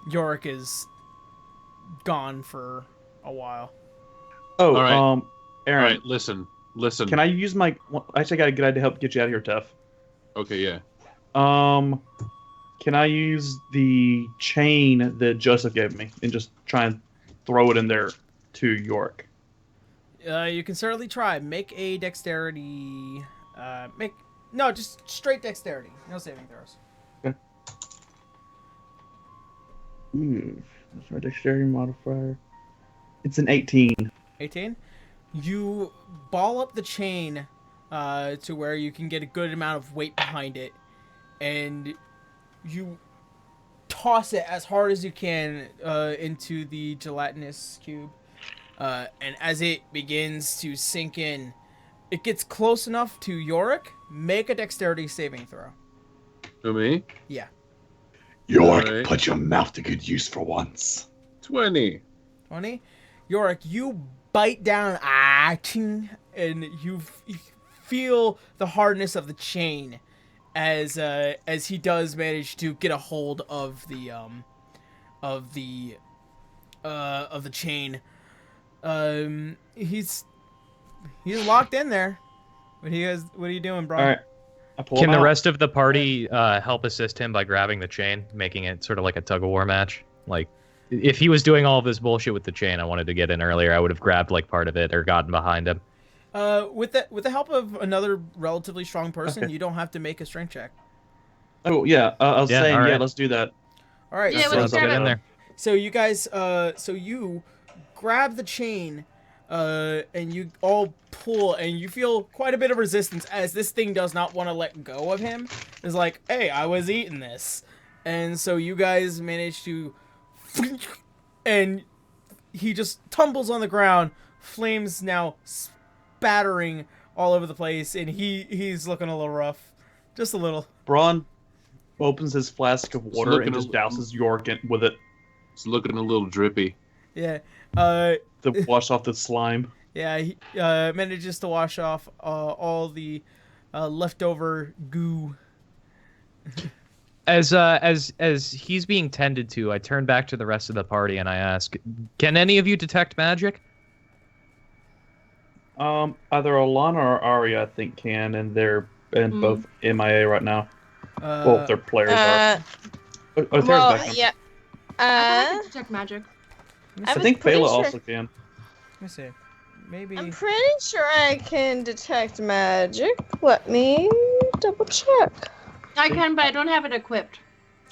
Yorick is gone for a while. Oh, All right. Aaron. All right, listen. Can I use my? Actually, I got a good idea to help get you out of here, Tough. Okay, yeah. Can I use the chain that Joseph gave me and just try and throw it in there to York? You can certainly try. Make a dexterity. Just straight dexterity. No saving throws. Okay. That's my dexterity modifier. It's an 18. 18. You ball up the chain to where you can get a good amount of weight behind it, and you toss it as hard as you can into the gelatinous cube. And as it begins to sink in, it gets close enough to Yorick. Make a dexterity saving throw. To me? Yeah. York, Alright. put your mouth to good use for once. 20. 20. Yorick, you bite down, and you feel the hardness of the chain as he does manage to get a hold of the chain. He's locked in there. What are you doing, bro? All right. I pull Can him the out. rest of the party help assist him by grabbing the chain, making it sort of like a tug-of-war match? Like, if he was doing all of this bullshit with the chain, I wanted to get in earlier, I would have grabbed like part of it or gotten behind him. With the help of another relatively strong person, Okay. you don't have to make a strength check. Oh yeah, I was Yeah, saying all yeah. right. Let's do that. All right. Yeah, so, let's Let's get in there. so you guys, you grab the chain, and you all pull, and you feel quite a bit of resistance as this thing does not want to let go of him. It's like, hey, I was eating this, and so you guys manage to, and he just tumbles on the ground. Flames now spattering all over the place, and he's looking a little rough, just a little. Braun opens his flask of water looking and just a- douses York with it. It's looking a little drippy. Yeah. The to wash off the slime. Yeah, he manages to wash off all the leftover goo. As he's being tended to, I turn back to the rest of the party and I ask, "Can any of you detect magic?" Either Alana or Arya, I think, can, and they're both MIA right now. Both their players are. Tara's back now. yeah. I can detect magic. I think pretty Fela sure- also can. Let me see. Maybe. I'm pretty sure I can detect magic. Let me double check. I can, but I don't have it equipped.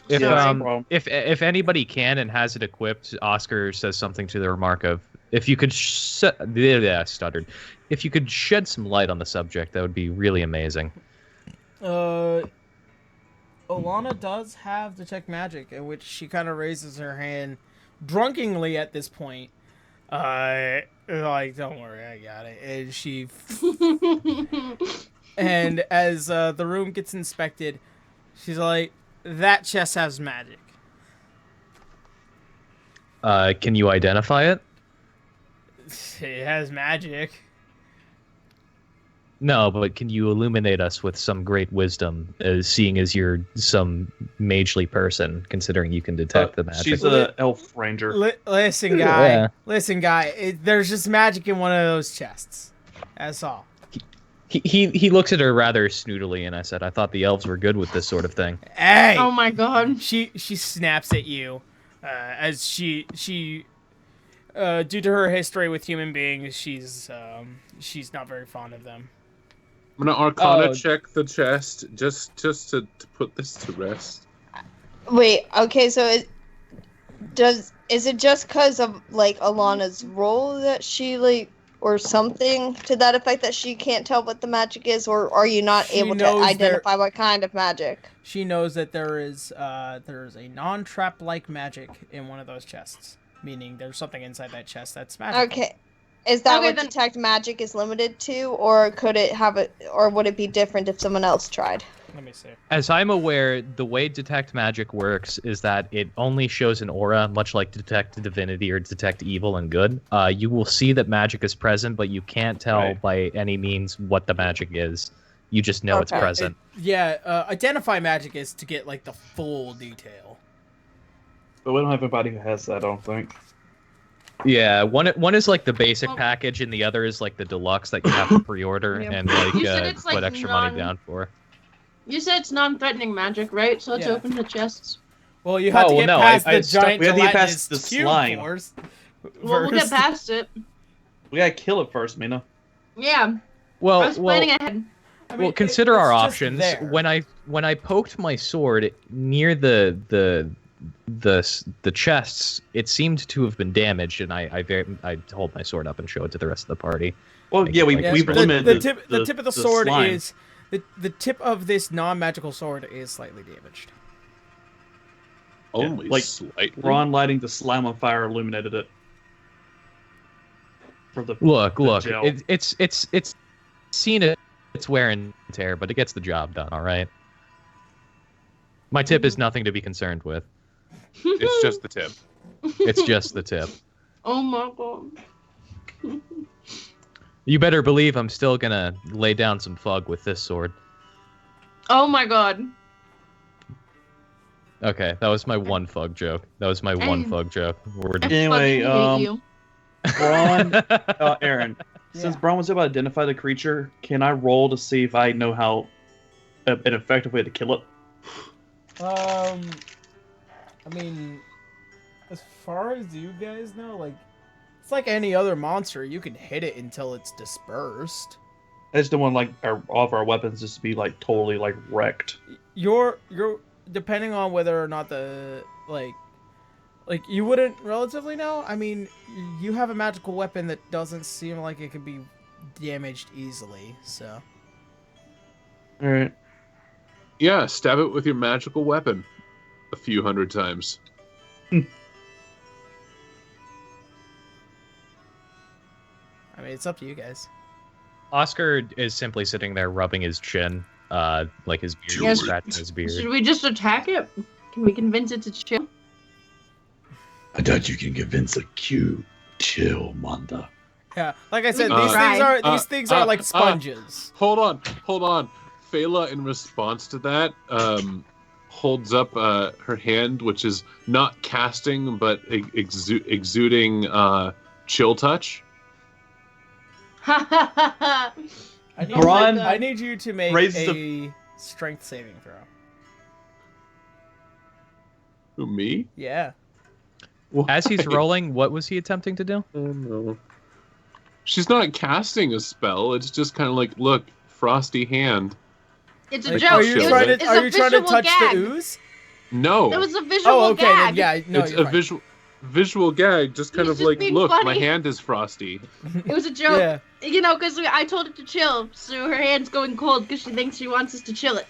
If Yeah, no problem. if anybody can and has it equipped, Oscar says something to the remark of, "If you could stuttered. If you could shed some light on the subject, that would be really amazing." Alana does have detect magic, in which she kind of raises her hand drunkenly at this point. Like, don't worry, I got it. And she, and as the room gets inspected, she's like, "That chest has magic." Can you identify it? It has magic. No, but can you illuminate us with some great wisdom, seeing as you're some magely person, considering you can detect the magic? She's an elf ranger. Listen, guy. Yeah. Listen, guy. There's just magic in one of those chests. That's all. He looks at her rather snootily, and I said, "I thought the elves were good with this sort of thing." Hey! Oh my god. She snaps at you, as she due to her history with human beings, she's not very fond of them. I'm gonna Arcana check the chest just to put this to rest. Wait, okay, so is it just because of like Alana's role that she like, or something to that effect, that she can't tell what the magic is, or are you not She able to knows identify what kind of magic? She knows that there's a non-trap like magic in one of those chests, meaning there's something inside that chest that's magic. Okay. Is that Okay, what then- detect magic is limited to, or could it have it, or would it be different if someone else tried? Let me see. As I'm aware, the way detect magic works is that it only shows an aura, much like detect divinity or detect evil and good. You will see that magic is present, but you can't tell by any means what the magic is. You just know it's Okay. present. Identify magic is to get like the full detail. But we don't have anybody who has that, I don't think. Yeah, one is like the basic package, and the other is like the deluxe that you have to pre-order Yeah. and like You said it's, put like, extra money down for. You said it's non-threatening magic, right? So let's Yeah. open the chests. Well, you have to Oh, get no, past I the giant we have to get gelatinous past the cube slime. force. Well, we'll get first. past it. We gotta kill it first, Mina. Yeah. Well, I was planning ahead. I well, mean, consider our it's just options. there. When I poked my sword near the chests, it seemed to have been damaged, and I hold my sword up and show it to the rest of the party. Well, yeah, Yeah, we've the, limited the tip of the sword slime. is the tip of this non-magical sword is slightly damaged. Only like, slightly. Ron lighting the slime on fire illuminated it. For the Look, gel. it's seen its wear and tear, but it gets the job done. All right. My tip is nothing to be concerned with. It's just the tip. It's just the tip. Oh my god. You better believe I'm still gonna lay down some fug with this sword. Oh my god. Okay, that was my one fug joke. That was my one fug joke. We're I Anyway, fucking hate you. Braun, Aaron, since Yeah. Braun was able to identify the creature, can I roll to see if I know how an effective way to kill it? I mean, as far as you guys know, like, it's like any other monster. You can hit it until it's dispersed. I just don't want like all of our weapons just to be like totally like wrecked. You're depending on whether or not the like you wouldn't relatively know. I mean, you have a magical weapon that doesn't seem like it could be damaged easily. So All right. Yeah, stab it with your magical weapon a few hundred times. I mean, it's up to you guys. Oscar is simply sitting there rubbing his chin, like his beard, Yes. scratching his beard. Should we just attack it? Can we convince it to chill? I doubt you can convince a cube chill, Manda. Yeah, like I said, Uh, these things are like sponges. Hold on. Phala, in response to that, holds up her hand, which is not casting, but exuding chill touch. I Braun need you to make raises a strength saving throw. Who, me? Yeah. As he's rolling, what was he attempting to do? Oh, no. She's not casting a spell. It's just kind of like, look, frosty hand. It's a Like, joke. are you trying to- It's Are a you trying to visual touch gag. the ooze? No. It was a visual Oh, okay. gag. Then, yeah. No, It's you're a fine. visual gag. Just kind He's of just like, being look, my funny. hand is frosty. It was a joke. Yeah. You know, because I told her to chill, so her hand's going cold because she thinks she wants us to chill it.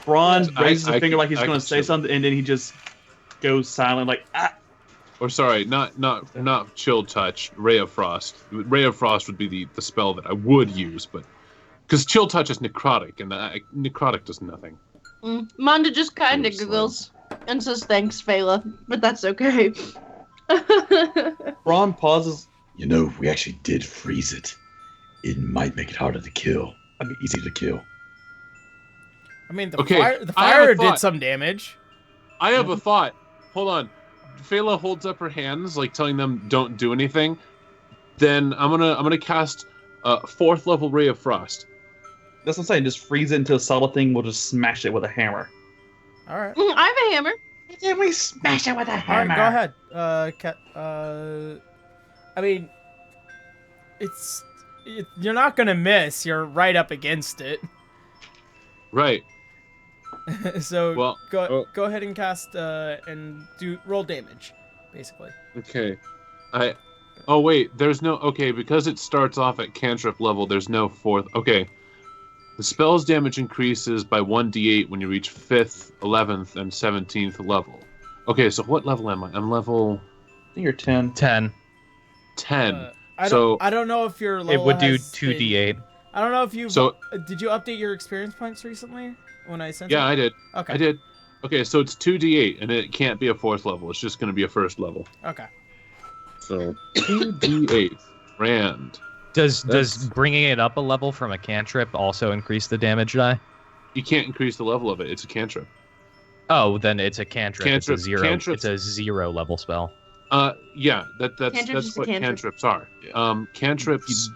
Braun raises I a finger can- like he's I going can to say chill. something, and then he just goes silent, like, ah. Or sorry, not chill touch. Ray of Frost. Ray of Frost would be the spell that I would use, but because chill touch is necrotic, and necrotic does nothing. Manda just kind of Seriously. giggles and says thanks, Phala, but that's okay. Braun pauses. You know, if we actually did freeze it, it might make it harder to kill. I mean, easier to kill. I mean, the Okay, fire, I have a did thought. some damage. I have a thought. Hold on. Phala holds up her hands, like telling them don't do anything. Then I'm gonna cast fourth level Ray of Frost. That's what I'm saying. Just freeze it into a solid thing. We'll just smash it with a hammer. All right. I have a hammer. Then we smash it with a All right. hammer. Go ahead. I mean, you're not gonna miss. You're right up against it. Right. So Well, go ahead and cast and roll damage, basically. Okay. Oh wait, there's no. Okay, because it starts off at cantrip level. There's no fourth. Okay. The spell's damage increases by 1d8 when you reach 5th, 11th, and 17th level. Okay, so what level am I? I'm level I think you're 10. 10. 10. I So- don't know if your It level would do has 2d8. I don't know if you So- did you update your experience points recently when I sent Yeah, it? I did. Okay. I did. Okay, so it's 2d8, and it can't be a 4th level. It's just going to be a 1st level. Okay. So 2d8. Rand. Does That's- bringing it up a level from a cantrip also increase the damage die? You can't increase the level of it. It's a cantrip. Oh, then it's a cantrip. It's a Cantrip- zero. cantrips- It's a 0 level spell. Yeah, that's Cantrip's just a what cantrip. cantrips are. Cantrips,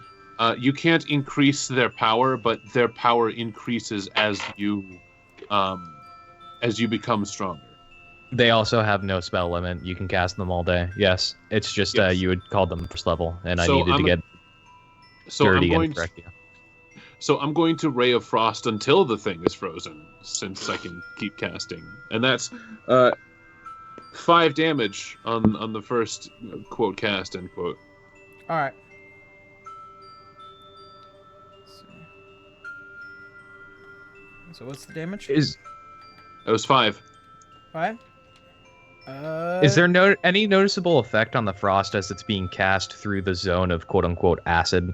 you can't increase their power, but their power increases as you become stronger. They also have no spell limit. You can cast them all day. Yes, it's just Yes. you would call them first level, and I So needed to I'm- get So I'm dirty going and correct you. So I'm going to Ray of Frost until the thing is frozen, since I can keep casting, and that's 5 damage on the first quote cast end quote. All right. So what's the damage? Is That was 5. 5. is there any noticeable effect on the frost as it's being cast through the zone of quote unquote acid?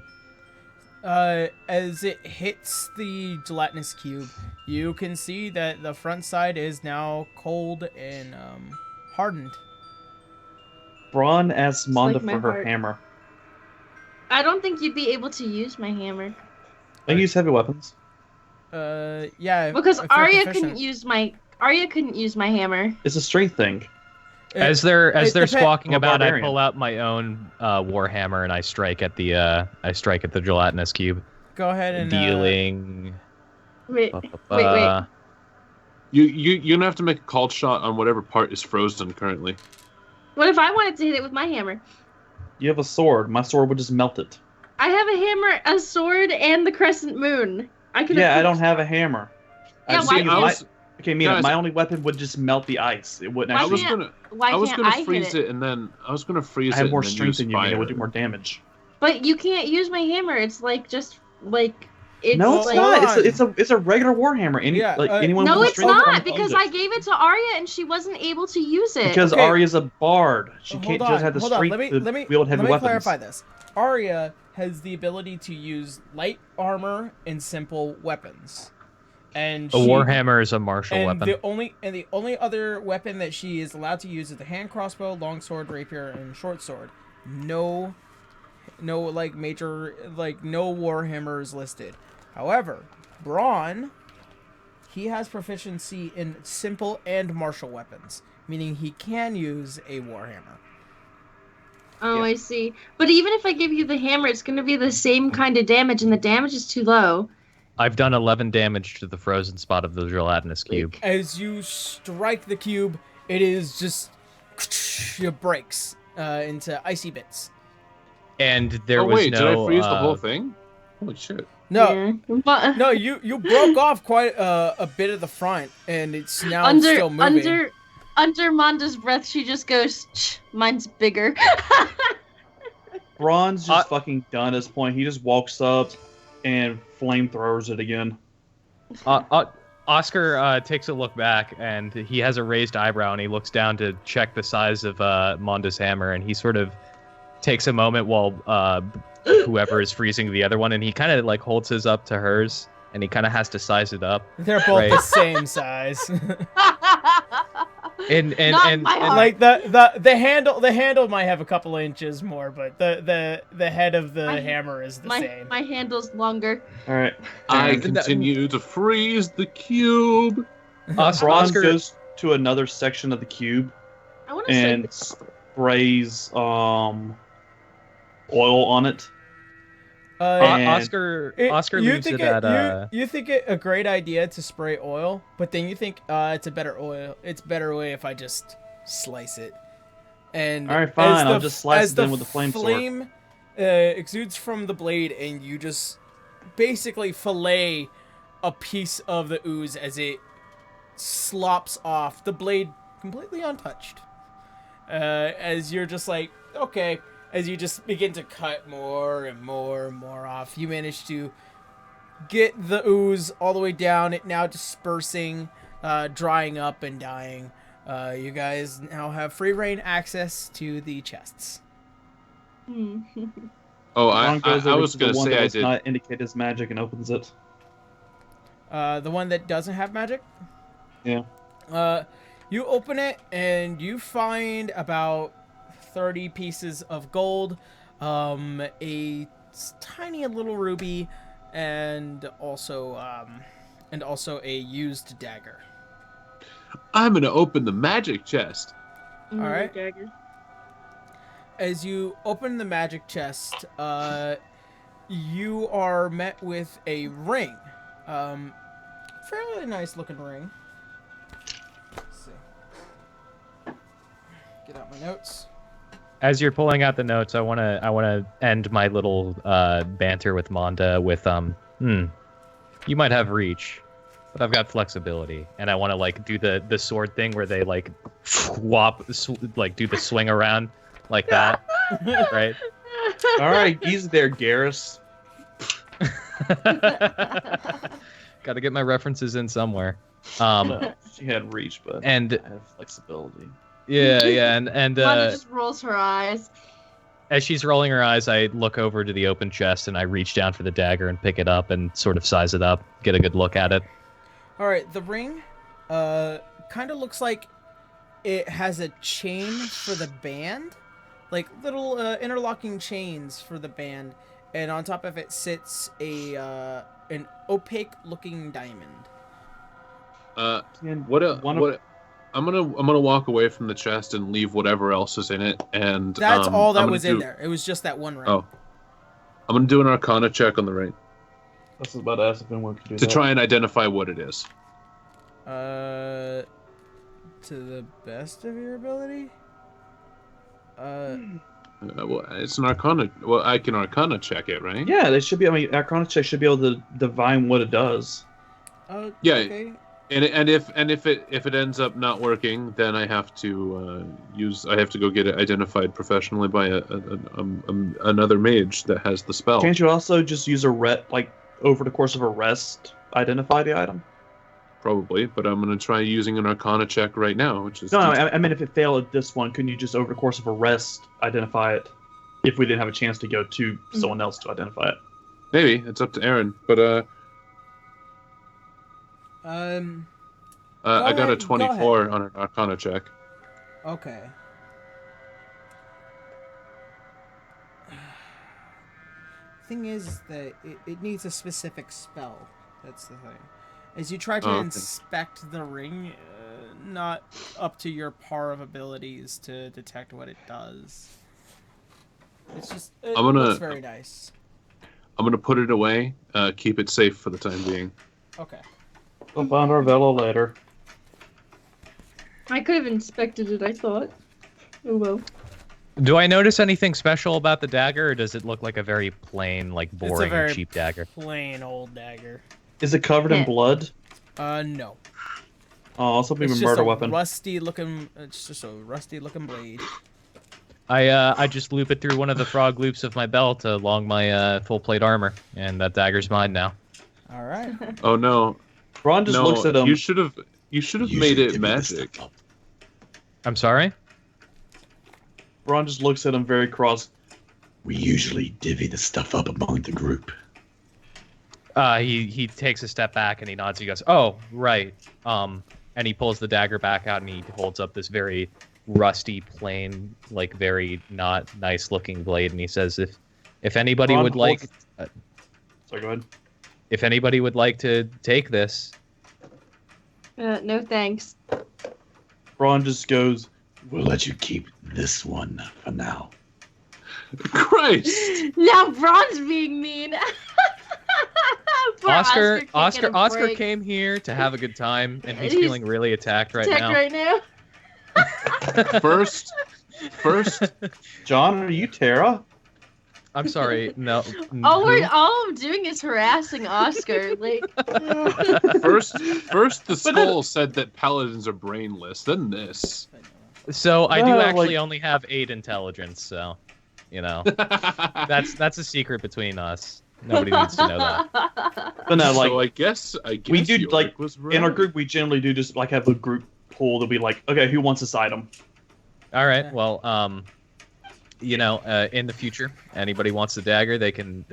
As it hits the gelatinous cube, you can see that the front side is now cold and hardened. Braun asks Manda like my for her heart. hammer. I don't think you'd be able to use my hammer They use heavy weapons. Yeah. because if you're Arya proficient. couldn't use my hammer. It's a strength thing. As they're it depend- squawking I'm a about, I barbarian. pull out my own warhammer and I strike at the gelatinous cube, Go ahead and dealing. Wait, Ba-ba-ba. wait. You're gonna have to make a called shot on whatever part is frozen currently. What if I wanted to hit it with my hammer? You have a sword. My sword would just melt it. I have a hammer, a sword, and the crescent moon. I can. Yeah, I don't have a hammer. Yeah, I'm why saying can't- my- Okay, Mina, Guys- my only weapon would just melt the ice. It wouldn't Why I was actually. can't- gonna Why I was can't gonna I freeze hit it and then I was gonna freeze I have it more and then strength use than you, Mina. It fire. would do more damage. But you can't use my hammer. It's like just like it's No, it's like. not. Hold It's a regular warhammer. Yeah, Anyone No, with it's strength not owns because it. I gave it to Arya and she wasn't able to use it. Because Okay. Arya's a bard. She Hold can't on, just have the hold on. strength Let me to wield heavy weapons. clarify this. Arya has the ability to use light armor and simple weapons, and A warhammer is a martial And weapon. the only other weapon that she is allowed to use is the hand crossbow, longsword, rapier, and short sword. no like major like no warhammers listed. However, Braun, he has proficiency in simple and martial weapons, meaning he can use a warhammer. Oh, Yeah. I see. But even if I give you the hammer, it's going to be the same kind of damage, and the damage is too low. I've done 11 damage to the frozen spot of the gelatinous cube. As you strike the cube, it is just it breaks into icy bits. And there was wait, no. did I freeze the whole thing? Holy shit! No, Yeah. But- no, you broke off quite a bit of the front, and it's now still moving. Under Manda's breath, she just goes, mine's bigger. Braun's just fucking done at this point. He just walks up and flamethrowers it again. Oscar takes a look back, and he has a raised eyebrow, and he looks down to check the size of Monda's hammer, and he sort of takes a moment while whoever is freezing the other one, and he kind of like holds his up to hers, and he kind of has to size it up. They're both the same size. and like the handle might have a couple of inches more, but the head of the hammer is the same. My handle's longer. All right. I continue to freeze the cube. Braun goes to another section of the cube I want to and sprays oil on it. Oscar leaves it at you think it a great idea to spray oil, but then you think it's a better oil. It's a better way if I just slice it. And all right, fine. I'll just slice it in with the flame sword. Exudes from the blade, and you just basically fillet a piece of the ooze as it slops off the blade completely untouched. As you're just like, okay. As you just begin to cut more and more and more off, you manage to get the ooze all the way down, it now dispersing, drying up and dying. You guys now have free reign access to the chests. Oh, I was going to say I did. Not indicate his magic and opens it. The one that doesn't have magic? Yeah. You open it and you find about 30 pieces of gold, a tiny little ruby, and also a used dagger. I'm gonna open the magic chest. All right. Dagger. As you open the magic chest, you are met with a ring, fairly nice looking ring. Let's see. Get out my notes. As you're pulling out the notes, I wanna end my little banter with Monda with you might have reach, but I've got flexibility, and I want to like do the sword thing where they like do the swing around like that, right? All right, easy there, Garrus. Got to get my references in somewhere. No, she had reach, but I have flexibility. Yeah, and Wanda just rolls her eyes. As she's rolling her eyes, I look over to the open chest and I reach down for the dagger and pick it up and sort of size it up, get a good look at it. All right, the ring kind of looks like it has a chain for the band, like little interlocking chains for the band, and on top of it sits an opaque looking diamond. I'm gonna walk away from the chest and leave whatever else is in it, and that's all that was in there. It was just that one ring. Oh, I'm gonna do an Arcana check on the ring. This is about to ask if anyone can do to that. try and identify what it is. To the best of your ability. Well, it's an Arcana. Well, I can Arcana check it, right? Yeah, they should be. I mean, Arcana check should be able to divine what it does. Yeah. Okay. And if it ends up not working, then I have to go get it identified professionally by another mage that has the spell. Can't you also just use over the course of a rest, identify the item? Probably, but I'm gonna try using an Arcana check right now, which is no. I mean, if it failed at this one, couldn't you just over the course of a rest identify it? If we didn't have a chance to go to someone else to identify it, maybe it's up to Aaron, but I got a 24 on an Arcana check. Okay. thing is that it needs a specific spell. That's the thing. As you try to okay. inspect the ring, not up to your par of abilities to detect what it does. It's just it looks very nice. I'm gonna put it away. Keep it safe for the time being. Okay. We'll find our Velo later. I could have inspected it, I thought. Oh well. Do I notice anything special about the dagger, or does it look like a very plain, like It's a boring, very cheap dagger? plain old dagger. Is it covered in blood? No. Oh, something It's with just murder a weapon. rusty looking. It's just a rusty looking blade. I just loop it through one of the frog loops of my belt along my full plate armor, and that dagger's mine now. All right. Oh no! Ron just looks at him. You should have made it magic. I'm sorry? Ron just looks at him very cross. We usually divvy the stuff up among the group. He takes a step back and he nods. He goes, "Oh, right." And he pulls the dagger back out and he holds up this very rusty, plain, like very not nice looking blade. And he says, "If anybody Ron would like, Sorry, go ahead. if anybody would like to take this." No thanks. Ron just goes, We'll let you keep this one for now. Christ! Now Ron's being mean. Poor Oscar can't get a Oscar break. came here to have a good time, and he's He's feeling really attacked right Attack now. right now. First, John, are you Tara? I'm sorry, no. All who? I'm doing is harassing Oscar. Like, first, the skull said that paladins are brainless. Then this. So I do No, actually like- only have 8 intelligence, so you know that's a secret between us. Nobody needs to know that. But no, like so I guess we do Yorick like was in our right. group we generally do just like have a group pool to be like, okay, who wants this item? All right. Well, in the future, anybody wants the dagger, they can.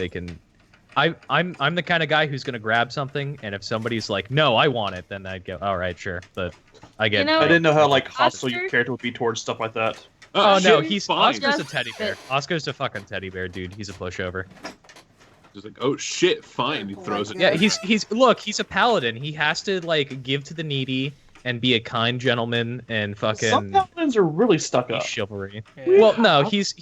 I'm the kind of guy who's gonna grab something, and if somebody's like, "No, I want it," then I'd go, "All right, sure." But I get. You know, I didn't know how like hostile Oscar? your character would be towards stuff like that. Oh no, shit, he's fine. Oscar's a teddy bear. Oscar's a fucking teddy bear, dude. He's a pushover. He's like, oh shit, fine. He throws it. Yeah, he's a paladin. He has to like give to the needy and be a kind gentleman and Some fucking paladins are really stuck be up. chivalry. Yeah. Well, no, he's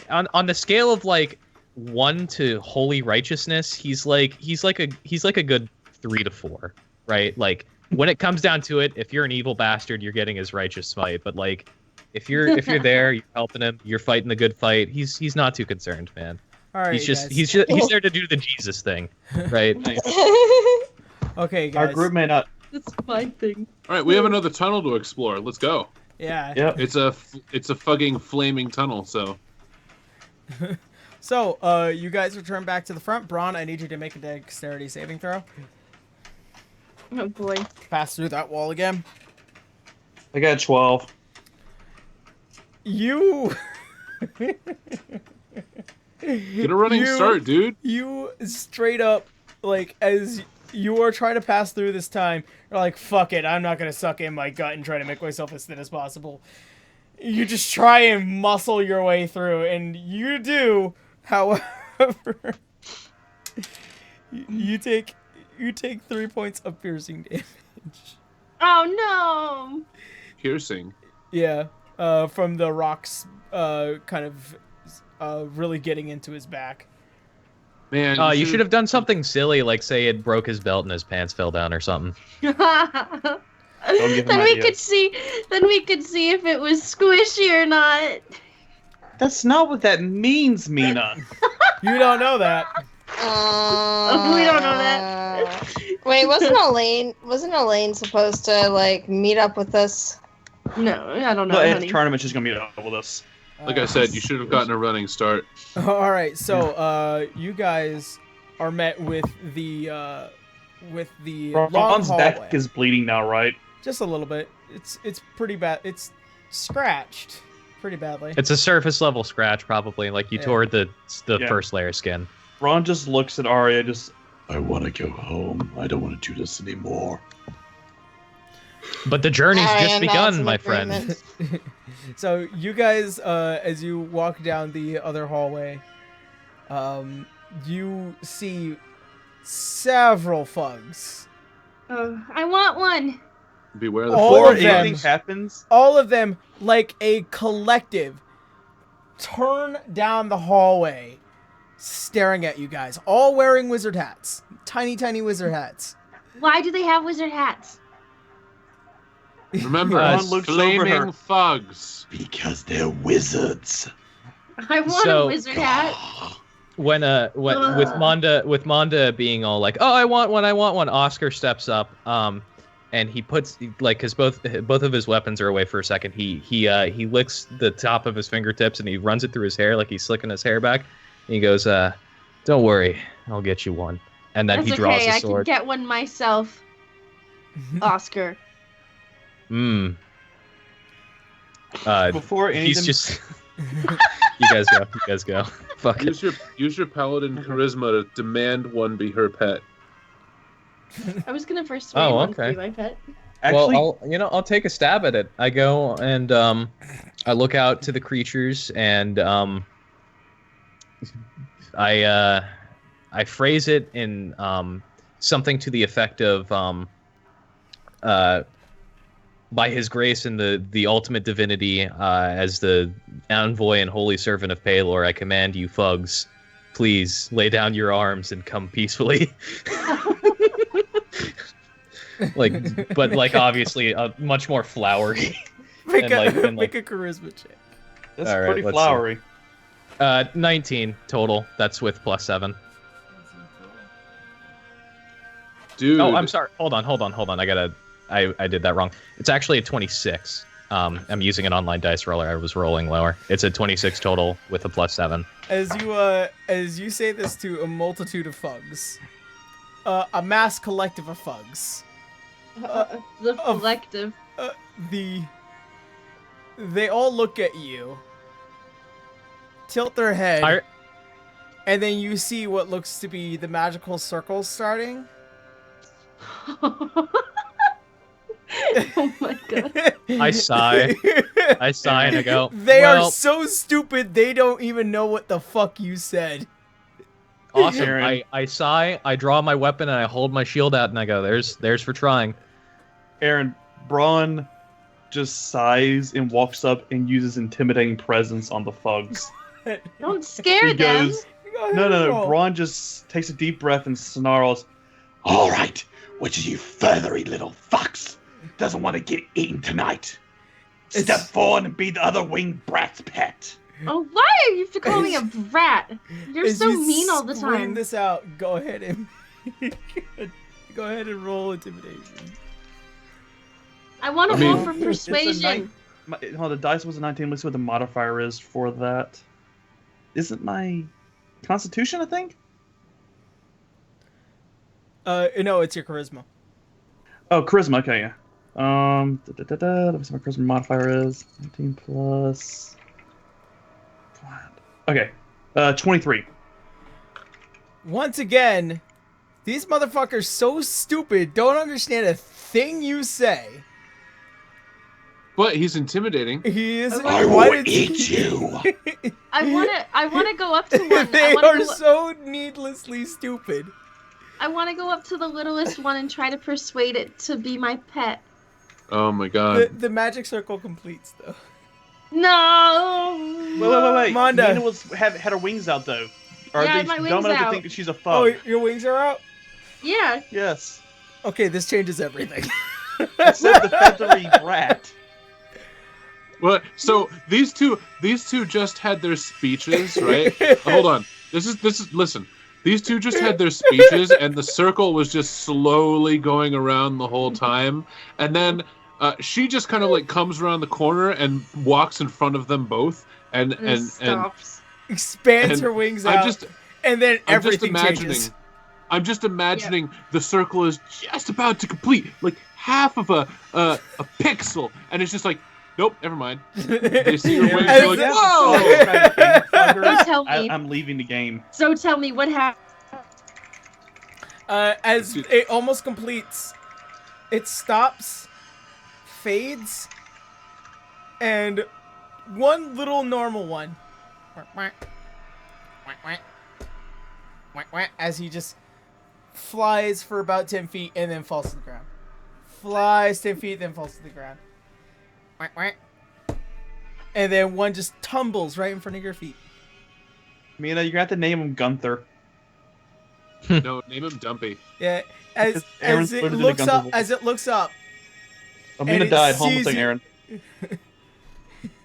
on the scale of like 1 to holy righteousness. He's like a good 3 to 4, right? Like when it comes down to it, if you're an evil bastard, you're getting his righteous smite. But like if you're there, you're helping him, you're fighting the good fight. He's not too concerned, man. All right. He's guys. he's there to do the Jesus thing, right? Okay, Our guys. group may not. that's my thing. All right, we have another tunnel to explore. Let's go. Yeah. Yep. It's a fucking flaming tunnel. So So, you guys return back to the front. Braun, I need you to make a dexterity saving throw. Oh boy. Pass through that wall again. I got 12. You. get a running start, dude. You straight up, like, as you are trying to pass through this time, you're like, fuck it, I'm not gonna suck in my gut and try to make myself as thin as possible. You just try and muscle your way through, and you do, however, you take 3 points of piercing damage. Oh Piercing. Yeah, from the rocks, kind of, really getting into his back. Man, You should have done something silly, like say it broke his belt and his pants fell down or something. no. Don't give him Then we ideas. could see if it was squishy or not. That's not what that means, Mina. You don't know that. We don't know that. Wait, wasn't Elaine supposed to like meet up with us? No, I don't know, No, at the honey. tournament she's gonna meet up with us. Like I said, you should have gotten a running start. All right, so you guys are met with the long Ron's hallway. back is bleeding now, right? Just a little bit. It's pretty bad. It's scratched pretty badly. It's a surface level scratch, probably. Like you Yeah. tore the Yeah. first layer skin. Ron just looks at Arya, just I want to go home. I don't want to do this anymore. But the journey's Alright, just I'm out begun, of my friend. agreement. So you guys, as you walk down the other hallway, you see several Fugs. I want one. Beware the All Before of them. anything happens, All of them, like a collective, turn down the hallway, staring at you guys, all wearing wizard hats. Tiny wizard hats. Why do they have wizard hats? Remember, Ron looks over flaming her. Fugs. Because they're wizards. I want So- a wizard hat. When with Monda being all like, "Oh, I want one, Oscar steps up, and he puts like, because both of his weapons are away for a second. He licks the top of his fingertips and he runs it through his hair like he's slicking his hair back. And he goes, "Don't worry, I'll get you one." And then That's he draws okay. a I can sword. get one myself. Oscar. before any He's of them, just. You guys go. Fuck it. Use your paladin charisma to demand one be her pet. I was gonna persuade Oh, one to okay. be my pet. actually, Well, I'll take a stab at it. I go and I look out to the creatures and I phrase it in something to the effect of by his grace and the ultimate divinity, as the envoy and holy servant of Palor, I command you, Fugs, please lay down your arms and come peacefully. But obviously much more flowery. Make And a charisma check. that's all right, pretty let's see. flowery. 19 total. That's with +7. Dude. Oh, I'm sorry. Hold on. I did that wrong. It's actually a 26. I'm using an online dice roller. I was rolling lower. It's a 26 total with a +7. As you say this to a multitude of Fugs, a mass collective of Fugs, The collective. they all look at you, tilt their head, and then you see what looks to be the magical circles starting. Oh my god. I sigh. I sigh and I go, They are well, so stupid they don't even know what the fuck you said. awesome. Aaron. I sigh, I draw my weapon, and I hold my shield out, and I go, there's for trying. Aaron, Braun just sighs and walks up and uses intimidating presence on the Fugs. Don't scare He them. goes, Go ahead no, and no. roll. Braun just takes a deep breath and snarls, All right, which is you feathery little fox doesn't want to get eaten tonight. Step It's- forward and be the other winged brat's pet. Oh, why are you calling me a brat? You're As so you mean all the scream time. this out, go ahead and roll intimidation. I want to I mean- roll for persuasion. the dice was a 19. Let's see what the modifier is for that. Isn't my Constitution, I think? No, it's your charisma. Oh, charisma. Okay, yeah. Let me see what my charisma modifier is. 19 plus. Okay, 23. Once again, these motherfuckers so stupid, don't understand a thing you say. But he's intimidating. He is. I why will did eat you. I wanna go up to one. They I wanna are go, so needlessly stupid. I wanna go up to the littlest one and try to persuade it to be my pet. Oh my god. The magic circle completes though. No. Wait. Monda. Nina had her wings out though. Are Yeah, they my wings dumb enough to out. think that she's a Oh, Fug? your wings are out. Yeah. Yes. Okay, this changes everything. Except the feathery brat. What? So these two just had their speeches, right? Hold on. This is listen. These two just had their speeches, and the circle was just slowly going around the whole time. And then she just kind of like comes around the corner and walks in front of them both, and Stops. Expands And her wings I'm out, just and then I'm just everything imagining. changes. I'm just imagining the circle is just about to complete, like half of a pixel, and it's just like, nope, never mind. They see your wings, As they're like, if- whoa! So tell me. I'm leaving the game. So tell me what happened. As it almost completes, it stops, fades, and one little normal one as he just flies for about 10 feet and then falls to the ground. Flies 10 feet, then falls to the ground. And then one just tumbles right in front of your feet. Mina, you're gonna have to name him Gunther. No, name him Dumpy. Yeah, Because as Aaron's it literally looks Gunther up, voice. as it looks up, Mina and it died. Hold on a sees second, you. Aaron.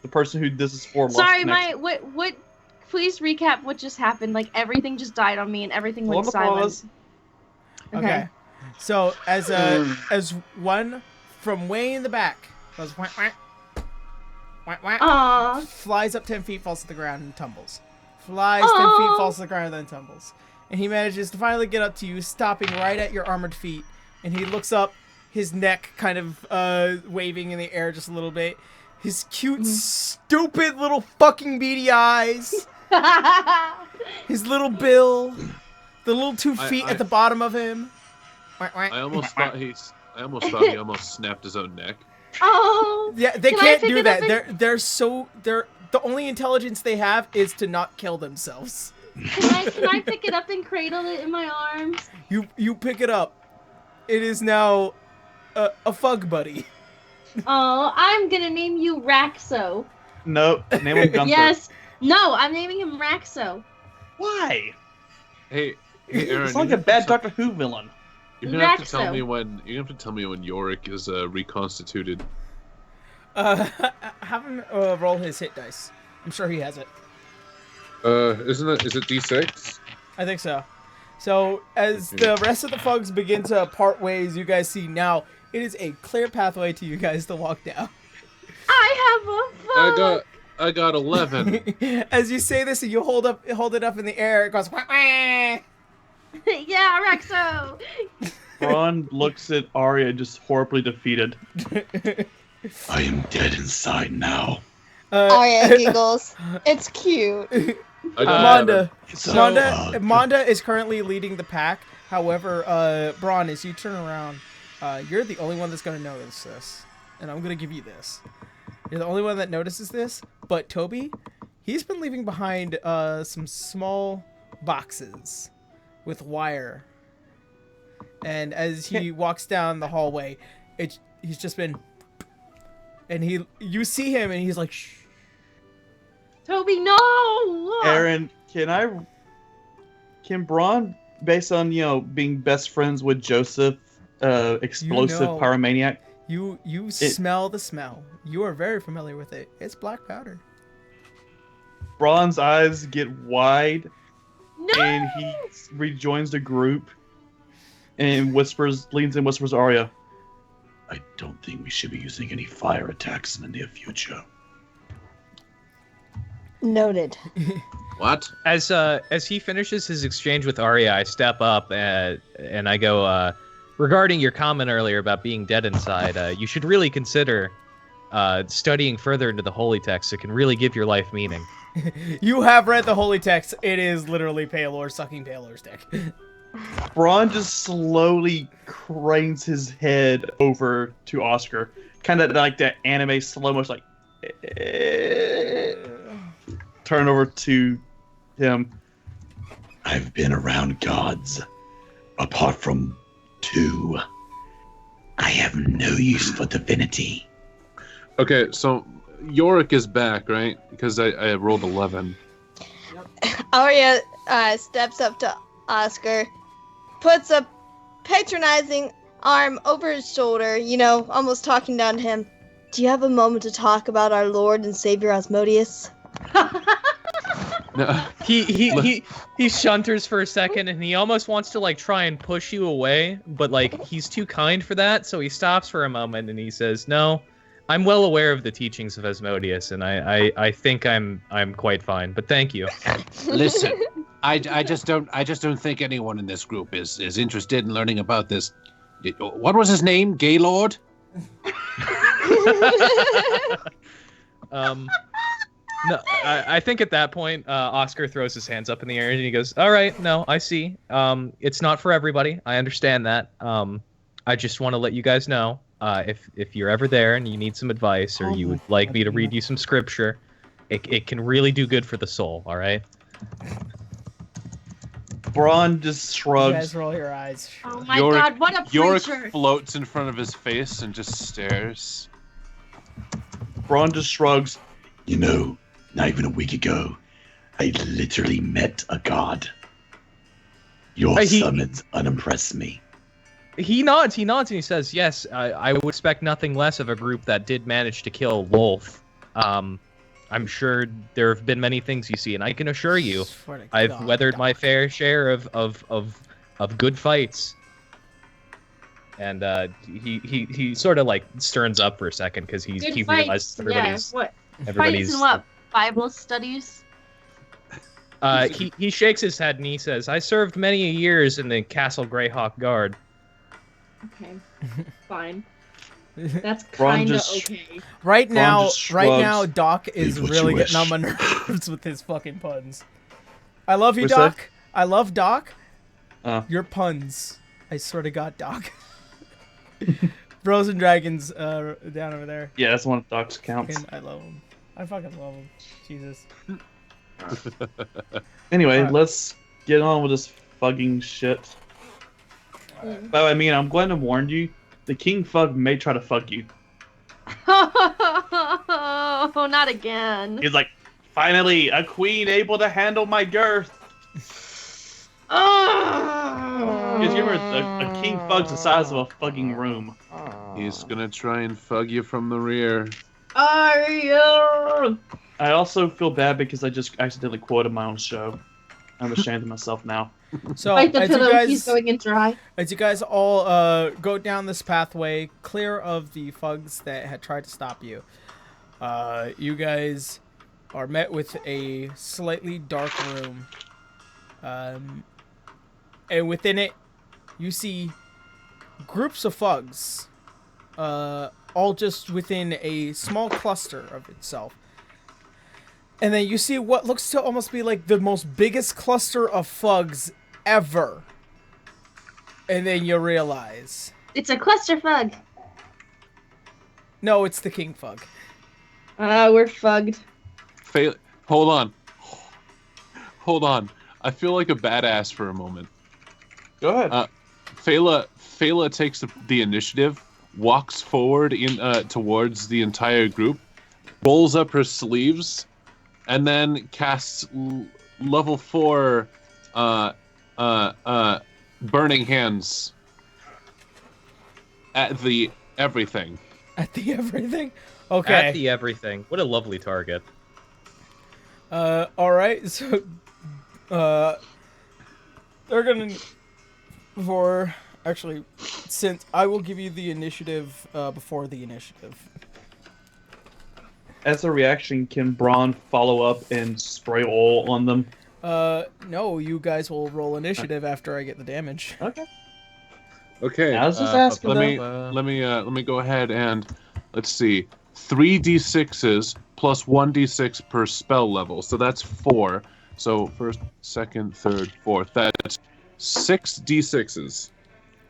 The person who this is for. Sorry, lost what? Please recap what just happened. Like everything just died on me and everything went Hold the silent. pause. Okay. So as one from way in the back goes Aww. flies up 10 feet, falls to the ground, and tumbles. Flies 10 feet, falls to the ground, and then tumbles. And he manages to finally get up to you, stopping right at your armored feet. And he looks up, his neck kind of waving in the air just a little bit. His cute, stupid little fucking beady eyes. His little bill. The little 2 feet at the bottom of him. I almost thought he almost snapped his own neck. Oh. Yeah, they Can I can't pick do it up that. They're the only intelligence they have is to not kill themselves. Can I pick it up and cradle it in my arms? You pick it up. It is now a fug buddy. Oh, I'm gonna name you Raxo. No, name him Gunther. Yes. No, I'm naming him Raxo. Why? Hey, Aaron, It's like a bad Doctor Who villain. You're gonna have to tell Raxo. me when. You're gonna have to tell me when Yorick is reconstituted. Have him roll his hit dice. I'm sure he has it. Isn't it? Is it D6? I think so. So as the rest of the Fugs begin to part ways, you guys see now it is a clear pathway to you guys to walk down. I have a fog. I got 11. As you say this, and you hold it up in the air, it goes. Wah, wah. Yeah, Raxo. Braun looks at Arya just horribly defeated. I am dead inside now. Arya giggles. It's cute. I got Monda. 11. Monda is currently leading the pack. However, Braun, as you turn around, you're the only one that's going to notice this. And I'm going to give you this. You're the only one that notices this. But Toby, he's been leaving behind some small boxes with wire. And as he walks down the hallway, he's just been... And you see him, and he's like, shh. Toby, no. Aaron, can Braun, based on being best friends with Joseph, explosive pyromaniac? You smell the smell. You are very familiar with it. It's black powder. Braun's eyes get wide, No. and he rejoins the group, and leans in, whispers Arya. I don't think we should be using any fire attacks in the near future. Noted. What? As he finishes his exchange with Arya, I step up and I go, regarding your comment earlier about being dead inside, you should really consider studying further into the holy text. It can really give your life meaning. You have read the holy text. It is literally Paelor sucking Paelor's dick. Braun just slowly cranes his head over to Oscar, kind of like that anime slow motion, like turn over to him. I've been around gods. Apart from 2, I have no use for divinity. Okay, so Yorick is back, right? Because I rolled 11. Arya steps up to Oscar, puts a patronizing arm over his shoulder, almost talking down to him. Do you have a moment to talk about our Lord and Savior Asmodeus? No. He shunters for a second, and he almost wants to try and push you away, but he's too kind for that, so he stops for a moment and he says, "No, I'm well aware of the teachings of Asmodeus, and I think I'm quite fine, but thank you." Listen, I just don't think anyone in this group is interested in learning about this. What was his name? Gaylord? No, I think at that point, Oscar throws his hands up in the air and he goes, "All right, no, I see. It's not for everybody. I understand that. I just want to let you guys know, if you're ever there and you need some advice or you would like me to read you some scripture, it can really do good for the soul. All right." Braun just You shrugs. guys roll your eyes. Oh my Yorick- god, what a Yorick preacher! floats in front of his face and just stares. Braun just shrugs. You know, not even a week ago, I literally met a god. Your He- summons unimpressed me. He nods, and he says, yes, I would expect nothing less of a group that did manage to kill Wolf. I'm sure there have been many things you see, and I can assure you, Swear to I've God, weathered Doc. my fair share of good fights. And he sort of like sterns up for a second because he Good realizes fights. What? Fights everybody's and what? Bible studies? he shakes his head and he says, I served many years in the Castle Greyhawk Guard. Okay, fine. That's Braun kind of just- okay. Right now, just shrugs. Doc is Leave what really you getting on wish. my nerves with his fucking puns. I love you, What's Doc. I love Doc. Uh. Your puns. I swear to God, Doc. Bros and Dragons down over there. Yeah, that's one of Doc's counts. Fucking, I love him. I fucking love him. Jesus. Anyway, Alright. let's get on with this fucking shit. By the way, I mean, I'm glad to warn you. The King Fug may try to fuck you. Oh, not again. He's like, finally, a queen able to handle my girth. Oh. Because you remember, a King Fug's the size of a fucking room. He's gonna try and fug you from the rear. Ariel. I also feel bad because I just accidentally quoted my own show. I'm ashamed of myself now. So Bite the as you pillow, he's guys going in dry. as you guys all go down this pathway, clear of the Fugs that had tried to stop you, you guys are met with a slightly dark room. And within it, you see groups of Fugs, all just within a small cluster of itself. And then you see what looks to almost be like the most biggest cluster of Fugs ever. And then you realize, It's a clusterfuck. no, it's the King Fug. We're fugged. Hold on. Hold on. I feel like a badass for a moment. Go ahead. Phala takes the initiative, walks forward towards the entire group, rolls up her sleeves, and then casts level 4 burning hands at the everything. At the everything? Okay. At the everything. What a lovely target. Alright, so, they're gonna, actually, since I will give you the initiative, before the initiative. As a reaction, can Braun follow up and spray oil on them? No, you guys will roll initiative after I get the damage. Okay. Okay. I was just asking, let me go ahead and let's see. 3d6s plus 1d6 per spell level. So that's 4. So first, second, third, fourth. That's 6d6s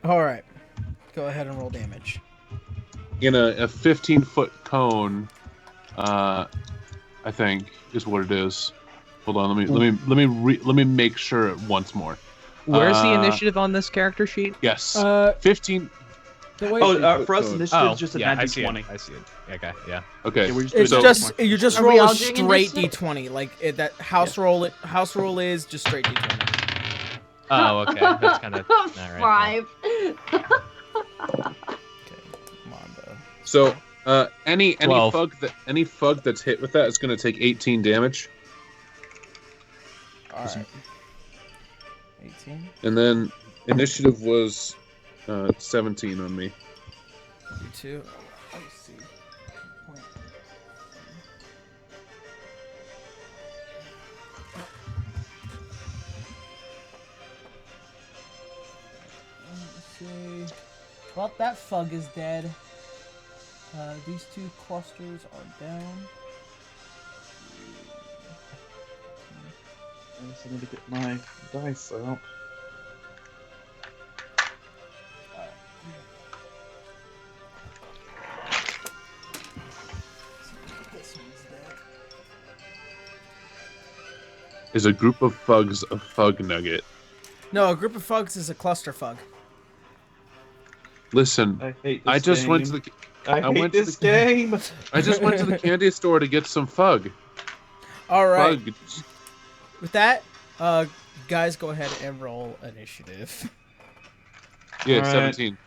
Alright. Go ahead and roll damage. in a 15-foot cone. I think is what it is. Hold on, let me make sure once more. Where's the initiative on this character sheet? Yes. 15. The way For us, initiative is just a yeah, 1920. I see it. Okay, yeah. Okay. Yeah, we're just it's doing just that. you just Are we roll a all doing straight initiative? d20 like that house rule is just straight d20. Oh, okay. That's kind of all right. 5. Okay, come on, though. So any 12. fug that's hit with that is going to take 18 damage, All right. 18. and then initiative was 17 on me. 2. Let's see. Point. Let's see. Well, that Fug is dead. These 2 clusters are down. I just need to get my dice out. This one's dead. Is a group of fugs a fug nugget? No, a group of Fugs is a cluster Fug. Listen, I hate this I just game. went to the. I hate went to this the- game. I just went to the candy store to get some Fug. All right. Fug. With that, guys, go ahead and roll initiative. Yeah, All right. 17.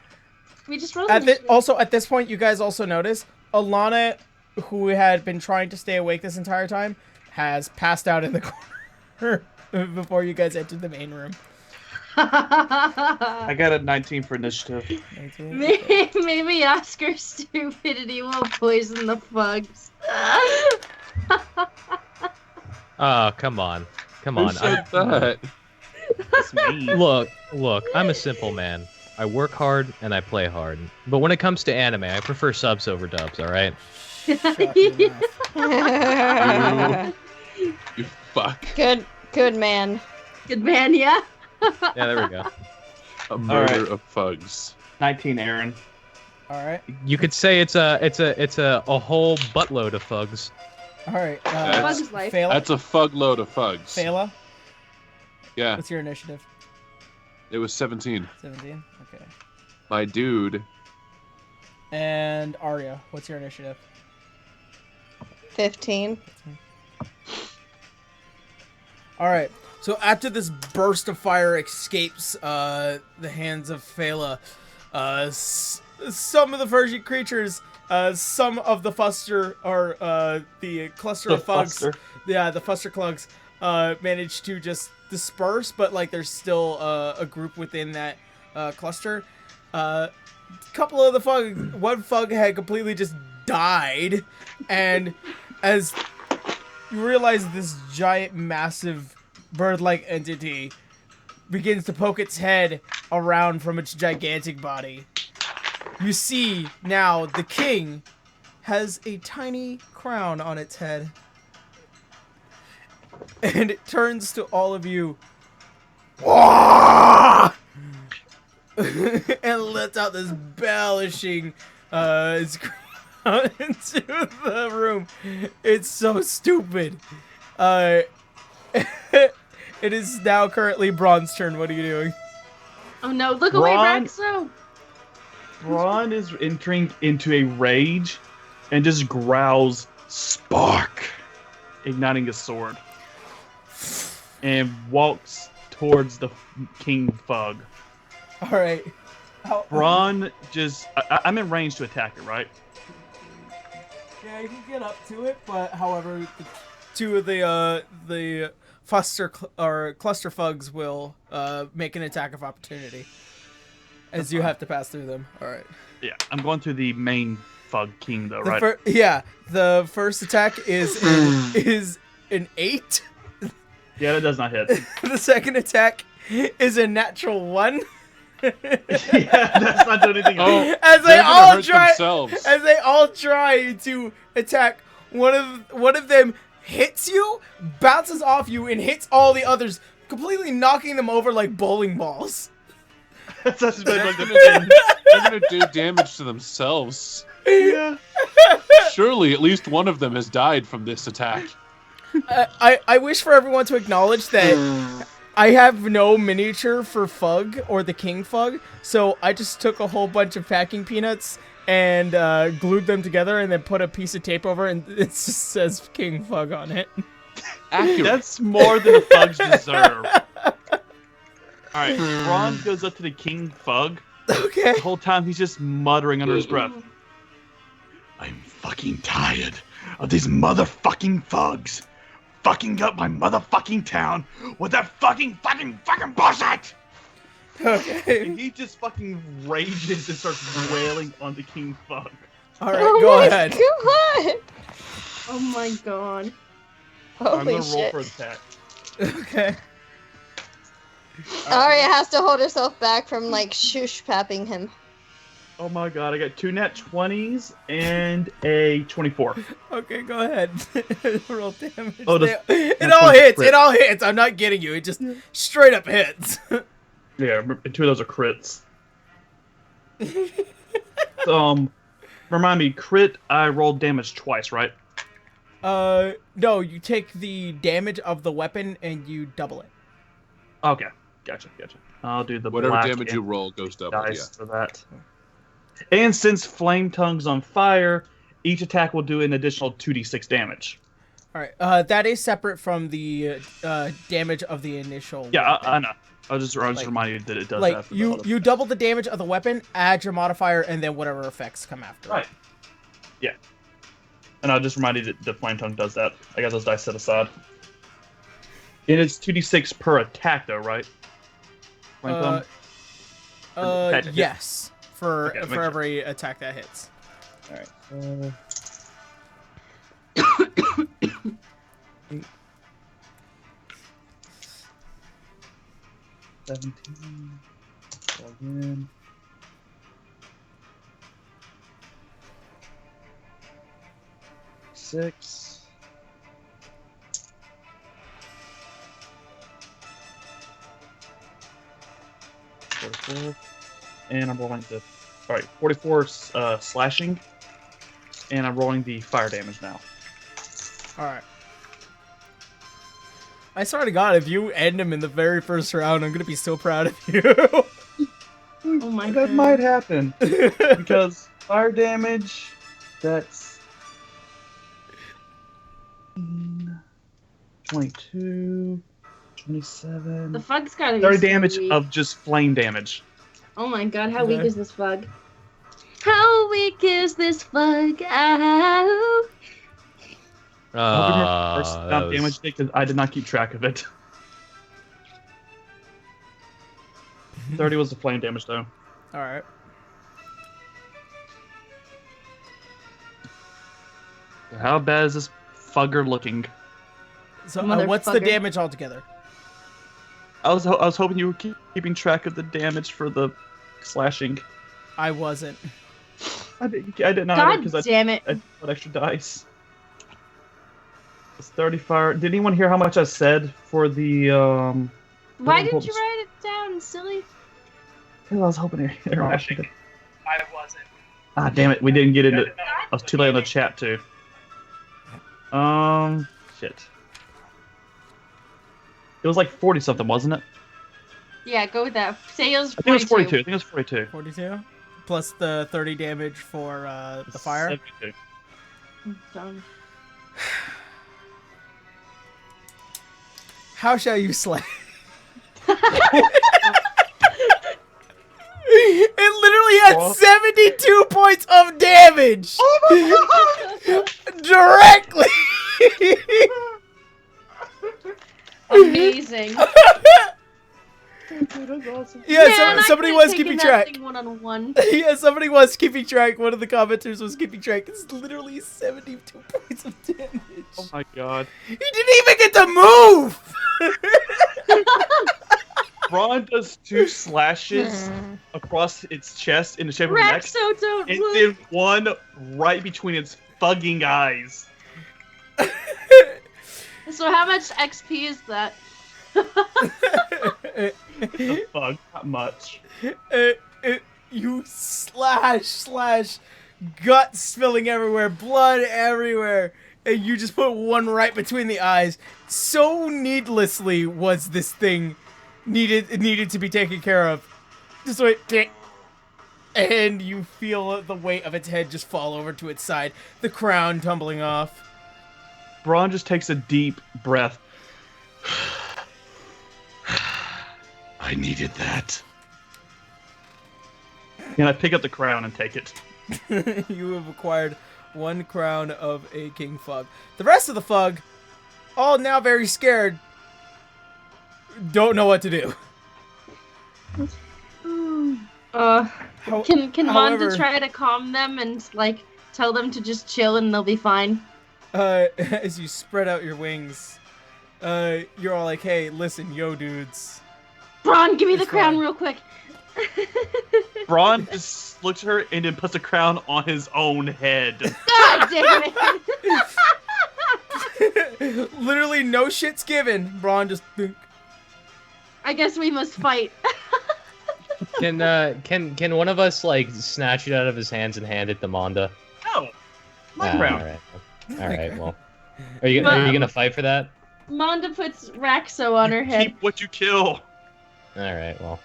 We just rolled. Also, at this point, you guys also notice Alana, who had been trying to stay awake this entire time, has passed out in the corner before you guys entered the main room. I got a 19 for initiative. 19. Maybe Oscar's stupidity will poison the Fugs. Oh, come on. Come Who on. said that? That's me. Look, I'm a simple man. I work hard and I play hard. But when it comes to anime, I prefer subs over dubs, alright? Shut your mouth. You fuck. Good man. Good man, yeah. Yeah, there we go. A murder right. of Fugs. 19, Aaron. All right. You could say it's a whole buttload of Fugs. All right. That's- Fugs life. Phala? That's a fug load of Fugs. Phala? Yeah, What's your initiative? it was 17. 17. Okay. My dude. And Arya, what's your initiative? 15. All right. So after this burst of fire escapes the hands of Phala, some of the Virgin creatures, some of the Fuster, or the cluster of Fugs, Fuster. yeah, the Fuster Clugs, managed to just disperse, but like there's still a group within that cluster. Couple of the Fug, one Fug had completely just died, and as you realize this giant, massive bird-like entity begins to poke its head around from its gigantic body, you see now the king has a tiny crown on its head. And it turns to all of you and lets out this belishing scream out into the room. It's so stupid. It is now currently Braun's turn. What are you doing? Oh no, look away, Ron- Raxo! Braun is entering into a rage and just growls, "Spark!" igniting his sword. And walks towards the King Fug. All right. Braun just... I'm in range to attack it, right? Yeah, you can get up to it, but however, the two of the cluster Fugs will make an attack of opportunity, as you have to pass through them. All right. Yeah, I'm going through the main Fug King, though, The right? the first attack is an 8. Yeah, that does not hit. The second attack is a natural 1. Yeah, that's not doing anything. Oh, As they they're gonna all hurt try, themselves. as they all try to attack, one of them hits you, bounces off you, and hits all the others, completely knocking them over like bowling balls. That's just been like the They're gonna do damage to themselves. Yeah. Surely, at least one of them has died from this attack. I wish for everyone to acknowledge that I have no miniature for Fug or the King Fug, so I just took a whole bunch of packing peanuts and glued them together and then put a piece of tape over and it just says King Fug on it. Accurate. That's more than the Fugs deserve. Alright, Braun goes up to the King Fug. Okay. The whole time he's just muttering under his breath. I'm fucking tired of these motherfucking Fugs fucking up my motherfucking town with that fucking bullshit! Okay. And he just fucking rages and starts wailing on the King Fug. All right, Oh go my ahead. God. Oh my god. I'm Holy gonna roll shit. for attack. Okay. Arya has to hold herself back from like shush-papping him. Oh my god, I got 2 nat 20s and a 24. Okay, go ahead. Roll damage. Oh, does- it that's all one hits. crit. It all hits. I'm not kidding you. It just straight up hits. Yeah, 2 of those are crits. Remind me, crit, I rolled damage twice, right? No, you take the damage of the weapon and you double it. Okay. Gotcha. I'll do the Whatever black damage you roll goes double. dice for that. And since Flame Tongue's on fire, each attack will do an additional 2d6 damage. All right. That is separate from the damage of the initial. Yeah, weapon. I know. I'll just remind you that it does Like that. For you double the damage of the weapon, add your modifier, and then whatever effects come after. Right. Yeah. And I'll just remind you that the Flame Tongue does that. I got those dice set aside. And it's 2d6 per attack, though, right? Flame Tongue? Yes. For Okay, for every attack that hits. All right. 17. Log in. Six. And I'm rolling the. Alright, 44 slashing. And I'm rolling the fire damage now. Alright. I swear to God, if you end him in the very first round, I'm gonna be so proud of you. Oh my That god. might happen. Because fire damage, that's 22, 27, The Fug's gotta be 30 so damage weak. of just flame damage. Oh my god, how weak Okay. is this Fug? How weak is this Fug? Ow. I hope you remember the first that amount of was- damage because I did not keep track of it. 30 was the flame damage, though. Alright. How bad is this fugger looking? So what's the Motherfucker. damage altogether? I was hoping you were keeping track of the damage for the slashing. I wasn't. I did not God because damn it. I put extra dice. It's 30 fire. Did anyone hear how much I said for the Why didn't you write it down, silly? I was hoping to hear. I wasn't. Ah, damn it! We didn't get into. I was too late in the chat too. Shit. It was like 40 something, wasn't it? Yeah, go with that. Say it was I think it was 42. I think it was 42. 42? Plus the 30 damage for the fire? 72. Dumb. How shall you slay? It literally had What? 72 points of damage! Directly! Amazing. That's awesome. Yeah, Man, I somebody could've was taken keeping that track. thing one-on-one. Yeah, somebody was keeping track. One of the commenters was keeping track. It's literally 72 points of damage. Oh my god. He didn't even get to move! Braun does 2 slashes across its chest in the shape of an X, Rexo, don't and move. then one right between its fucking eyes. So how much XP is that? The fuck? Not much. You slash, guts spilling everywhere, blood everywhere, and you just put one right between the eyes. So needlessly was this thing needed to be taken care of. Just wait, and you feel the weight of its head just fall over to its side, the crown tumbling off. Braun just takes a deep breath. I needed that. And I pick up the crown and take it. You have acquired 1 crown of a king fug. The rest of the fug, all now very scared, don't know what to do. Can However- Manda try to calm them and like tell them to just chill and they'll be fine? As you spread out your wings, you're all like, "Hey, listen, yo, dudes." Braun, give me the It's crown fine. real quick. Braun just looks at her and then puts a crown on his own head. God damn it! Literally, no shit's given. Braun just. I guess we must fight. Can one of us like snatch it out of his hands and hand it to Manda? No. My crown. All right. Well, are you gonna fight for that? Manda puts Raxo on her head. Keep what you kill. All right, well.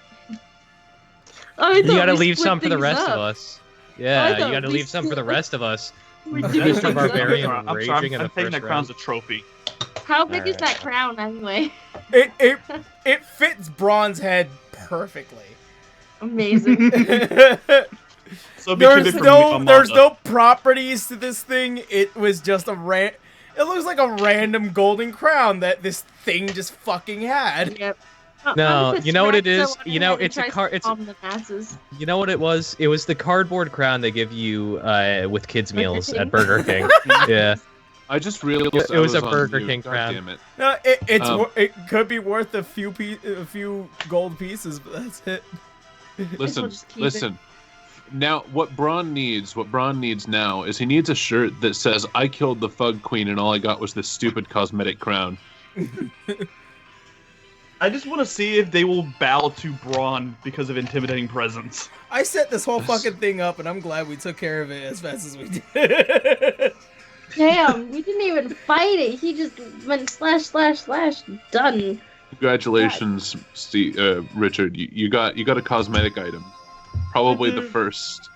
Oh, I You thought gotta we leave split some for the things rest up. of us. I Yeah, thought you gotta we leave some for the rest of us. We're Mr. doing things up. Barbarian I'm sorry, raging in I'm the taking first that crown as round. a trophy. How big is Alright. that crown anyway? It fits Braun's head perfectly. Amazing. So be keep it from Amanda. There's no properties to this thing. It was just it looks like a random golden crown that this thing just fucking had. Yep. No, you know what it is? So You know, it it's a tries car. to It's calm the masses. you know what it was? It was the cardboard crown they give you with kids meals King. at Burger King. Yeah. I just realized It was a on Burger mute. King God crown. damn it. No, it could be worth a few gold pieces, but that's it. Listen, just keep it. listen. Now, what Braun needs now is he needs a shirt that says, "I killed the Fug Queen and all I got was this stupid cosmetic crown." I just want to see if they will bow to Braun because of intimidating presence. I set this whole fucking thing up, and I'm glad we took care of it as fast as we did. Damn, we didn't even fight it. He just went slash slash slash. Done. Congratulations, Richard. You got a cosmetic item. Probably the first.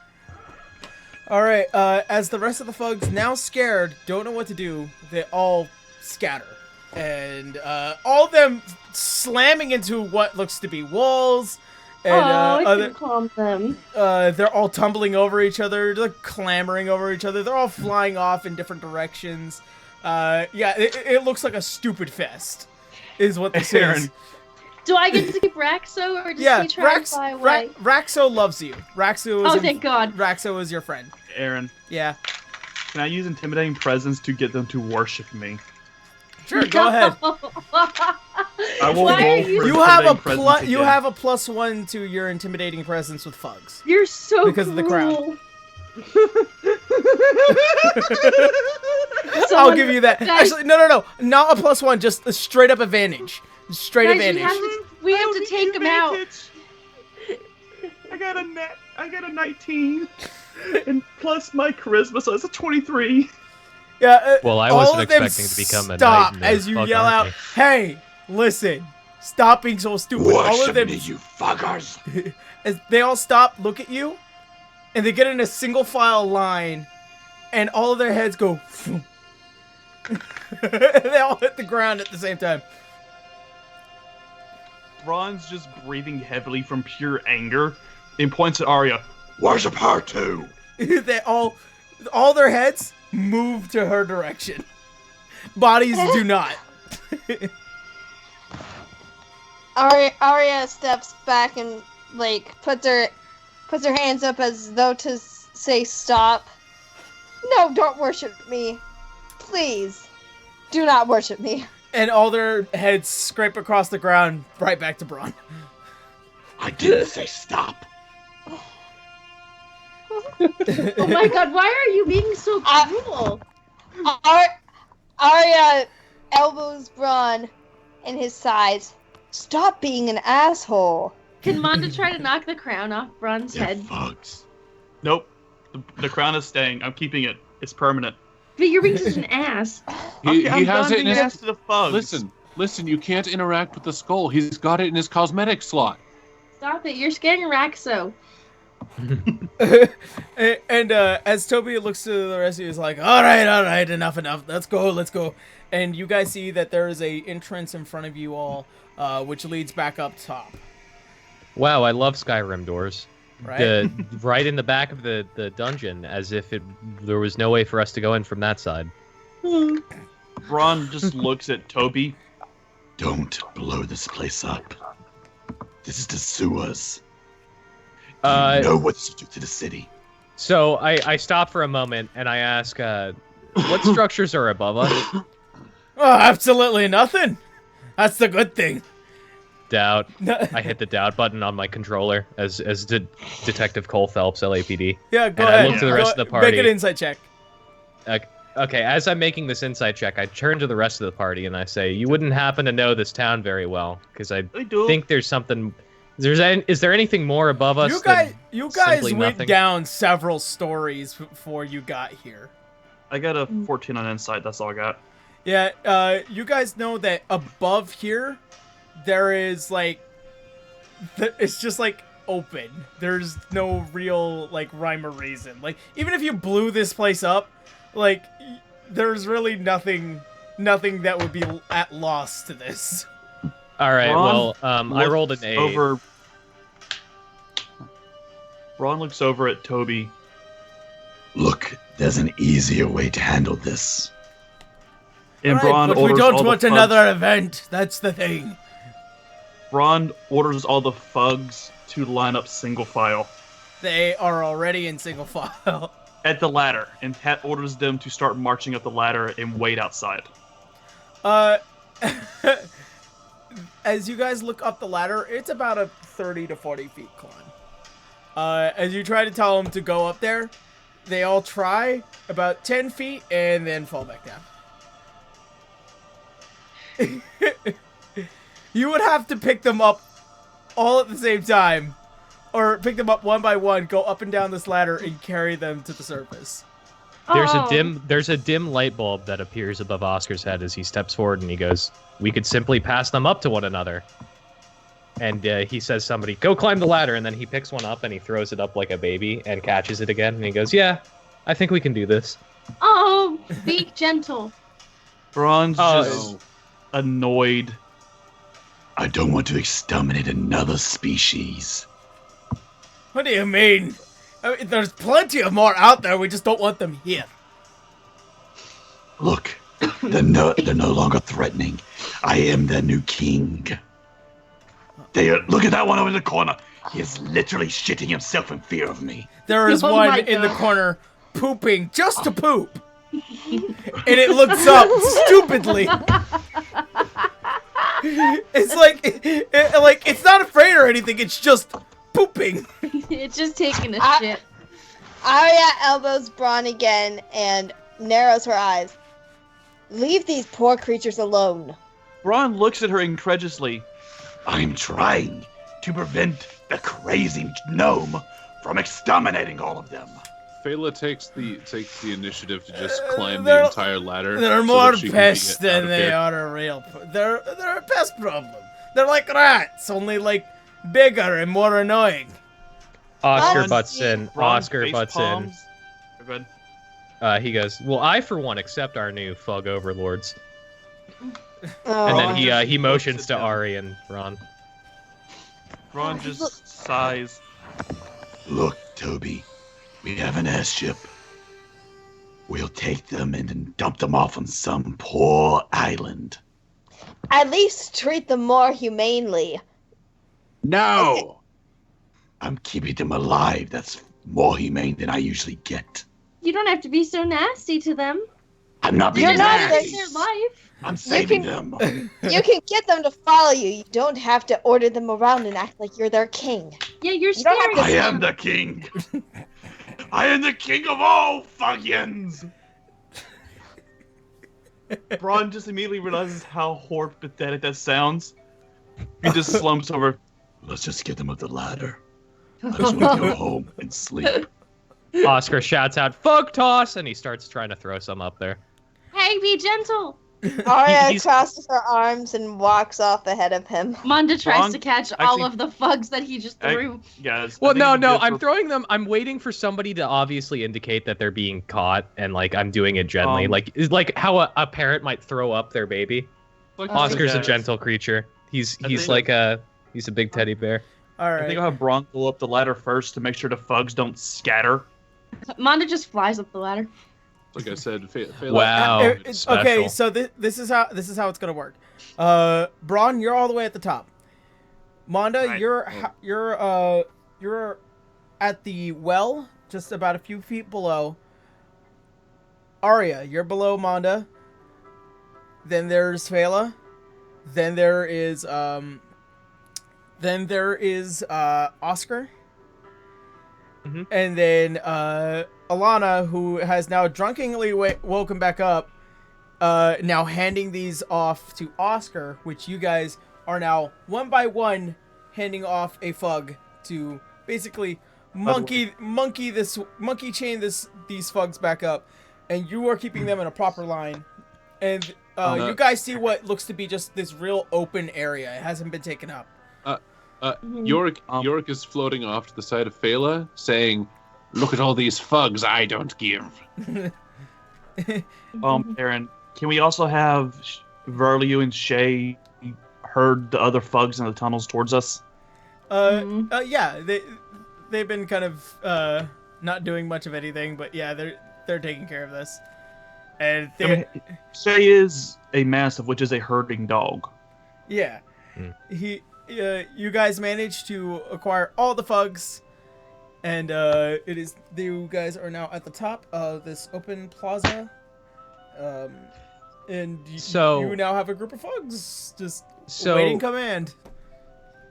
All right. As the rest of the Fugs, now scared, don't know what to do, they all scatter, and all of them slamming into what looks to be walls. And I can calm them. they're all tumbling over each other, they're clambering over each other. They're all flying off in different directions. Yeah, it looks like a stupid fest, is what this is. Do I get to keep Raxo, or does Yeah, he try to fly away? Raxo loves you. Raxo is Thank God. Raxo is your friend. Aaron, Yeah. can I use intimidating presence to get them to worship me? Sure, go ahead. I will Why roll are you- for You have a intimidating presence you again. have a +1 to your intimidating presence with Fugs. You're so Because of the crown. cruel. I'll Someone- give you that. guys- Actually, no, not a +1, just a straight up advantage. Straight Guys, advantage. we have to take him out. I got a 19, and plus my charisma, so it's a 23. Yeah. Well, I all wasn't of them expecting to become a stop knight in the as you Fug yell out, army. "Hey, listen! Stop being so stupid!" All of Worship them, me, you fuckers! as they all stop, look at you, and they get in a single file line, and all of their heads go. They all hit the ground at the same time. Braun's just breathing heavily from pure anger and points at Arya. Worship her too! They all their heads move to her direction. Bodies do not. Arya steps back and puts her hands up as though to say stop. No, don't worship me. Please. Do not worship me. And all their heads scrape across the ground, right back to Braun. I didn't say stop! Oh my God, why are you being so cruel? Arya elbows Braun in his sides. Stop being an asshole. Can Manda try to knock the crown off Braun's They're head? fugs. Nope. The crown is staying. I'm keeping it. It's permanent. But you're being such an ass. He I'm has done it in being his. ass to the Fugs. Listen. You can't interact with the skull. He's got it in his cosmetic slot. Stop it, you're scaring Raxo. and as Toby looks to the rest of you, he's like, all right, enough. Let's go. And you guys see that there is a entrance in front of you all, which leads back up top. Wow, I love Skyrim doors. Right? Right in the back of the dungeon, as if there was no way for us to go in from that side. Braun just looks at Toby. Don't blow this place up. This is the sewers. You know what to do to the city. So I stop for a moment and I ask, what structures are above us? Oh, absolutely nothing. That's the good thing. Doubt. I hit the doubt button on my controller as Detective Cole Phelps, LAPD. Yeah, go and ahead. I look to the rest of the party. Make an insight check. Okay, as I'm making this insight check, I turn to the rest of the party and I say, "You wouldn't happen to know this town very well, because I think there's something. Is there anything more above us? You guys simply went nothing? down several stories before you got here. I got a 14 on insight. That's all I got. Yeah, you guys know that above here, there is it's just like open. There's no real like rhyme or reason. Like even if you blew this place up, like there's really nothing that would be at loss to this. All right. Ron I rolled an 8. Ron looks over at Toby. Look, there's an easier way to handle this. And Right, Ron but we orders don't all want the another event. That's the thing. Ron orders all the Fugs to line up single file They are already in single file. at the ladder, and Pat orders them to start marching up the ladder and wait outside. As you guys look up the ladder, it's about a 30 to 40 feet climb. As you try to tell them to go up there, they all try about 10 feet and then fall back down. You would have to pick them up all at the same time, or pick them up one by one, go up and down this ladder, and carry them to the surface. There's Oh. a dim light bulb that appears above Oscar's head as he steps forward, and he goes, "We could simply pass them up to one another." And he says, "Somebody go climb the ladder," and then he picks one up and he throws it up like a baby and catches it again, and he goes, "Yeah, I think we can do this." Oh, be gentle. Ron's Oh. just annoyed. I don't want to exterminate another species. What do you mean? I mean, there's plenty of more out there, we just don't want them here. Look, they're no longer threatening. I am their new king. Look at that one over in the corner. He is literally shitting himself in fear of me. There is Oh one my in the God. corner pooping just to poop. And it looks up stupidly. It's like, it's not afraid or anything, it's just pooping. It's just taking a shit. Arya elbows Braun again and narrows her eyes. Leave these poor creatures alone. Ron looks at her incredulously. I'm trying to prevent the crazy gnome from exterminating all of them. Fela takes the initiative to just climb they're- the entire ladder. They're so more that she can pests get out than of they here. are a real. They're a pest problem. They're like rats, only like bigger and more annoying. Oscar Ron- butts in. Ron Oscar face butts in. palms. Go ahead. He goes, "Well, I for one accept our new Fug overlords." Oh, And Ron then just he looks motions at to them. Ari and Ron. Ron just sighs. Look, Toby, we have an airship. We'll take them and then dump them off on some poor island. at least treat them more humanely. No. I'm keeping them alive. That's more humane than I usually get. You don't have to be so nasty to them. I'm not being You're not nasty. It's their life. I'm saving can- them. You can get them to follow you. You don't have to order them around and act like you're their king. Yeah, you're You don't have scary. I am the king. I am the king of all Fugians. Ron just immediately realizes how horrid pathetic that sounds. He just slumps over. Let's just get them up the ladder. I just want to go home and sleep. Oscar shouts out, "Fug toss!" and he starts trying to throw some up there. Hey, be gentle. Arya He's- crosses her arms and walks off ahead of him. Manda tries Ron- to catch all actually- of the fugs that he just threw. Yes. Well, no, I'm throwing them. I'm waiting for somebody to obviously indicate that they're being caught, and like I'm doing it gently, like how a parent might throw up their baby. Like, Oscar's a yes. gentle creature. He's I think- like he's a big teddy bear. All I think right. I'll have Bron go up the ladder first to make sure the Fugs don't scatter. Manda just flies up the ladder. Like I said, Fela. Wow. It's- okay, special. so this is how it's gonna work. Braun, you're all the way at the top. Manda, Right. you're at the well, just about a few feet below. Arya, you're below Manda. Then there's Fela. Then there is Oscar. Mhm. And then Alana, who has now drunkenly woken back up, now handing these off to Oscar, which you guys are now one by one handing off a Fug to basically monkey chain these Fugs back up, and you are keeping them in a proper line. And you guys see what looks to be just this real open area. It hasn't been taken up. Yorick is floating off to the side of Phala, saying, "Look at all these fugs I don't give." Aaron, can we also have Verliu and Shay herd the other fugs in the tunnels towards us? Yeah, they've been kind of not doing much of anything, but yeah, they're taking care of this. And Shay is a mastiff, which is a herding dog. Yeah, you guys managed to acquire all the fugs, and you guys are now at the top of this open plaza, and you now have a group of fugs just waiting command.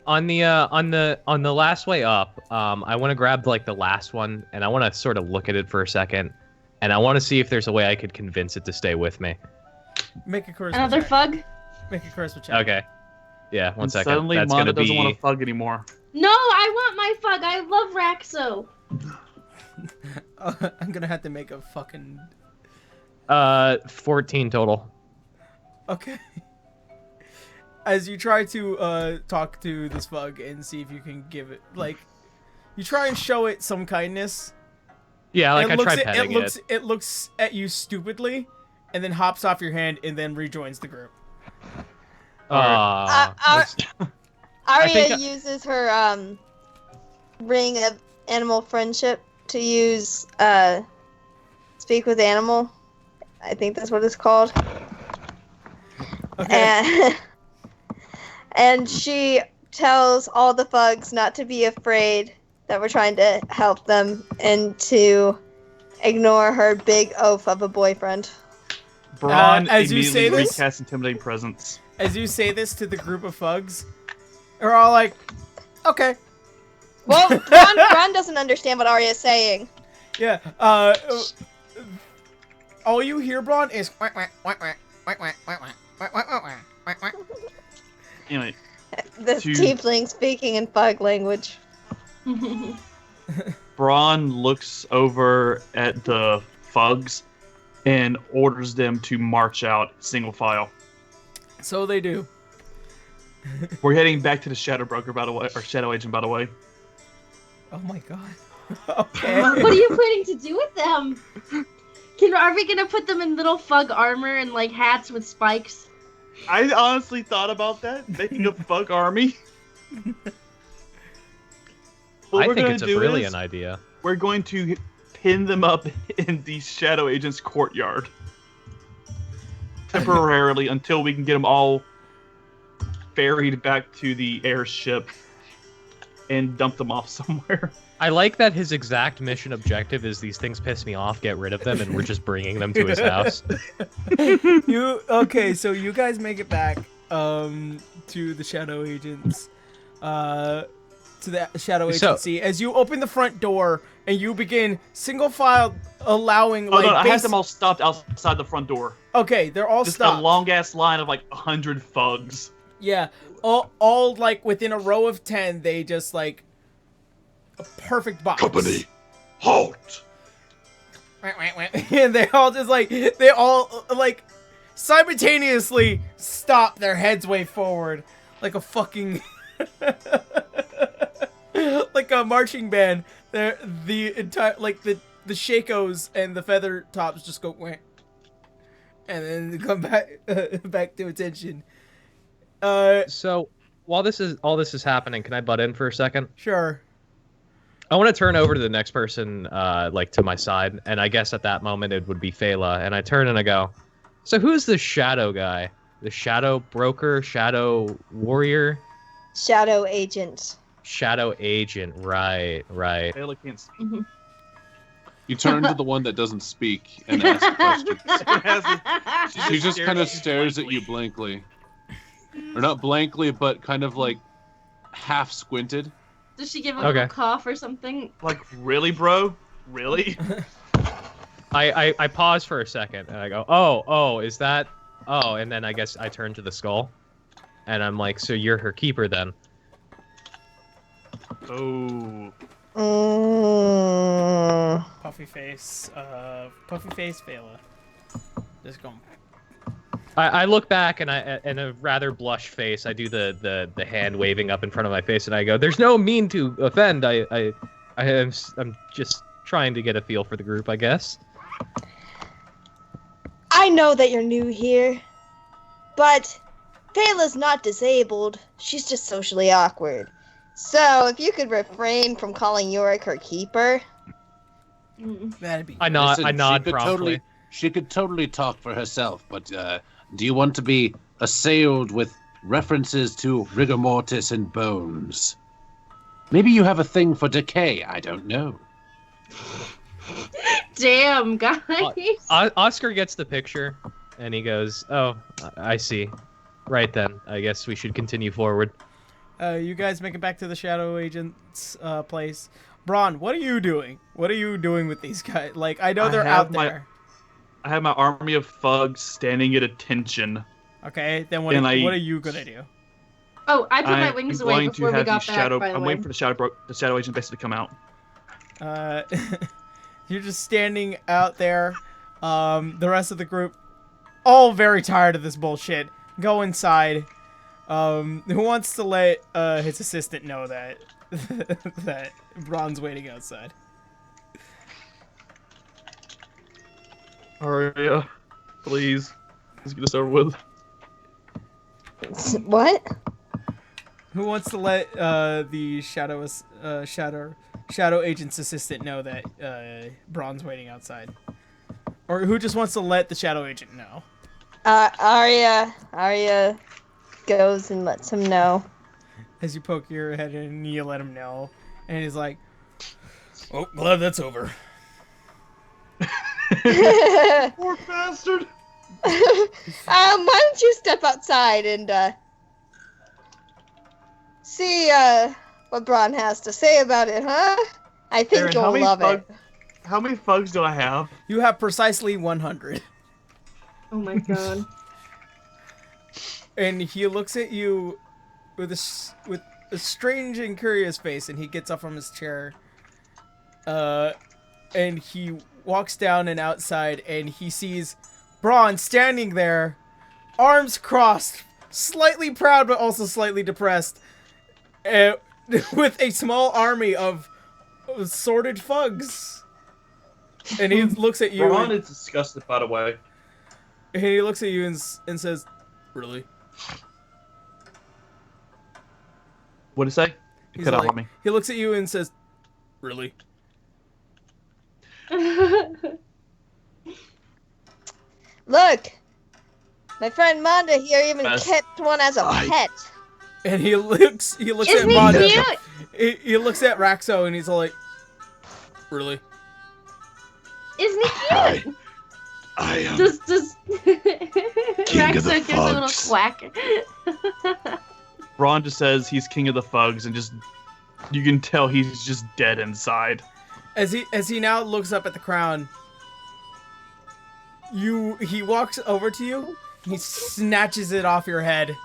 On the last way up, I want to grab like the last one, and I want to sort of look at it for a second, and I want to see if there's a way I could convince it to stay with me. Make a charisma Another check. fug? Make a charisma check. Okay. Yeah, one second. Suddenly, That's Manda gonna doesn't be... want a fug anymore. No, I want my fug. I love Raxo. I'm gonna have to make a fucking... 14 total. Okay. As you try to talk to this fug and see if you can give it, like, you try and show it some kindness. Yeah, like I tried petting it. It looks at you stupidly, and then hops off your hand and then rejoins the group. Arya uses her ring of animal friendship to use speak with animal. I think that's what it's called. Okay. And she tells all the fugs not to be afraid that we're trying to help them and to ignore her big oaf of a boyfriend. Braun as you immediately say this- recast Intimidating Presence. As you say this to the group of fugs, they're all like, okay. Well, Braun doesn't understand what Arya is saying. Yeah, all you hear, Braun, is quack, quack, quack, quack, quack, quack, quack, quack, quack, quack, quack, quack. Anyway, This tiefling speaking in fug language. Braun looks over at the fugs and orders them to march out single file. So they do. We're heading back to the Shadow Broker, by the way, or Shadow Agent, by the way. Oh my god. Okay. What are you planning to do with them? Are we gonna put them in little fug armor and like hats with spikes? I honestly thought about that, making a fug army. I think it's a brilliant idea. We're going to pin them up in the Shadow Agent's courtyard. Temporarily, until we can get them all ferried back to the airship and dump them off somewhere. I like that his exact mission objective is these things piss me off, get rid of them, and we're just bringing them to his house. So you guys make it back to the Shadow Agents, to the Shadow Agency. As you open the front door and you begin single file allowing I have them all stopped outside the front door. Okay, they're all just stopped. a long ass line of like 100 fugs. Yeah, all like within a row of 10. They just like a perfect box. Company, halt! And they all just like simultaneously stop, their heads way forward, like a fucking like a marching band. The entire the Shakos and the feather tops just go wham, and then come back to attention. So while all this is happening, can I butt in for a second? Sure. I want to turn over to the next person, like to my side, and I guess at that moment it would be Phala. And I turn and I go, "So who's the shadow guy? The shadow broker, shadow warrior, Shadow agent. shadow agent? Right. Phala can't speak. You turn to the one that doesn't speak and ask questions. She just kind of stares at you blankly. Or not blankly, but kind of like half squinted. Does she give a little cough or something? Like, really, bro? Really? I pause for a second and I go, oh, is that? Oh, and then I guess I turn to the skull, and I'm like, so you're her keeper then? Oh. Puffy face, Phala. Just going. I look back and I, in a rather blush face, I do the hand waving up in front of my face, and I go, "There's no mean to offend. I'm just trying to get a feel for the group, I guess." I know that you're new here, but Fela's not disabled. She's just socially awkward. So if you could refrain from calling Yorick her keeper. That'd be. I nod. Listen, I nod promptly. She could totally talk for herself, but do you want to be assailed with references to rigor mortis and bones? Maybe you have a thing for decay. I don't know. Damn, guys. Oscar gets the picture, and he goes, "Oh, I see. Right then. I guess we should continue forward." You guys make it back to the Shadow Agent's place. Braun, what are you doing? What are you doing with these guys? Like, I know they're out there. I have my army of Fugs standing at attention. Okay, then what are you gonna do? Oh, I put my wings away before we got back, by the I'm way. waiting for the Shadow Agent basically to come out. You're just standing out there. The rest of the group, all very tired of this bullshit, go inside. Who wants to let his assistant know that that Braun's waiting outside? Aria, please. Let's get this over with. What? Who wants to let the Shadow Agent's assistant know that Braun's waiting outside? Or who just wants to let the Shadow Agent know? Arya goes and lets him know. As you poke your head in, you let him know. And he's like, "Oh, glad that's over." Poor bastard! Why don't you step outside and see what Braun has to say about it, huh? I think Aaron, you'll love it. How many Fugs do I have? You have precisely 100. Oh my god. And he looks at you with a strange and curious face, and he gets up from his chair. And he walks down and outside, and he sees Braun standing there, arms crossed, slightly proud but also slightly depressed, with a small army of sorted Fugs. And he looks at you. Braun is disgusted, by the way. And he looks at you and says, "Really?" What'd he say? You cut out on me. He looks at you and says, "Really?" Look, my friend Manda here even kept one as a pet. And he looks Isn't at he Manda. cute? He looks at Raxo and he's all like, "Really?" Isn't he cute? I am Does King of the Raxo gives a little Fugs. quack. Braun just says he's king of the Fugs, and just you can tell he's just dead inside. As he now looks up at the crown, he walks over to you. He snatches it off your head.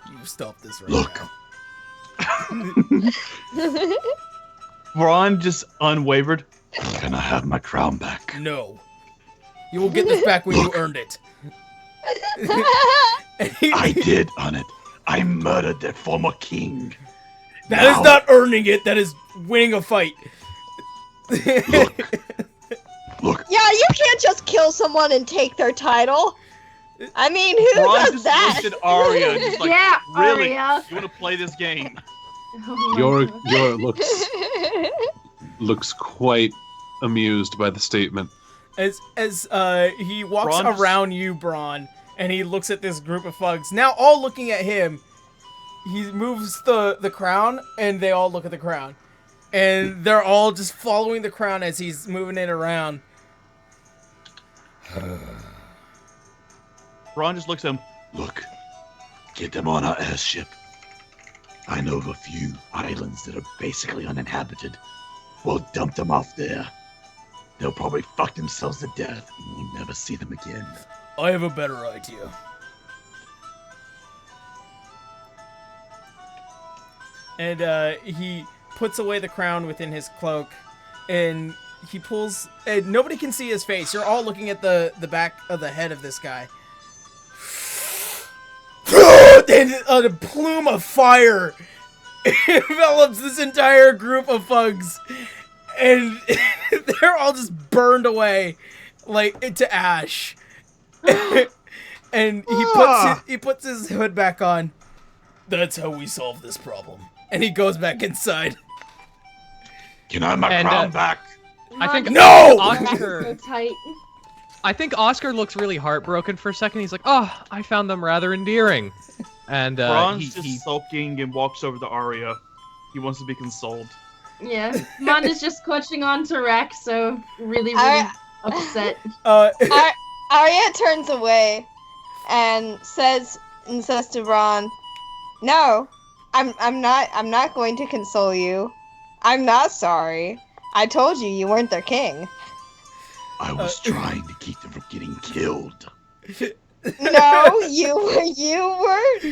You stop this right Look. now. Braun just unwavered. Can I have my crown back? No. You will get this back when you earned it. I did earn it. I murdered their former king. That is not earning it. That is winning a fight. Look. Yeah, you can't just kill someone and take their title. I mean, who Braun does just that? looked at Aria, just like, Yeah, really? Aria. You want to play this game? Oh my Your God. looks quite amused by the statement. As he walks Braun just- around you, Braun, and he looks at this group of Fugs, now all looking at him, he moves the crown, and they all look at the crown. And they're all just following the crown as he's moving it around. Braun just looks at him. Look. Get them on our airship. I know of a few islands that are basically uninhabited. We'll dump them off there. They'll probably fuck themselves to death, and we'll never see them again. I have a better idea. And he puts away the crown within his cloak, and he pulls, and nobody can see his face. You're all looking at the back of the head of this guy. And a plume of fire envelops this entire group of Fugs, and they're all just burned away, like into ash. And he puts his hood back on. That's how we solve this problem. And he goes back inside. Can I have my crown back? I think No! Oscar. So tight. I think Oscar looks really heartbroken for a second. He's like, "Oh, I found them rather endearing." And Ron's just sulking and walks over to Arya. He wants to be consoled. Yeah. Monda's just clutching on to Rex, so really upset. Arya turns away and says to Ron, "No, I'm not going to console you. I'm not sorry. I told you you weren't their king." I was trying to keep them from getting killed. No, you were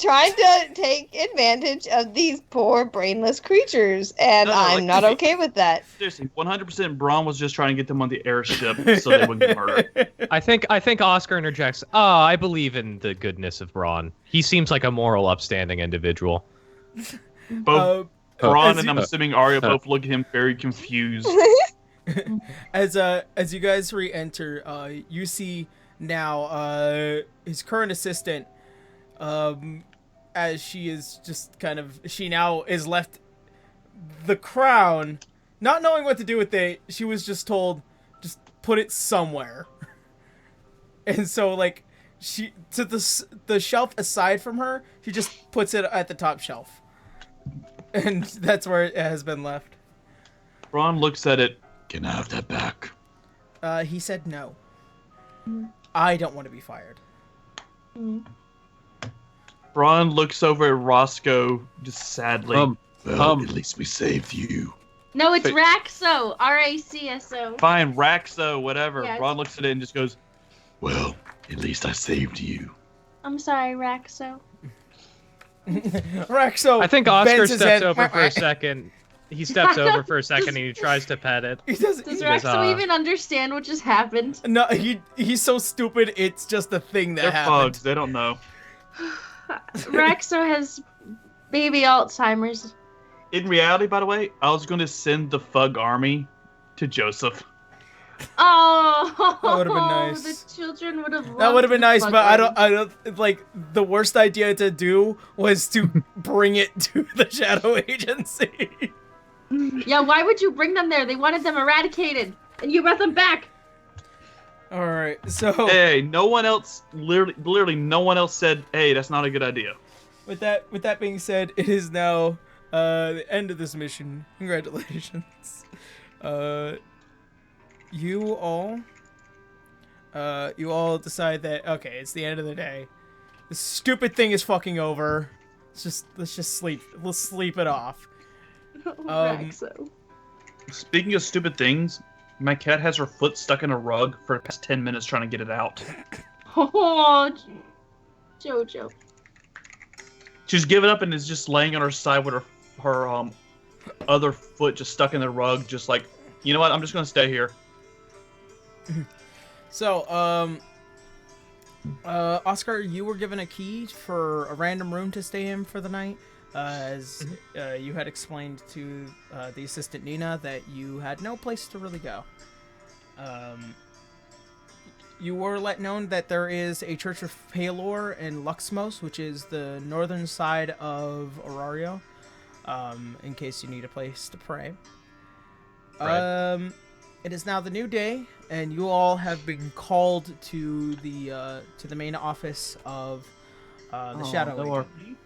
trying to take advantage of these poor brainless creatures, and I'm not okay with that. Seriously, 100% Braun was just trying to get them on the airship so they wouldn't get murdered. I think Oscar interjects, I believe in the goodness of Braun. He seems like a moral, upstanding individual. Both Braun and I'm assuming Arya both look at him very confused. As you guys re-enter, you see now his current assistant, as she now is left the crown, not knowing what to do with it. She was just told, just put it somewhere. And so, like, she to the shelf aside from her, she just puts it at the top shelf, and that's where it has been left. Braun looks at it. Can I have that back? He said no. I don't want to be fired. Braun looks over at Roscoe just sadly. Well, at least we saved you. No, it's Raxo. R-A-C-S-O. Fine, Raxo, whatever. Yes. Braun looks at it and just goes, Well, at least I saved you. I'm sorry, Raxo. Raxo. I think Oscar bends his steps head. over for a second. He steps over for a second and he tries to pet it. Does Raxo even understand what just happened? No, he's so stupid. It's just a thing that they're happened. Fugs, they don't know. Raxo has baby Alzheimer's. In reality, by the way, I was going to send the Fug army to Joseph. Oh, that would have been nice. The children would have loved That would have been nice, Fug but army. I don't like the worst idea to do was to bring it to the Shadow Agency. Yeah, why would you bring them there? They wanted them eradicated, and you brought them back. All right, so Hey, no one else, literally no one else said, hey, that's not a good idea. with that being said, it is now the end of this mission. Congratulations. You all decide that okay, it's the end of the day. This stupid thing is fucking over. Let's just sleep. Let's sleep it off. Raxo. Speaking of stupid things, my cat has her foot stuck in a rug for the past 10 minutes trying to get it out. Oh, Jojo. She's given up and is just laying on her side with her other foot just stuck in the rug, just like, you know what, I'm just gonna stay here. So, Oscar, you were given a key for a random room to stay in for the night, as you had explained to the assistant Nina that you had no place to really go. You were let known that there is a Church of Palor in Luxmos, which is the northern side of Aurario, in case you need a place to pray. Right. It is now the new day, and you all have been called to the main office of the Shadow Legion.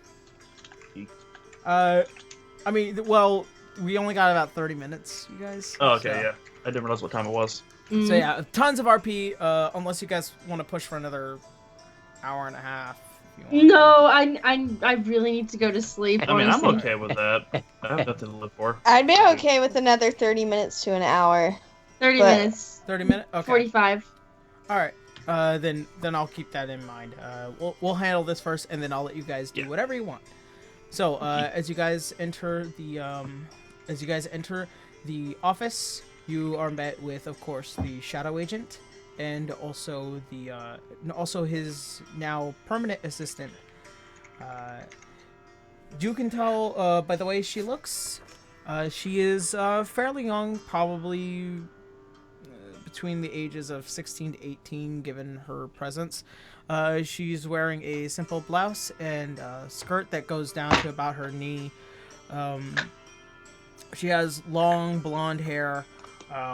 I mean, well, we only got about 30 minutes, you guys. Oh, okay, so. yeah. I didn't realize what time it was. So yeah, tons of RP, unless you guys want to push for another hour and a half. If you want. No, I really need to go to sleep. I mean, I'm honestly. okay with that. I have nothing to live for. I'd be okay with another 30 minutes to an hour. 30 But- minutes. 30 minutes? Okay. 45. All right. Then I'll keep that in mind. We'll handle this first, and then I'll let you guys do whatever you want. So, as you guys enter the office, you are met with, of course, the Shadow Agent, and also his now permanent assistant. You can tell by the way she looks. She is fairly young, probably between the ages of 16 to 18, given her presence. She's wearing a simple blouse and a skirt that goes down to about her knee. She has long blonde hair,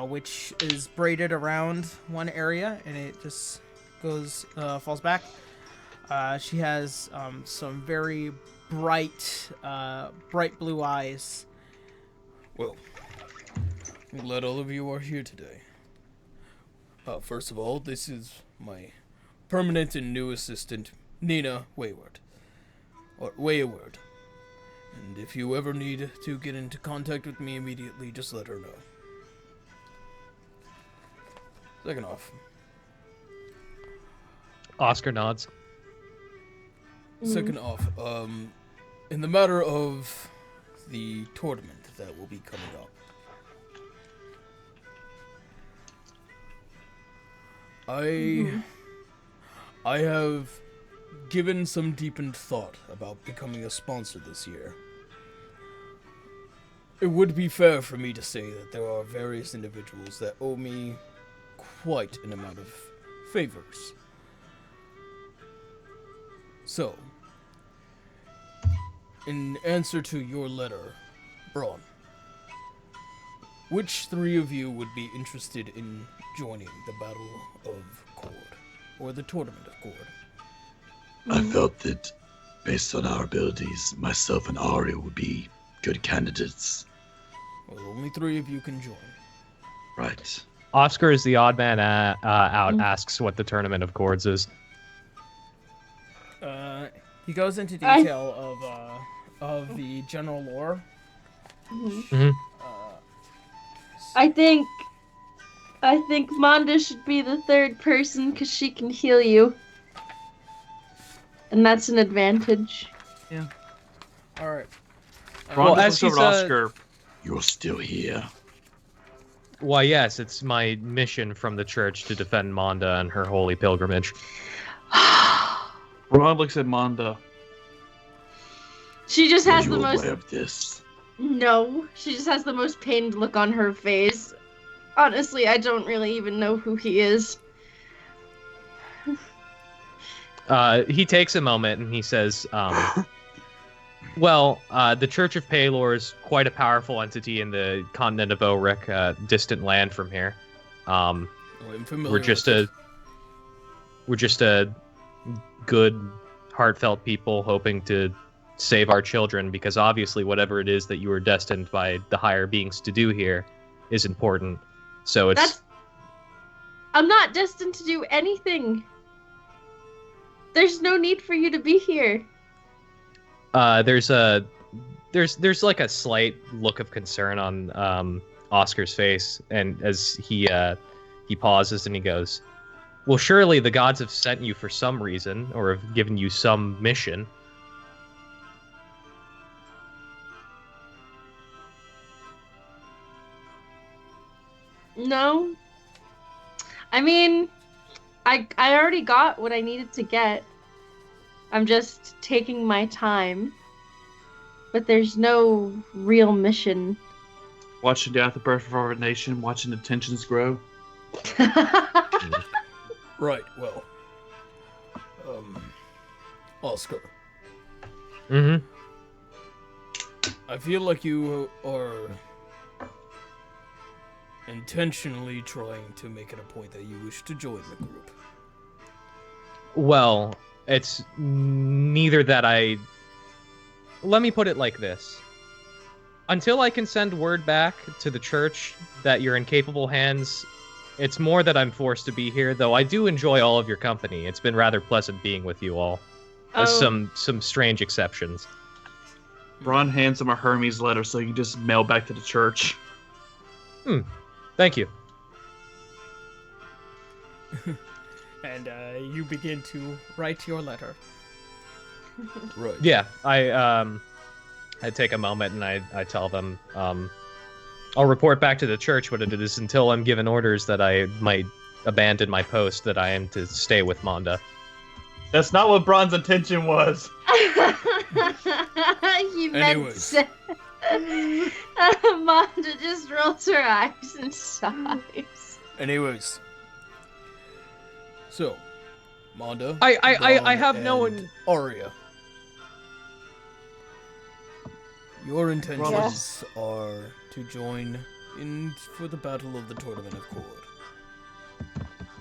which is braided around one area, and it just falls back. She has some very bright blue eyes. Well, I'm glad all of you are here today. First of all, this is my permanent and new assistant, Nina Wayward. And if you ever need to get into contact with me immediately, just let her know. Second off. Oscar nods. Second off, in the matter of the tournament that will be coming up, I have given some deepened thought about becoming a sponsor this year. It would be fair for me to say that there are various individuals that owe me quite an amount of favors. So, in answer to your letter, Braun, which three of you would be interested in joining the Battle of Cord, or the Tournament of Cord? I felt that, based on our abilities, myself and Ari would be good candidates. Well, only three of you can join. Right. Oscar is the odd man out, asks what the Tournament of Chords is. He goes into detail of the general lore. Mm-hmm. I think Manda should be the third person because she can heal you. And that's an advantage. Yeah. Alright. Ron as looks over he's, to Oscar. You're still here. Why, yes, it's my mission from the church to defend Manda and her holy pilgrimage. Ron looks at Manda. She just has Are the you most. aware of this? No, she just has the most pained look on her face. Honestly, I don't really even know who he is. He takes a moment and he says, well, the Church of Palor is quite a powerful entity in the continent of Orik, distant land from here. I'm familiar We're just with a good, heartfelt people hoping to save our children, because obviously whatever it is that you were destined by the higher beings to do here is important. So I'm not destined to do anything. There's no need for you to be here. There's like a slight look of concern on Oscar's face, and as he pauses and he goes, well, surely the gods have sent you for some reason, or have given you some mission. No. I mean, I already got what I needed to get. I'm just taking my time. But there's no real mission. Watching the afterbirth of our nation, watching the tensions grow. Right, well. Oscar. Mm-hmm. I feel like you are intentionally trying to make it a point that you wish to join the group. Well, it's neither that I... Let me put it like this. Until I can send word back to the church that you're in capable hands, it's more that I'm forced to be here, though I do enjoy all of your company. It's been rather pleasant being with you all. With some strange exceptions. Ron hands him a Hermes letter so you can just mail back to the church. Thank you. And you begin to write your letter. Right. Yeah, I take a moment and I tell them, I'll report back to the church what it is until I'm given orders that I might abandon my post, that I am to stay with Monda. That's not what Braun's intention was. You meant to. Monda just rolls her eyes and sighs. Anyways. So, Monda. I have Dawn, no and Aria. Your intentions are to join in for the battle of the Tournament of Cord.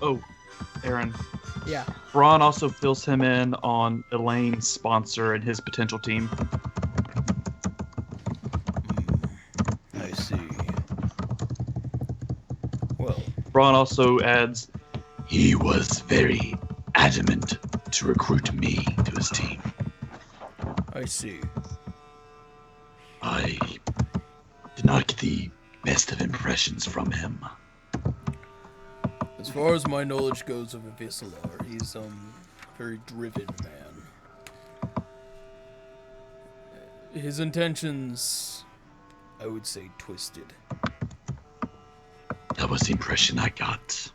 Oh, Aaron. Yeah. Braun also fills him in on Elaine's sponsor and his potential team. I see. Well, Braun also adds, He was very adamant to recruit me to his team. I see. I did not get the best of impressions from him. As far as my knowledge goes of Avisilar, he's very driven man. His intentions, I would say, twisted. That was the impression I got.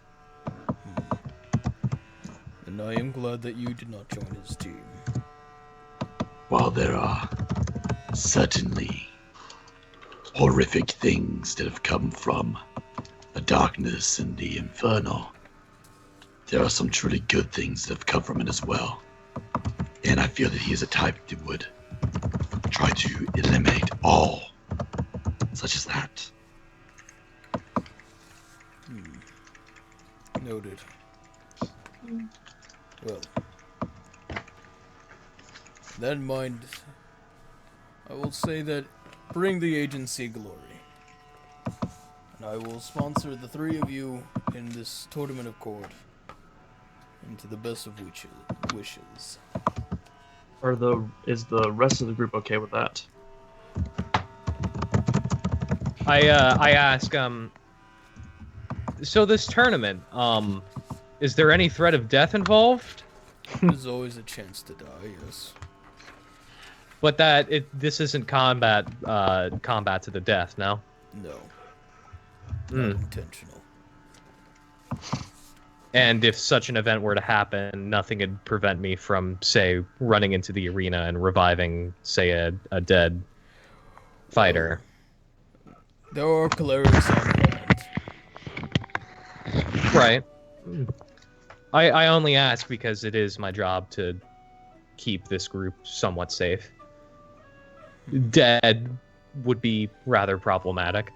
And I am glad that you did not join his team. While there are certainly horrific things that have come from the darkness and the inferno, there are some truly good things that have come from it as well. And I feel that he is a type that would try to eliminate all such as that. Noted. Well, that in mind, I will say that bring the agency glory. And I will sponsor the three of you in this Tournament of Cord. And to the best of wishes. is the rest of the group okay with that? I ask, so this tournament, is there any threat of death involved? There's always a chance to die, yes. But this isn't combat to the death, no? No. Not intentional. And if such an event were to happen, nothing would prevent me from, say, running into the arena and reviving, say, a dead fighter. There are clerics on hand. Right. I only ask because it is my job to keep this group somewhat safe. Dead would be rather problematic.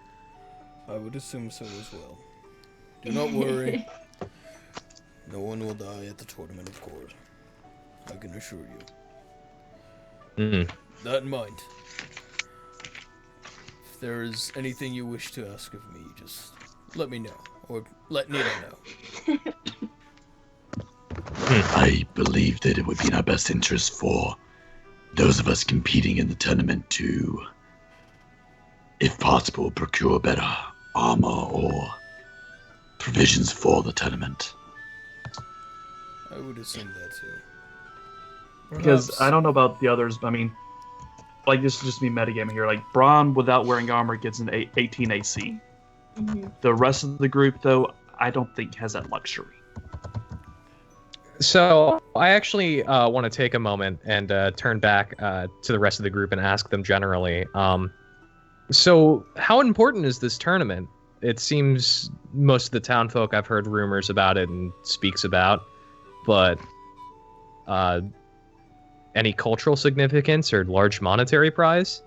I would assume so as well. Do not worry. No one will die at the Tournament of Cord. I can assure you. That in mind, if there is anything you wish to ask of me, just let me know. Or let Nina know. I believe that it would be in our best interest for those of us competing in the tournament to, if possible, procure better armor or provisions for the tournament. I would assume that too. Because Perhaps. I don't know about the others, but I mean, like, this is just me metagaming here. Like, Braun without wearing armor gets an 18 AC. Mm-hmm. The rest of the group, though, I don't think has that luxury. So I actually want to take a moment and turn back to the rest of the group and ask them generally. So how important is this tournament? It seems most of the town folk I've heard rumors about it and speaks about, but any cultural significance or large monetary prize?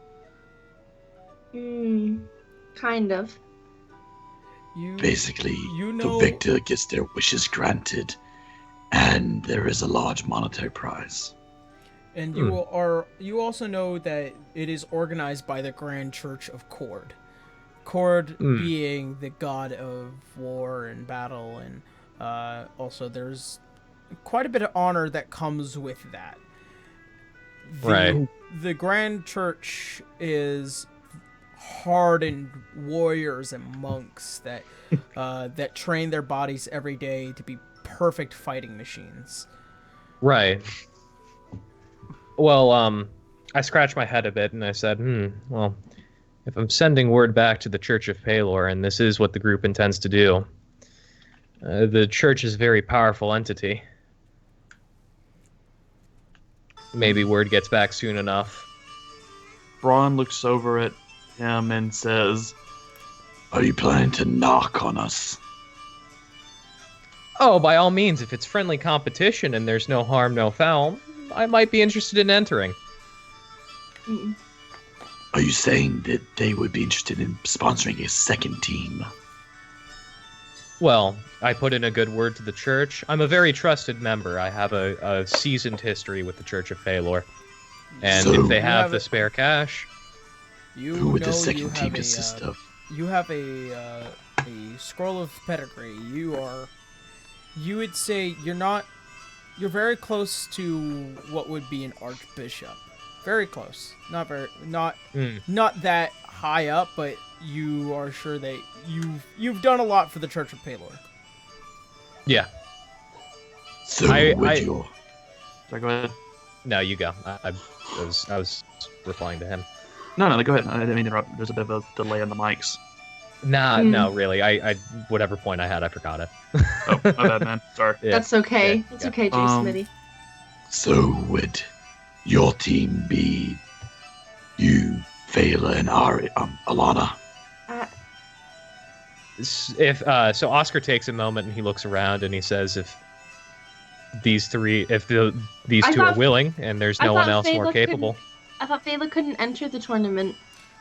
Kind of. Basically, you the know- victor gets their wishes granted, and there is a large monetary prize. And you also know that it is organized by the Grand Church of Cord. Cord being the god of war and battle, and also there's quite a bit of honor that comes with that. Right. The Grand Church is hardened warriors and monks that that train their bodies every day to be perfect fighting machines. Right. Well, I scratched my head a bit and I said, well, If I'm sending word back to the Church of Palor, and this is what the group intends to do, the church is a very powerful entity. Maybe word gets back soon enough. Braun looks over at him and says, Are you planning to knock on us? Oh, by all means, if it's friendly competition and there's no harm, no foul, I might be interested in entering. Are you saying that they would be interested in sponsoring a second team? Well, I put in a good word to the church. I'm a very trusted member. I have a seasoned history with the Church of Palor. And So- if they have the spare cash... Who would the second team consist of? You have a scroll of pedigree. You would say you're very close to what would be an archbishop. Very close. Not that high up, but you are sure that you've done a lot for the Church of Palor. Yeah. So Sorry, go ahead. No, you go. I was replying to him. No, go ahead. I didn't mean to interrupt. There's a bit of a delay on the mics. Nah, no, really. I whatever point I had, I forgot it. Oh, my bad, man. Sorry. Yeah. That's okay. Yeah, It's yeah. okay, J. Smitty. So would your team be you, Fela, and Alana? So Oscar takes a moment and he looks around and he says, if these two are willing and there's no one else more capable. I thought Fela couldn't enter the tournament.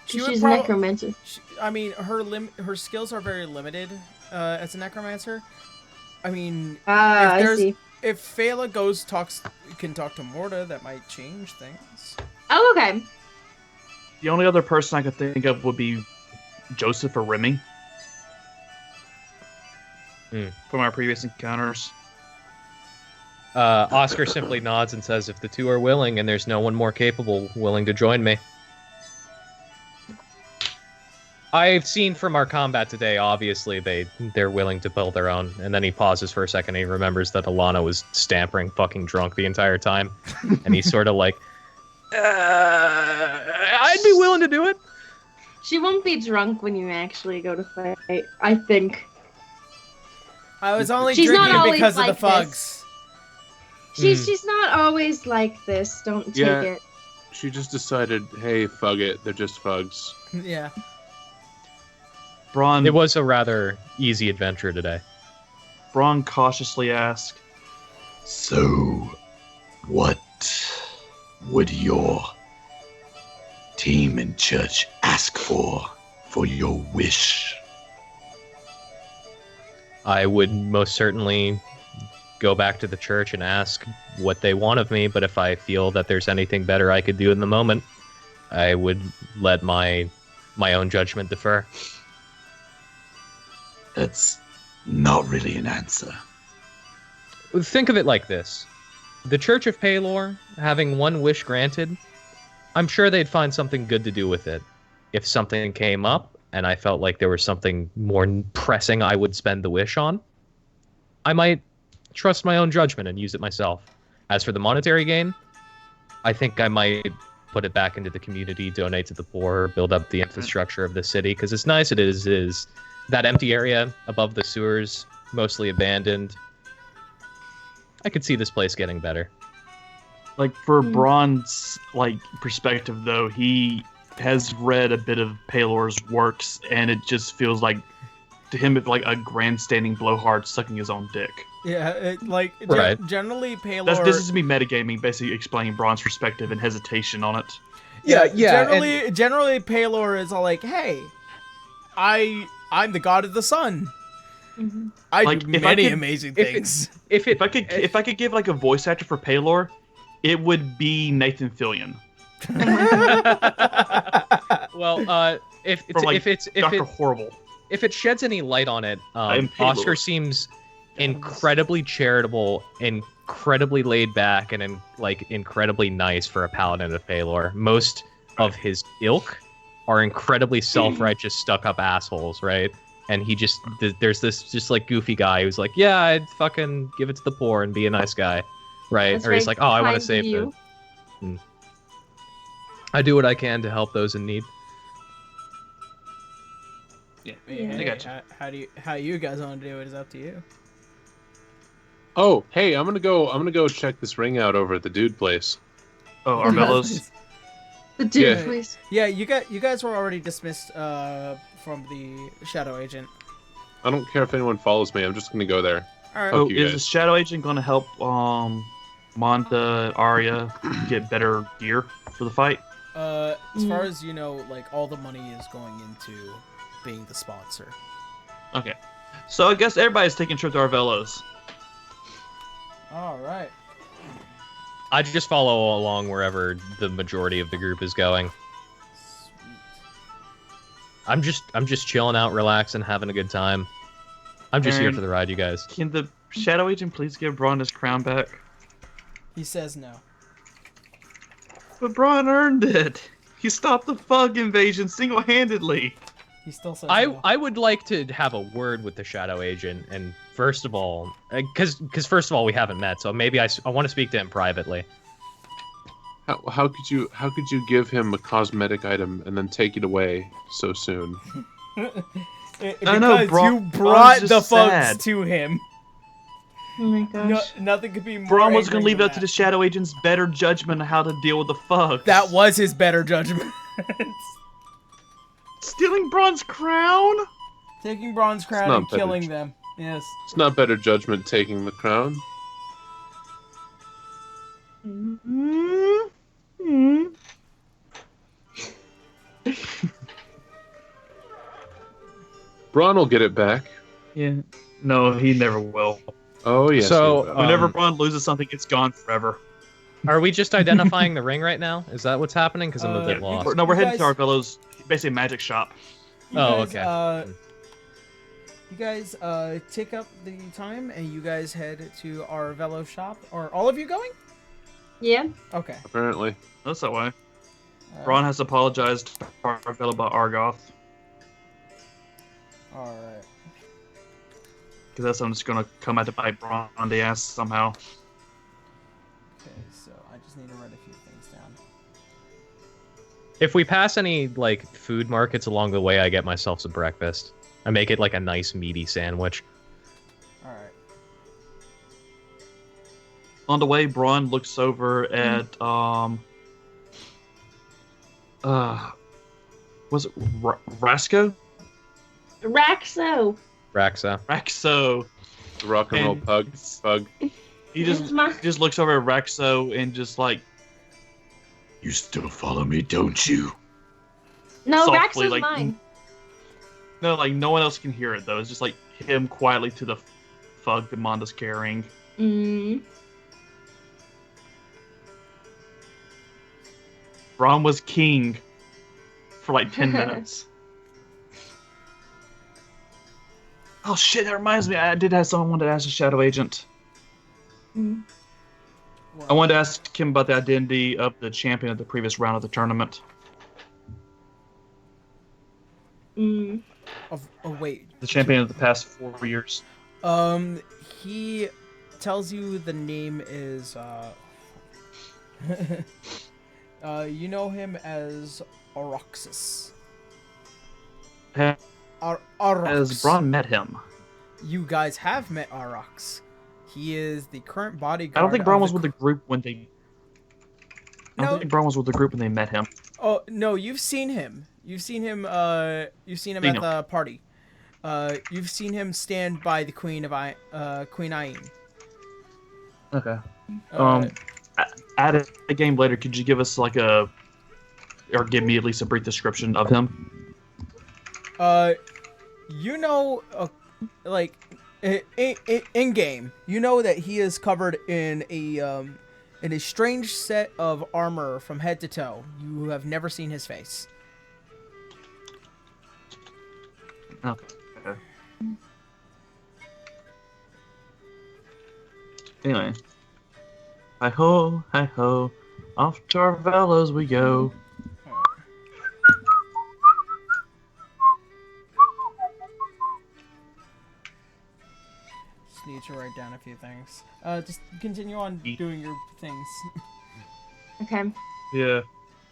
She would She's a necromancer. I mean, her skills are very limited as a necromancer. I mean, I see. if Fela can talk to Morta, that might change things. Oh, okay. The only other person I could think of would be Joseph or Remy. From our previous encounters. Oscar simply nods and says, if the two are willing and there's no one more capable willing to join me. I've seen from our combat today, obviously, they're willing to build their own. And then he pauses for a second and he remembers that Alana was stampering fucking drunk the entire time. And he's sort of like, I'd be willing to do it. She won't be drunk when you actually go to fight, I think. I was only She's not drinking always because of the like Fugs. She's not always like this. Don't take it. She just decided, hey, fug it. They're just fugs. Yeah. Braun. It was a rather easy adventure today. Braun cautiously asked, So, what would your team and church ask for your wish? I would most certainly go back to the church and ask what they want of me, but if I feel that there's anything better I could do in the moment, I would let my own judgment defer. That's not really an answer. Think of it like this. The Church of Palor, having one wish granted, I'm sure they'd find something good to do with it. If something came up, and I felt like there was something more pressing I would spend the wish on, I might trust my own judgment and use it myself. As for the monetary gain, I think I might put it back into the community, donate to the poor, build up the infrastructure of the city, because it's nice it is that empty area above the sewers, mostly abandoned. I could see this place getting better. like for Braun's perspective though, he has read a bit of Palor's works, and it just feels like to him it's like a grandstanding blowhard sucking his own dick. Yeah, generally Palor. This is me metagaming, basically explaining Braun's perspective and hesitation on it. Yeah. Generally, Palor is all like, "Hey, I'm the god of the sun. Mm-hmm. I do many amazing things." If I could give like a voice actor for Palor, it would be Nathan Fillion. Well, if Dr. Horrible. If it sheds any light on it, Oscar seems incredibly charitable, incredibly laid back, and incredibly nice for a paladin of Palor. Most of his ilk are incredibly self-righteous, stuck-up assholes, right? And he there's this just like goofy guy who's like, yeah, I'd fucking give it to the poor and be a nice guy, right? That's or he's very like, oh, I want to kind save of them. I do what I can to help those in need. Yeah, Yeah, I got you. how you guys want to do it is up to you. Oh, hey, I'm gonna go check this ring out over at the dude place. Oh, Arvello's. The dude, Yeah. please. Yeah, you guys were already dismissed from the Shadow Agent. I don't care if anyone follows me. I'm just gonna go there. All right. Fuck Oh, you is guys. the Shadow Agent going to help Manda, Arya get better gear for the fight? As far as you know, like all the money is going into being the sponsor. Okay. So I guess everybody's taking a trip to Arvello's. All right. I just follow along wherever the majority of the group is going. Sweet. I'm just chilling out, relaxing, having a good time. I'm just here And- for the ride, you guys. Can the Shadow Agent please give Braun his crown back? He says no. But Braun earned it. He stopped the Fug invasion single-handedly. He still says I no. I would like to have a word with the Shadow Agent, and first of all, because first of all we haven't met, so maybe I want to speak to him privately. How could you give him a cosmetic item and then take it away so soon? I know, Because Braun- you Braun's brought just the Fugs sad. to him. Oh my gosh. Nothing could be more. Braun was going to angering leave it than up to the Shadow Agent's better judgment on how to deal with the Fugs. That was his better judgment. Stealing Braun's crown? Taking Braun's crown not and better killing ju- them. Yes. It's not better judgment taking the crown. Braun will get it back. Yeah. No, he never will. Oh yes. So, he will. Whenever Braun loses something, it's gone forever. Are we just identifying the ring right now? Is that what's happening? Because I'm a bit you- lost. No, we're You heading to guys- Arvello's, basically a magic shop. You Oh, guys, okay. You guys take up the time and you guys head to our Velo shop. Are all of you going? Yeah. Okay. Apparently. That's that way. Braun has apologized to Arvello about Argoth. All right. Because that's I'm just going to come out to bite Braun on the ass somehow. Okay, so I just need to write a few things down. If we pass any like food markets along the way, I get myself some breakfast. I make it like a nice meaty sandwich. All right. On the way, Braun looks over at was it Rasco? Raxo. Raxa. Raxo. The rock and roll And- pug. He just looks over at Raxo and just like You still follow me, don't you? No, softly, Raxo's like, mine. no, like no one else can hear it though. It's just like him quietly to the Fug that Manda's carrying. Braun was king for like 10 minutes. Oh shit, that reminds me. I did have someone I wanted to ask the Shadow Agent. I wanted to ask him about the identity of the champion of the previous round of the tournament. Oh, wait. The champion of the past 4 years. He tells you the name is you know him as Oroxis. Has Aurox. Braun met him? You guys have met Aurox. He is the current bodyguard. I don't think Braun of was with the group when they. I don't think Braun was with the group when they met him. Oh no, you've seen him. You've seen him. You've seen him Seen at him. the party. You've seen him stand by the Queen Ayn. Okay. Uh, At a game later, could you give us like or give me at least a brief description of him? You know, like in game, you know that he is covered in a strange set of armor from head to toe. You have never seen his face. Okay. Anyway. Hi ho, off to our Velos we go. Just need to write down a few things. Just continue on doing your things. Okay. Yeah.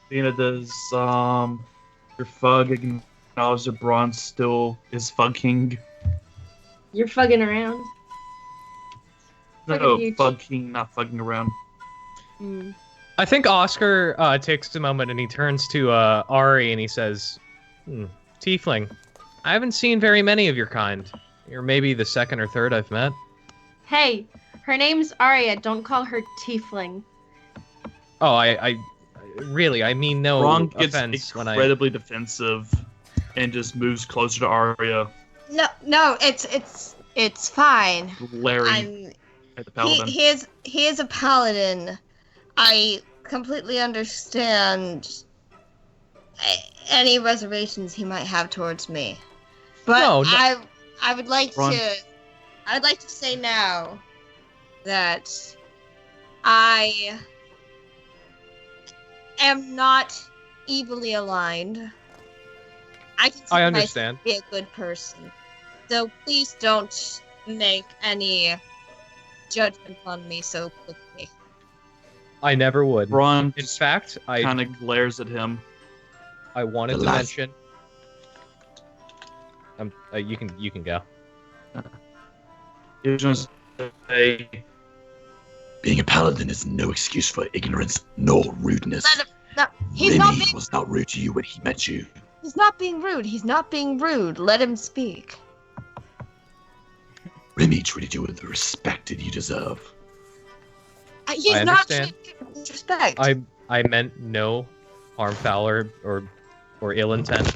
Dina does your Fug acknowledge that Braun still is fucking. You're fugging around. No, Fucking fucking, not fucking around. Mm. I think Oscar takes a moment and he turns to Ari and he says, Tiefling, I haven't seen very many of your kind. You're maybe the second or third I've met. Hey, her name's Arya. Don't call her Tiefling. Oh, I really, I mean no Braun gets offense when incredibly defensive and just moves closer to Arya. No, it's fine. Glaring at the paladin. He is a paladin. I completely understand any reservations he might have towards me, but No. I would like Braun. I'd like to say now that I am not evilly aligned. I consider I understand. myself to be a good person. So please don't make any judgment on me so quickly. I never would. Braun In fact, I kind of glares at him. wanted to mention. You can go. He was just say, Being a paladin is no excuse for ignorance nor rudeness. No, he's not Remy being was not rude to you when he met you. He's not being rude. He's not being rude. Let him speak. Remy treated you with the respect that you deserve. He's I not understand. treating with respect. I meant no harm, foul, or ill intent.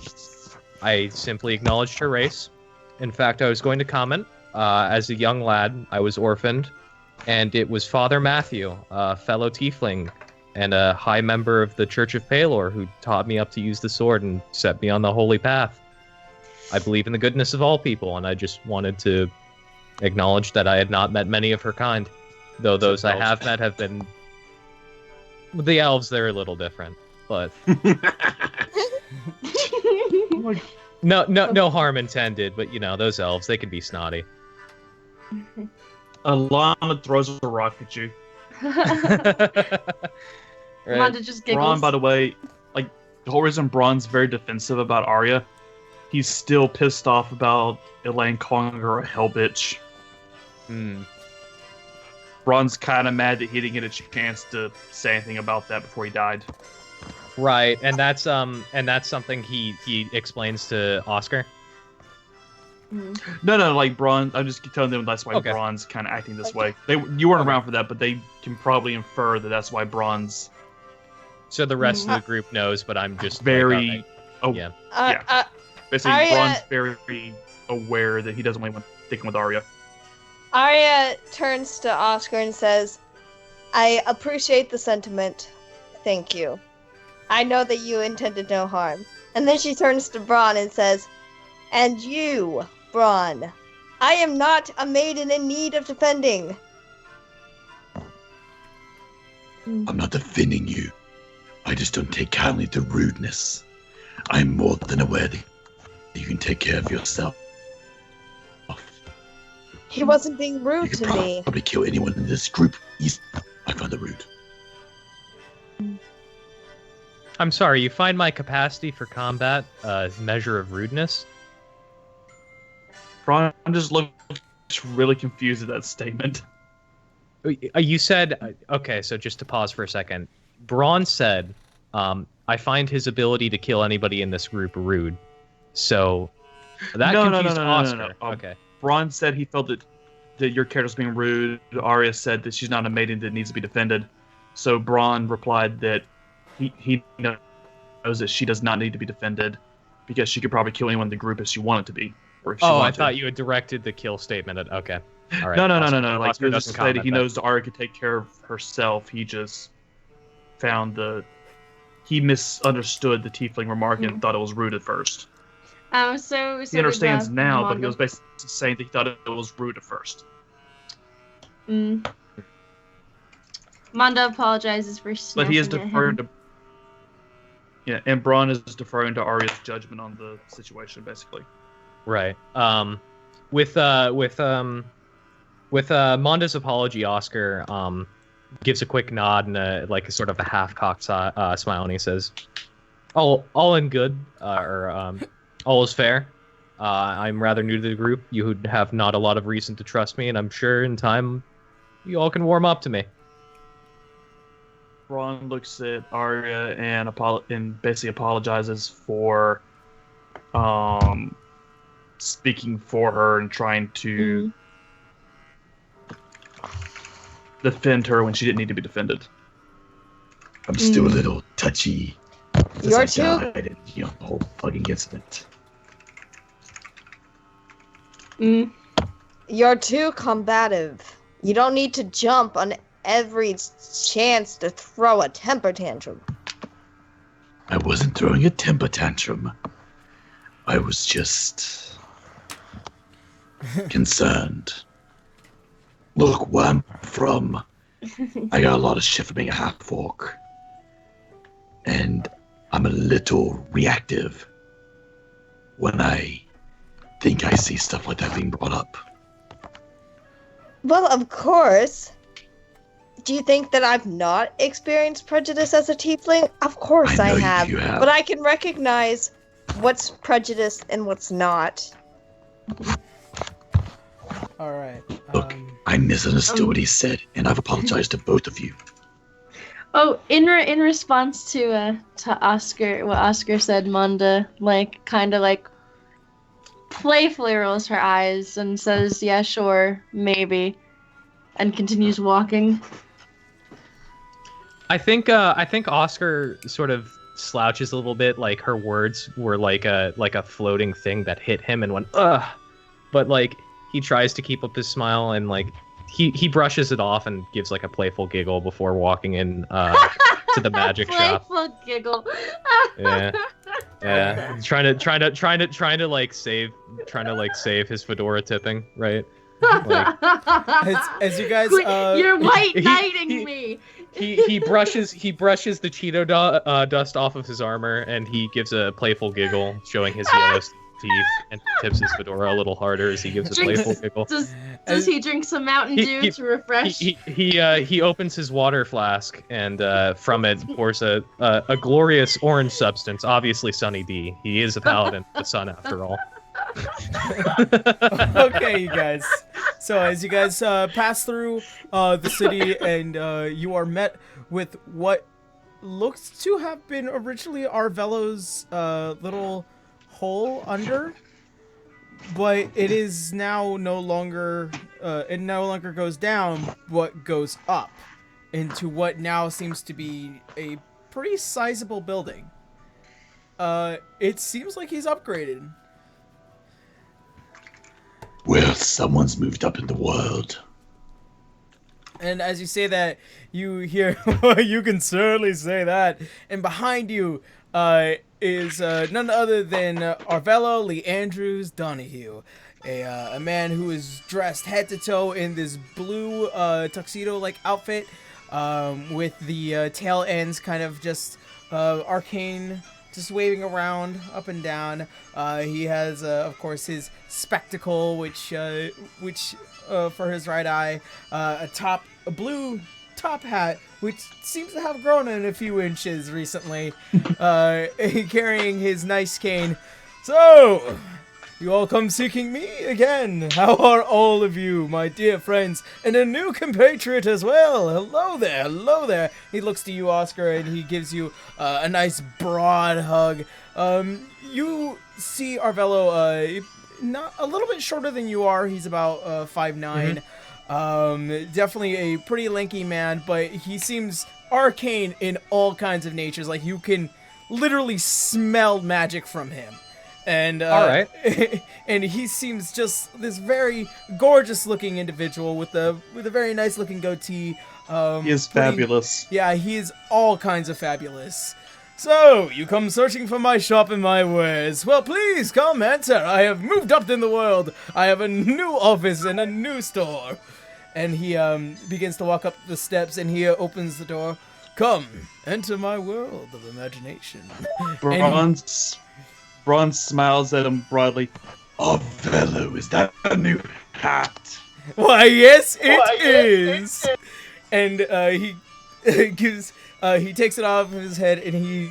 I simply acknowledged her race. In fact, I was going to comment. As a young lad, I was orphaned, and it was Father Matthew, a fellow tiefling, and a high member of the Church of Palor, who taught me up to use the sword and set me on the holy path. I believe in the goodness of all people, and I just wanted to acknowledge that I had not met many of her kind, though those I have met have been... The elves, they're a little different, but... No harm intended, but, those elves, they can be snotty. Alana throws a rock at you. Right. Manda just giggles. Braun, by the way, the whole reason Braun's very defensive about Arya, he's still pissed off about Elaine calling her a hell bitch. Braun's kind of mad that he didn't get a chance to say anything about that before he died. Right, and that's something he explains to Oscar. No, Braun. I'm just telling them that's why Braun's kind of acting this way. You weren't around for that, but they can probably infer that that's why Braun's. So the rest of the group knows, but I'm just very. Yeah. Basically, Arya- Braun's very aware that he doesn't want sticking with Arya. Arya turns to Oscar and says, I appreciate the sentiment. Thank you. I know that you intended no harm. And then she turns to Braun and says, and you, Braun, I am not a maiden in need of defending. I'm not defending you. I just don't take kindly to rudeness. I'm more than aware that you can take care of yourself. He wasn't being You rude could to me. probably kill anyone in this group. I find it rude. I'm sorry, you find my capacity for combat a measure of rudeness? Braun just looks really confused at that statement. You said... Okay, so just to pause for a second. Braun said, I find his ability to kill anybody in this group rude. So, that confused Oscar. No. Okay. Braun said he felt that your character's being rude. Arya said that she's not a maiden that needs to be defended. So Braun replied that he knows that she does not need to be defended because she could probably kill anyone in the group if she wanted to be. Or if she I wanted to. thought you had directed the kill statement at... Okay. All right. No. Oscar He just doesn't said comment he that. knows that Arya could take care of herself. He just found he misunderstood the tiefling remark and thought it was rude at first. So He understands now, but he Manda. was basically saying that he thought it was rude at first. Manda apologizes for But he is snapping at deferring him. to. Yeah, and Braun is deferring to Arya's judgment on the situation, basically. Right. With Monda's apology, Oscar gives a quick nod and a sort of a half-cocked smile, and he says, "All in good." All is fair. I'm rather new to the group. You would have not a lot of reason to trust me, and I'm sure in time you all can warm up to me. Ron looks at Arya and basically apologizes for speaking for her and trying to defend her when she didn't need to be defended. I'm still a little touchy. You're too. And, the whole fucking incident. You're too combative. You don't need to jump on every chance to throw a temper tantrum. I wasn't throwing a temper tantrum. I was just concerned. Look, where I'm from, I got a lot of shit for being a half-orc. And I'm a little reactive when I think I see stuff like that being brought up. Well, of course. Do you think that I've not experienced prejudice as a tiefling? Of course I have. You have. But I can recognize what's prejudice and what's not. All right. Look, I misunderstood what he said, and I've apologized to both of you. Oh, in response to Oscar, what Oscar said, Manda kind of playfully rolls her eyes and says, "Yeah, sure, maybe," and continues walking. I think Oscar sort of slouches a little bit, like her words were like a floating thing that hit him and went ugh, but he tries to keep up his smile and he brushes it off and gives a playful giggle before walking in to the magic shop. Playful giggle. Yeah. Trying to save his fedora tipping, right? As you guys, you're white knighting me. He brushes the Cheeto dust off of his armor, and he gives a playful giggle, showing his yellow teeth, and tips his fedora a little harder as he gives a playful giggle. Does he drink some Mountain Dew to refresh? He opens his water flask, and from it pours a glorious orange substance, obviously Sunny D. He is a paladin of the sun, after all. Okay, you guys. So as you guys pass through the city, and you are met with what looks to have been originally Arvello's little hole under, but it is now no longer goes down, but goes up into what now seems to be a pretty sizable building. It seems like he's upgraded. Well, someone's moved up in the world. And as you say that, you hear, you can certainly say that. And behind you is none other than Arvello Lee Andrews Donahue, a man who is dressed head to toe in this blue tuxedo-like outfit, with the tail ends kind of just arcane, just waving around up and down. He has, of course, his spectacle, which for his right eye, a blue top hat, which seems to have grown in a few inches recently, carrying his nice cane. So, you all come seeking me again. How are all of you, my dear friends, and a new compatriot as well? Hello there, hello there. He looks to you, Oscar, and he gives you a nice broad hug. You see Arvello, not a little bit shorter than you are. He's about 5'9". Definitely a pretty lanky man, but he seems arcane in all kinds of natures. Like, you can literally smell magic from him. And all right. And he seems just this very gorgeous looking individual with a very nice looking goatee. He is fabulous. Yeah, he is all kinds of fabulous. So, you come searching for my shop and my wares. Well, please come enter. I have moved up in the world. I have a new office and a new store. And he begins to walk up the steps, and he opens the door. Come, enter my world of imagination. Bronze smiles at him broadly. Oh, fellow, is that a new hat? Why, yes, it is. And he takes it off of his head, and he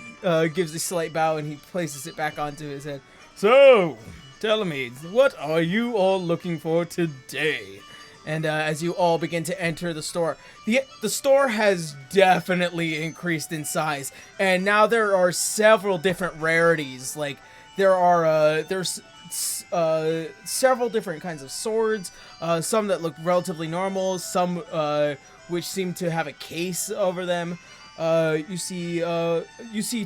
gives a slight bow, and he places it back onto his head. So, tell me, what are you all looking for today? And as you all begin to enter the store, the store has definitely increased in size, and now there are several different rarities. Like there's several different kinds of swords, some that look relatively normal, some which seem to have a case over them. You see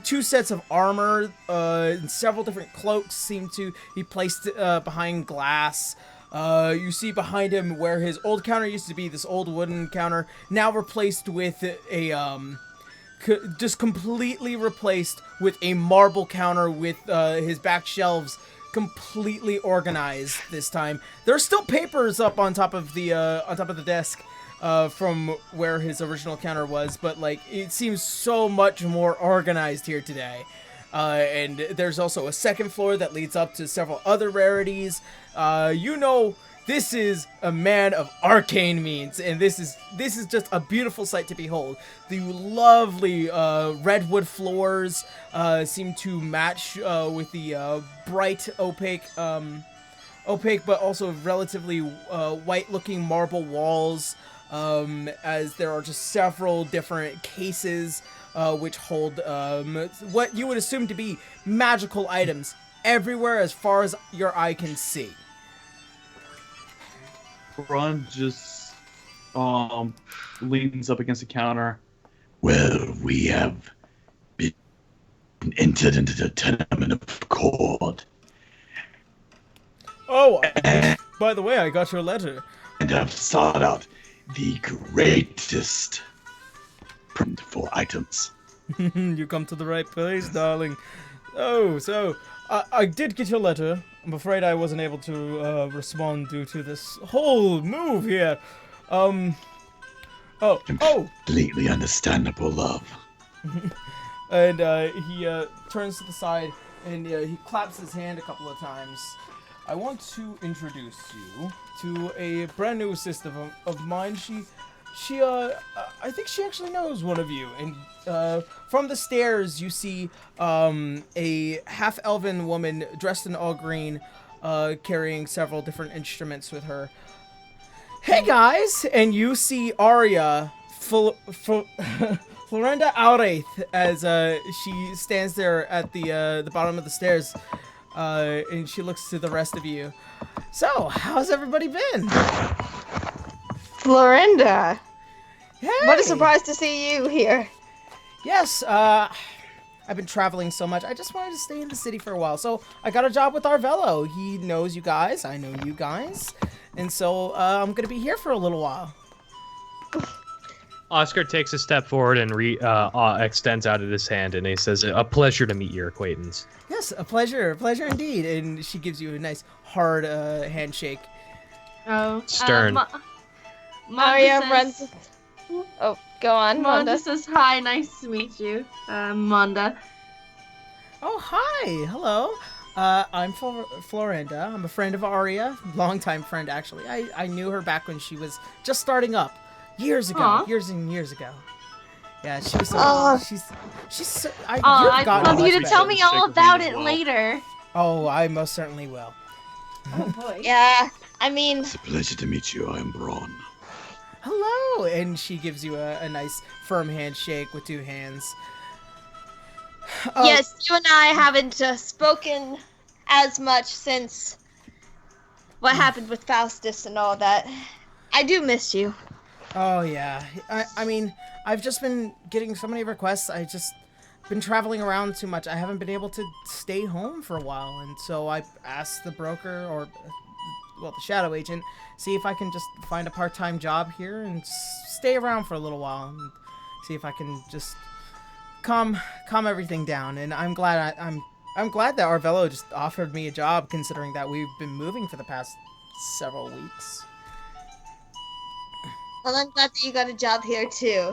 two sets of armor, and several different cloaks seem to be placed behind glass. You see behind him where his old counter used to be, this old wooden counter, now replaced with a, just completely replaced with a marble counter with, his back shelves completely organized this time. There are still papers up on top of the desk, from where his original counter was, but, like, it seems so much more organized here today. And there's also a second floor that leads up to several other rarities. This is a man of arcane means, and this is just a beautiful sight to behold. The lovely redwood floors seem to match with the bright opaque but also relatively white-looking marble walls, as there are just several different cases which hold what you would assume to be magical items everywhere as far as your eye can see. Ron just leans up against the counter. Well, we have been entered into the tournament of Cord. Oh, by the way, I got your letter. And have sought out the greatest for items. You come to the right place, darling. Oh, so I did get your letter. I'm afraid I wasn't able to respond due to this whole move here. Completely understandable, love. And he turns to the side and he claps his hand a couple of times. I want to introduce you to a brand new assistant of mine. I think she actually knows one of you. And from the stairs, you see a half-elven woman dressed in all green, carrying several different instruments with her. Hey guys! And you see Arya, Florenda Auraith, as she stands there at the bottom of the stairs, and she looks to the rest of you. So, how's everybody been? Florenda. Hey! What a surprise to see you here. Yes, I've been traveling so much. I just wanted to stay in the city for a while. So I got a job with Arvello. He knows you guys. I know you guys. And so I'm going to be here for a little while. Oscar takes a step forward and extends out of his hand, and he says, "A pleasure to meet your acquaintance." Yes, a pleasure indeed. And she gives you a nice hard handshake. Oh, Stern. Arya runs. Oh, go on, Monda Monda. says, "Hi, nice to meet you, Monda." Oh, hi. Hello. I'm Florenda. I'm a friend of Arya. Longtime friend, actually. I knew her back when she was just starting up. Years ago. Aw. Years and years ago. Yeah, she was so... She's so... I'd you've gotten love you much to tell better. me all about it later. Oh, I most certainly will. Oh, boy. Yeah, I mean... It's a pleasure to meet you. I am Braun. Hello! And she gives you a nice firm handshake with two hands. Yes, you and I haven't spoken as much since what happened with Faustus and all that. I do miss you. Oh, yeah. I mean, I've just been getting so many requests. I just been traveling around too much. I haven't been able to stay home for a while. And so I asked the broker, or, well, the shadow agent, see if I can just find a part-time job here and stay around for a little while and see if I can just calm everything down. And I'm glad I'm glad that Arvello just offered me a job, considering that we've been moving for the past several weeks. Well, I'm glad that you got a job here too.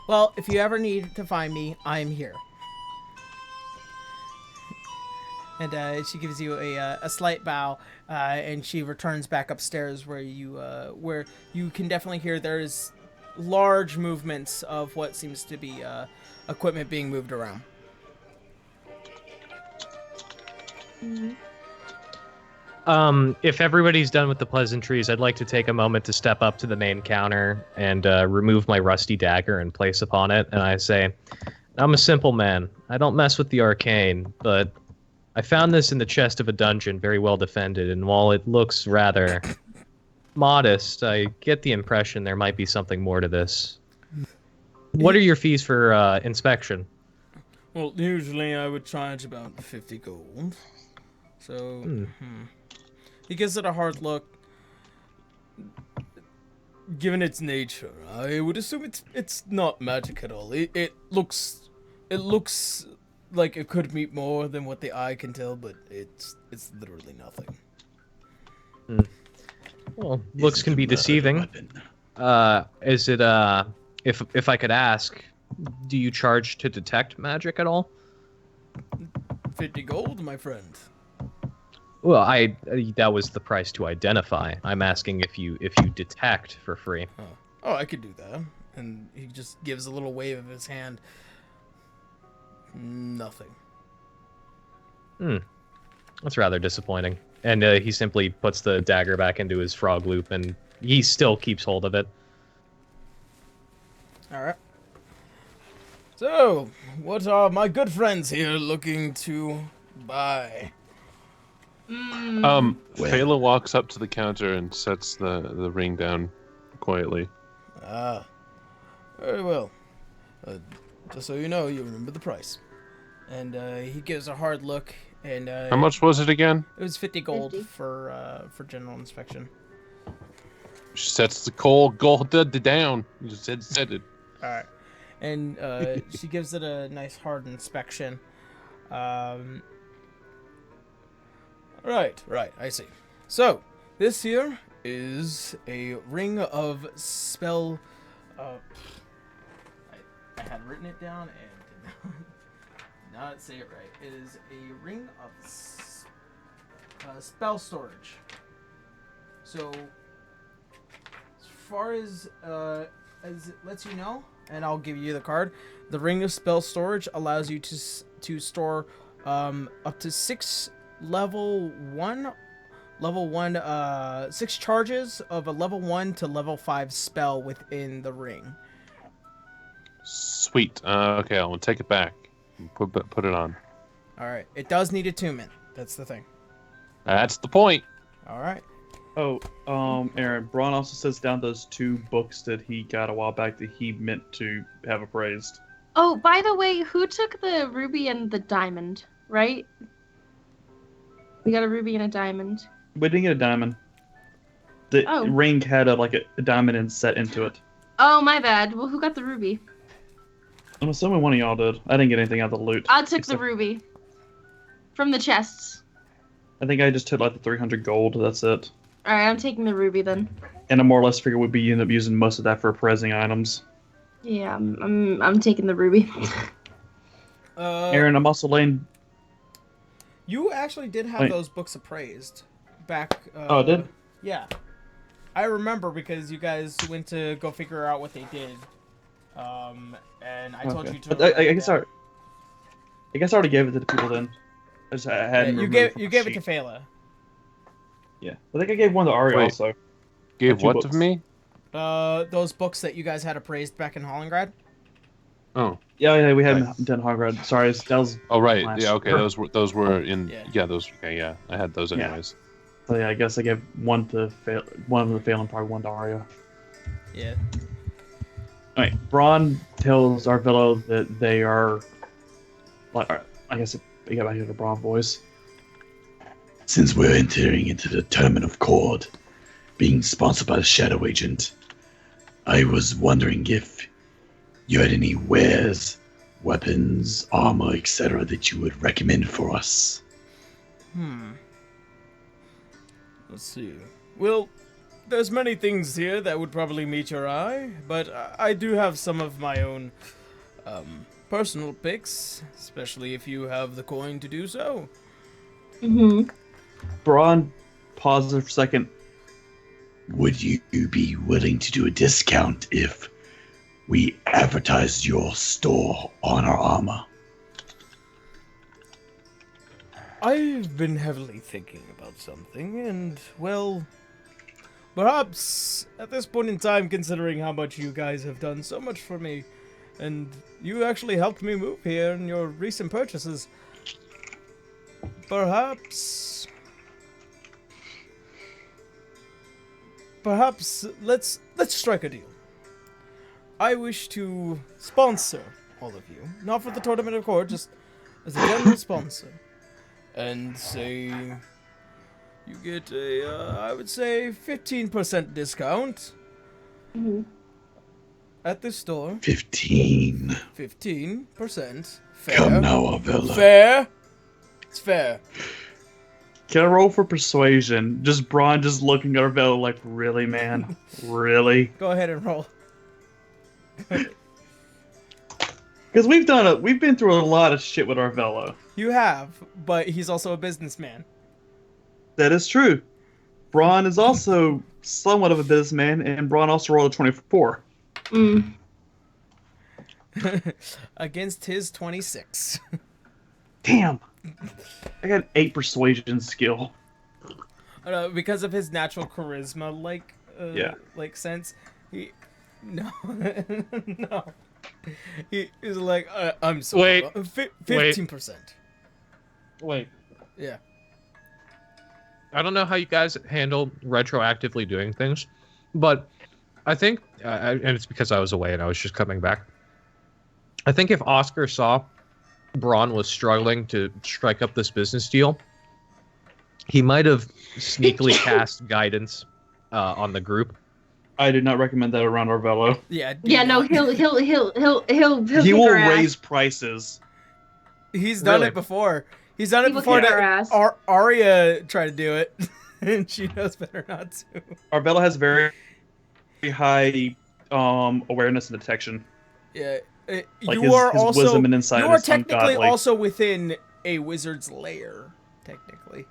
Well, if you ever need to find me, I'm here. And she gives you a slight bow, and she returns back upstairs where you can definitely hear there's large movements of what seems to be equipment being moved around. If everybody's done with the pleasantries, I'd like to take a moment to step up to the main counter and remove my rusty dagger and place upon it. And I say, I'm a simple man. I don't mess with the arcane, but I found this in the chest of a dungeon, very well defended. And while it looks rather modest, I get the impression there might be something more to this. What are your fees for inspection? Well, usually I would charge about 50 gold. So, he gives it a hard look. Given its nature, I would assume it's not magic at all. It looks like it could mean more than what the eye can tell, but it's literally nothing. Well, looks can be deceiving. Is it if I could ask, do you charge to detect magic at all? 50 gold, my friend. Well, that was the price to identify. I'm asking if you detect for free. Oh, I could do that. And he just gives a little wave of his hand. Nothing. That's rather disappointing. And he simply puts the dagger back into his frog loop, and he still keeps hold of it. Alright. So, what are my good friends here looking to buy? Phala walks up to the counter and sets the ring down quietly. Very well. Just so you know, you remember the price. And he gives a hard look. And how much was it again? It was 50 gold for general inspection. She sets the gold down. You said it. All right. And she gives it a nice hard inspection. Right, I see. So, this here is a ring of spell... I had written it down and did not say it right. It is a ring of spell storage. So, as far as it lets you know, and I'll give you the card, the ring of spell storage allows you to store up to 6 level 1 6 charges of a level 1 to level 5 spell within the ring. Sweet. Okay, I'll take it back. Put it on. All right. It does need attunement. That's the thing. That's the point. All right. Oh, Aaron, Braun also sets down those 2 books that he got a while back that he meant to have appraised. Oh, by the way, who took the ruby and the diamond, right? We got a ruby and a diamond. We didn't get a diamond. The ring had a diamond inset into it. Oh, my bad. Well, who got the ruby? I'm assuming one of y'all did. I didn't get anything out of the loot. I took the ruby. From the chests. I think I just took the 300 gold. That's it. Alright, I'm taking the ruby then. And I more or less figure we'd end up using most of that for appraising items. Yeah, I'm taking the ruby. Aaron, I'm also laying... You actually did have those books appraised back. Oh, did? Yeah, I remember because you guys went to go figure out what they did, and I told you to. I guess I already gave it to the people then. I hadn't. Yeah, you gave it to Phala. Yeah, I think I gave one to Ari also. Gave what to me? Those books that you guys had appraised back in Hollingrad. Oh. Yeah, we hadn't done Hollingrad. Sorry, that was. Oh right, yeah, okay, those were in. Yeah, those. Okay, yeah, I had those anyways. So yeah, I guess I gave one to one to Phala and probably one to Aria. Yeah. Alright, Braun tells Arvillo that they are. I guess we got back to the Braun voice. Since we're entering into the tournament of Cord, being sponsored by the Shadow Agent, I was wondering if you had any wares, weapons, armor, etc. that you would recommend for us. Let's see. Well, there's many things here that would probably meet your eye, but I do have some of my own personal picks, especially if you have the coin to do so. Braun pauses for a second. Would you be willing to do a discount if we advertised your store on our armor? I've been heavily thinking about something, and, well, perhaps at this point in time, considering how much you guys have done so much for me, and you actually helped me move here in your recent purchases, perhaps let's strike a deal. I wish to sponsor all of you, not for the Tournament of Court, just as a general sponsor, and say you get a, I would say, 15% discount at the store. 15. 15%. Fair. Come now, Avella. Fair. It's fair. Can I roll for persuasion? Just Braun just looking at Arvella like, really, man? Really? Go ahead and roll. Because we've been through a lot of shit with Arvella. You have, but he's also a businessman. That is true. Braun is also somewhat of a businessman, and Braun also rolled a 24. Against his 26. Damn. I got 8 persuasion skill. Because of his natural charisma, like sense, no. He's like, I'm sorry. Wait. 15%. Wait. Yeah. I don't know how you guys handle retroactively doing things, but I think, and it's because I was away and I was just coming back. I think if Oscar saw Braun was struggling to strike up this business deal, he might have sneakily cast guidance on the group. I do not recommend that around Arvello. Yeah. Yeah, no, he'll He will raise prices. He's done it before. He's done it before. Arya tried to do it, and she knows better not to. Arvello has very high awareness and detection. Yeah. Like you are his also wisdom and insight you are is technically ungodly. also within a wizard's lair, technically.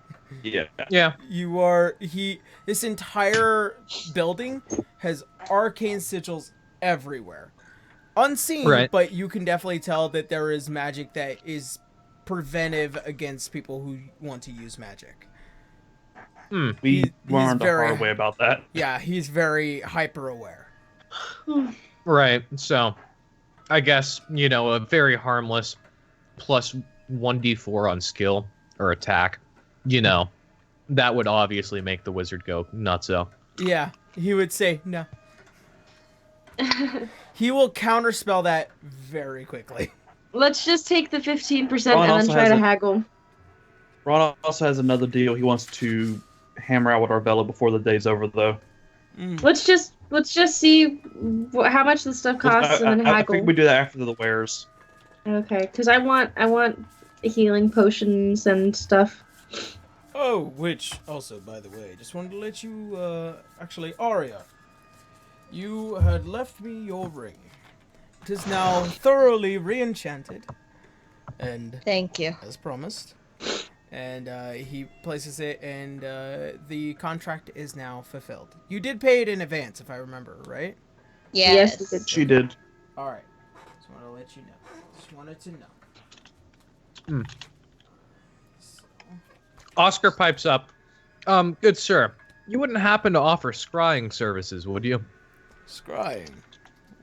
Yeah. Yeah. You are this entire building has arcane sigils everywhere. Unseen, Right. but you can definitely tell that there is magic that is preventive against people who want to use magic. We learned the hard way about that. Yeah, he's very hyper aware. Right. So, I guess, a very harmless plus 1d4 on skill or attack, that would obviously make the wizard go nutso. Yeah, he would say no. He will counterspell that very quickly. Let's just take the 15% Ron and then also try has to a- haggle. Ron also has another deal he wants to hammer out with Arvello before the day's over, though. Let's just see how much the stuff costs and then I haggle. think we do that after the wares. Okay, because I want healing potions and stuff. Oh, which also, by the way, just wanted to let you, actually, Arya, you had left me your ring. It is now thoroughly re-enchanted, and Thank you. as promised. And he places it, and the contract is now fulfilled. You did pay it in advance, if I remember, right? Yes. Yes, we did. She did. All right. Just wanted to let you know. Just wanted to know. Oscar pipes up. Good sir, you wouldn't happen to offer scrying services, would you? Scrying?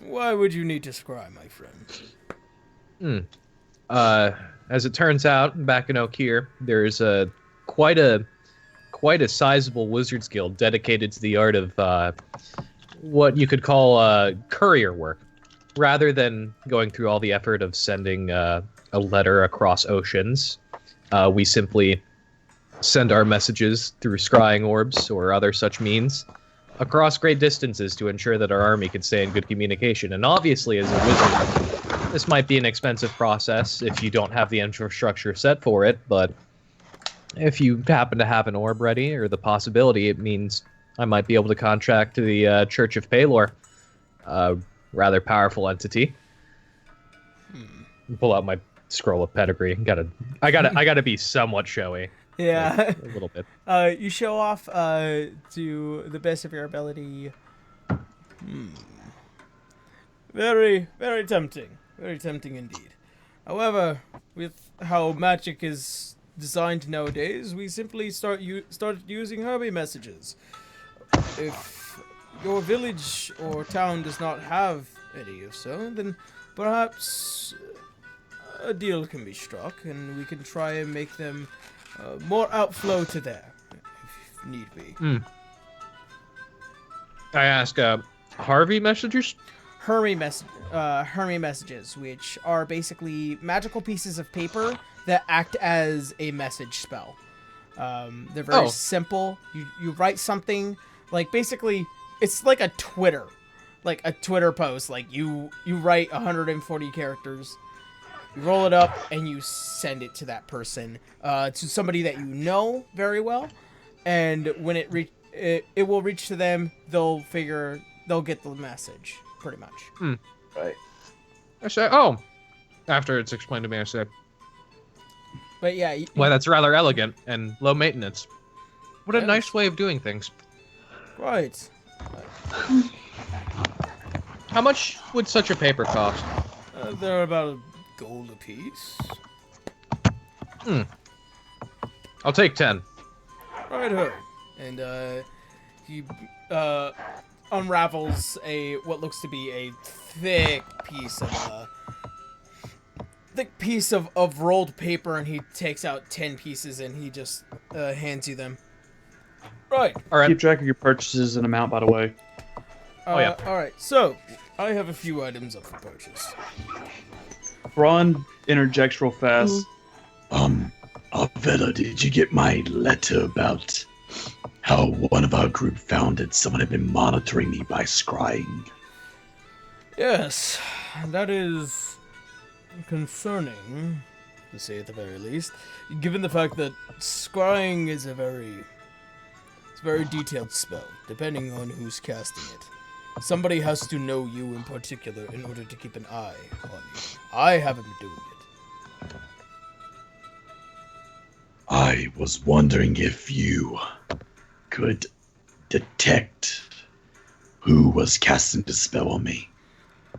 Why would you need to scry, my friend? As it turns out, back in Oakir, there's quite a sizable wizards guild dedicated to the art of what you could call courier work. Rather than going through all the effort of sending a letter across oceans, we simply send our messages through scrying orbs or other such means across great distances to ensure that our army can stay in good communication. And obviously, as a wizard, this might be an expensive process if you don't have the infrastructure set for it, but if you happen to have an orb ready, or the possibility, it means I might be able to contract to the Church of Palor, rather powerful entity. Pull out my scroll of pedigree. I gotta be somewhat showy. Yeah. A little bit. You show off to the best of your ability. Very, very tempting. Very tempting indeed. However, with how magic is designed nowadays, we simply started using Herbie messages. If your village or town does not have any of so, then perhaps a deal can be struck, and we can try and make them more outflow to there, if need be. I ask, Harvey messengers? Hermie messages, which are basically magical pieces of paper that act as a message spell. They're very simple. You write something, like basically, it's like a Twitter post. Like you write 140 characters, you roll it up, and you send it to that person, to somebody that you know very well, and when it will reach to them, they'll get the message, pretty much. Right. I say, after it's explained to me, I say, but yeah. Why, that's rather elegant and low maintenance. What a nice way of doing things. Right. How much would such a paper cost? They're about $1 a piece. I'll take 10. Right-ho. And he unravels what looks to be a thick piece of rolled paper, and he takes out 10 pieces, and he just hands you them. Right. All right. Keep track of your purchases and amount, by the way. All right. So I have a few items up for purchase. Braun interjects real fast. Arvella, did you get my letter about how one of our group found that someone had been monitoring me by scrying? Yes, that is concerning, to say at the very least, given the fact that scrying is a very detailed spell, depending on who's casting it. Somebody has to know you in particular in order to keep an eye on you. I haven't been doing it. I was wondering if you could detect who was casting the spell on me,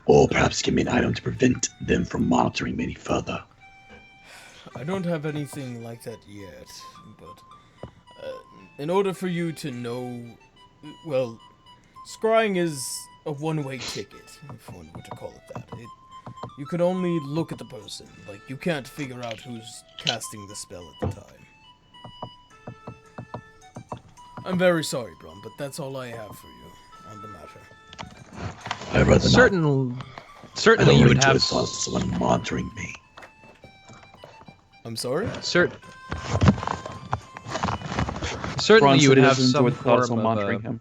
or perhaps give me an item to prevent them from monitoring me any further. I don't have anything like that yet, but in order for you to know, well, scrying is a one-way ticket, if one were to call it that. You can only look at the person, like you can't figure out who's casting the spell at the time. I'm very sorry, Brom, but that's all I have for you on the matter. I'd rather Certainly you would have someone monitoring me. I'm sorry? Certainly you would have some some thoughts form on of monitoring him.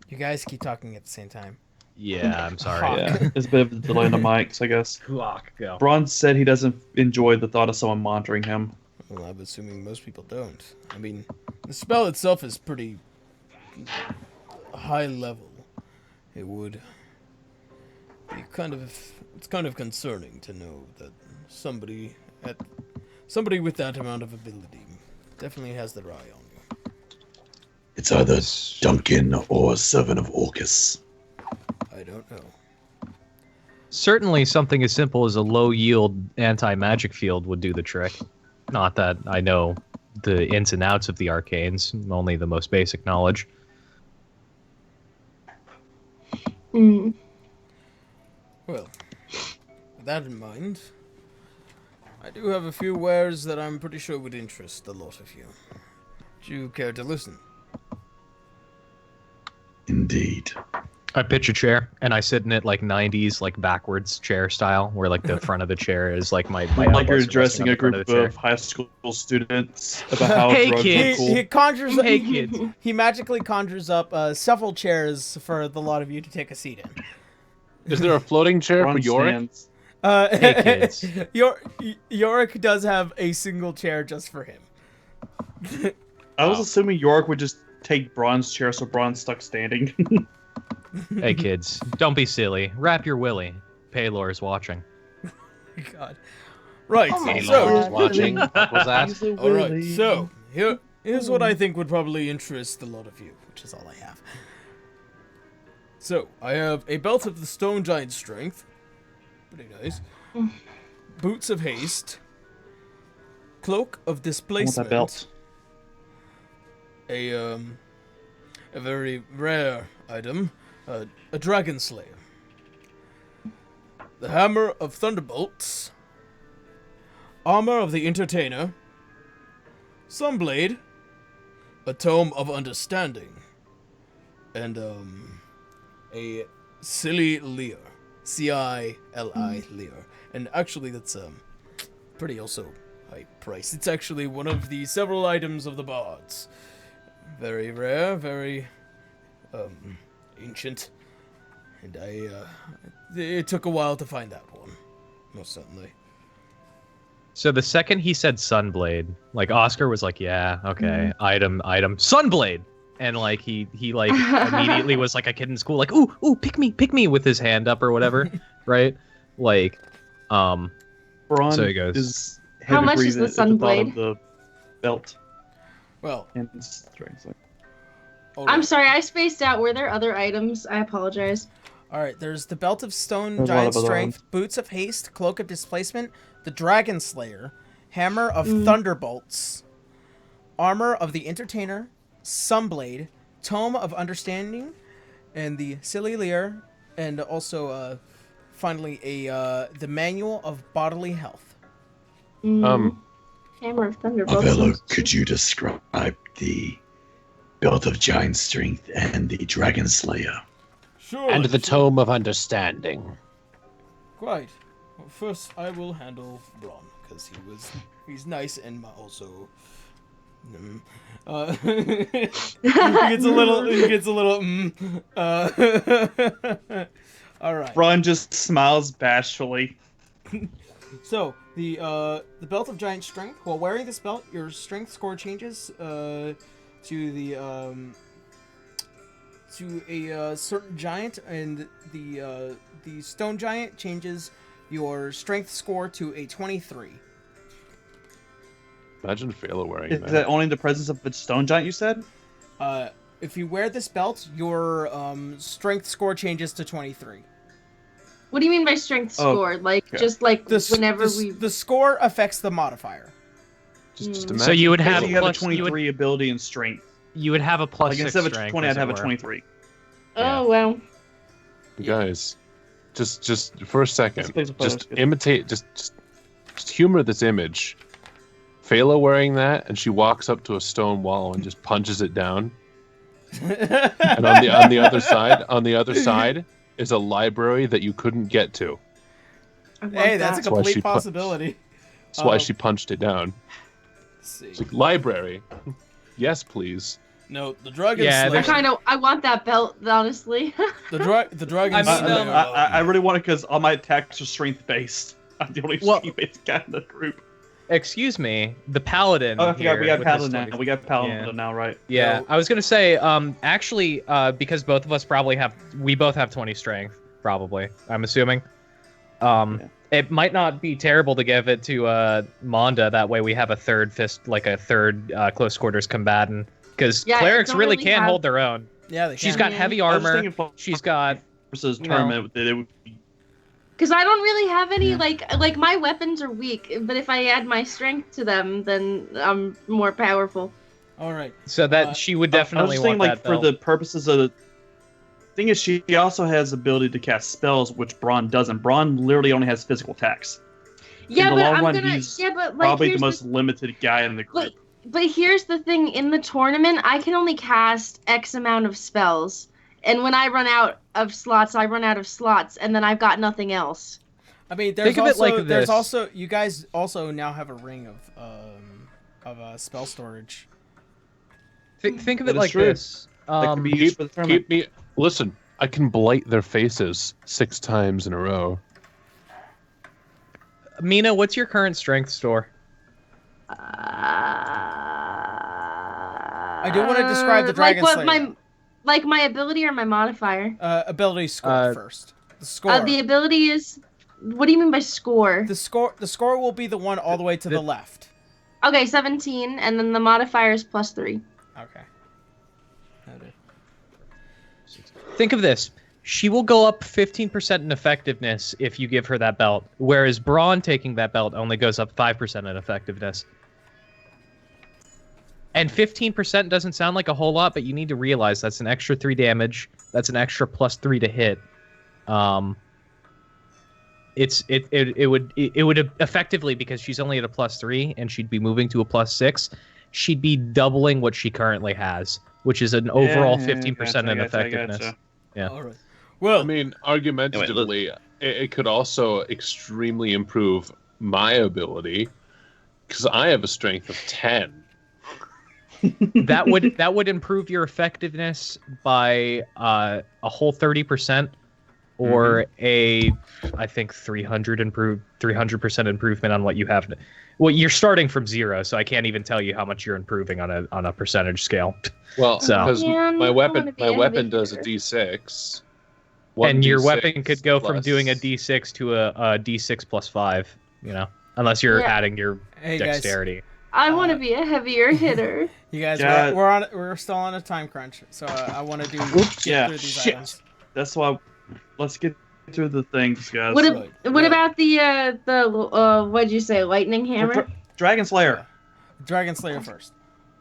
You guys keep talking at the same time. Yeah, I'm sorry. Yeah, there's a bit of a delay on the mics, I guess. Go. Braun said he doesn't enjoy the thought of someone monitoring him. Well, I'm assuming most people don't. I mean, the spell itself is pretty high level. It would be it's kind of concerning to know that somebody with that amount of ability definitely has their eye on you. It's either Duncan or a servant of Orcus. I don't know. Certainly something as simple as a low-yield anti-magic field would do the trick. Not that I know the ins and outs of the arcanes, only the most basic knowledge. Well, with that in mind, I do have a few wares that I'm pretty sure would interest a lot of you. Do you care to listen? Indeed. I pitch a chair, and I sit in it like 90s, like backwards chair style, where like the front of the chair is like my like elbows you're are addressing resting on a the front group the chair. of high school students about how Hey, drugs kids. are cool. He conjures. Hey, kids. He magically conjures up several chairs for the lot of you to take a seat in. Is there a floating chair Braun for Yorick? stands. Hey, kids. Yorick does have a single chair just for him. I was assuming York would just take Braun's chair, so Braun's stuck standing. Hey, kids, don't be silly. Wrap your willy. Paylor's watching. God. Right. Paylor's watching. What was that? All right. So here's what I think would probably interest a lot of you, which is all I have. So I have a belt of the Stone Giant's Strength. Pretty nice. Boots of Haste. Cloak of I want Displacement. that belt. A very rare item, a Dragon Slayer. The Hammer of Thunderbolts. Armor of the Entertainer. Sunblade. A Tome of Understanding. And, a Silly Lear. C-I-L-I Lear. And actually, that's, pretty also high price. It's actually one of the several items of the bards. Very rare, very, ancient. And it took a while to find that one. Most certainly. So the second he said Sunblade, like Oscar was like, yeah, okay, item, Sunblade, and like he like immediately was like a kid in school, like, ooh, pick me with his hand up or whatever, right? Like, Braun so he goes. is How much heavy is the breathing at the thought Sunblade? of the belt Well, and his strength. all I'm right. sorry, I spaced out. Were there other items? I apologize. All right, there's the Belt of Stone, There's a lot Giant of other Strength, Boots of Haste, Cloak of Displacement, the Dragon Slayer, Hammer of Thunderbolts, Armor of the Entertainer, Sunblade, Tome of Understanding, and the Silly Lear, and also, finally, the Manual of Bodily Health. Hammer of Thunderbolts. Avello, could you describe the Belt of Giant Strength and the Dragon Slayer? Sure. And the Tome of Understanding. Quite. Well, first, I will handle Braun because he's nice and also. He gets a little. All right. Braun just smiles bashfully. So the Belt of Giant Strength. While wearing this belt, your strength score changes to a certain giant, and the stone giant changes your strength score to a 23. Imagine Phala wearing Is that. that only in the presence of its stone giant, you said? If you wear this belt, your strength score changes to 23. What do you mean by strength Oh, score? Like, okay. just like whenever the score affects the modifier. Just So you would have So you have a plus, 23 ability and strength. you would have a plus Like 6 instead of a strength, 20, as I'd have it a were. 23. Oh, well. You guys, just for a second, This plays just good. imitate, just humor this image. Phala wearing that, and she walks up to a stone wall and just punches it down. And on the other side is a library that you couldn't get to. I want Hey, that's a that. why complete she put- possibility. That's why she punched it down. Let's see. It's like, library, yes, please. No, the Dragon Yeah, Slayer. I want that belt, honestly. The Dragon I mean, Slayer. I really want it because all my attacks are strength based. I'm the only Well- strength based guy in the group. Excuse me, the paladin. Oh, I forgot, we got here with his Paladin now. 20 We got Paladin Yeah. now, right? Yeah, I was gonna say, actually, because both of us we both have 20 strength, probably. I'm assuming. It might not be terrible to give it to Monda. That way, we have a third close quarters combatant. Because Yeah, I clerics don't really really can have- hold their own. Yeah, they She's can. got heavy I was just armor. thinking She's got. versus you know. tournament. It would be Because I don't really have any, like my weapons are weak, but if I add my strength to them, then I'm more powerful. All right. So that she would I was definitely just thinking, want like, that for belt. the purposes of the thing is, she also has the ability to cast spells, which Braun doesn't. Braun literally only has physical attacks. Yeah, the but long I'm run, gonna. he's Yeah, but like Probably the here's most limited guy in the group. But here's the thing: in the tournament, I can only cast X amount of spells, and when I run out of slots, I run out of slots, and then I've got nothing else. I mean, there's Think of it also like there's this. also you guys also now have a ring of spell storage. Think of That it is like true. this. That could be used for the tournament. Keep me. Listen, I can blight their faces 6 times in a row. Mina, what's your current strength score? I do want to describe the Dragon like Slayer. what my ability or my modifier? Ability score first. The score. The ability is. What do you mean by score? The score will be the one all the way to the left. Okay, 17, and then the modifier is +3. Okay. Think of this. She will go up 15% in effectiveness if you give her that belt, whereas Braun taking that belt only goes up 5% in effectiveness. And 15% doesn't sound like a whole lot, but you need to realize that's an extra 3 damage. That's an extra +3 to hit. It would effectively, because she's only at a +3 and she'd be moving to a +6, she'd be doubling what she currently has, which is an overall 15% in effectiveness. Yeah. All right. Well, I mean, argumentatively, it could also extremely improve my ability because I have a strength of 10. that would improve your effectiveness by a whole 30%, or I think 300% improvement on what you have. Well, you're starting from 0, so I can't even tell you how much you're improving on a percentage scale. Well, so because my weapon does a D6. And your 1d6 weapon could go from plus- doing a D6 to a D6 plus 5, unless you're adding your dexterity. I want to be a heavier hitter. You guys, we're still on a time crunch, so I want to get through these items. That's why. Let's get through the things, guys. What about the what'd you say, lightning hammer? Dragon Slayer. Dragon Slayer first.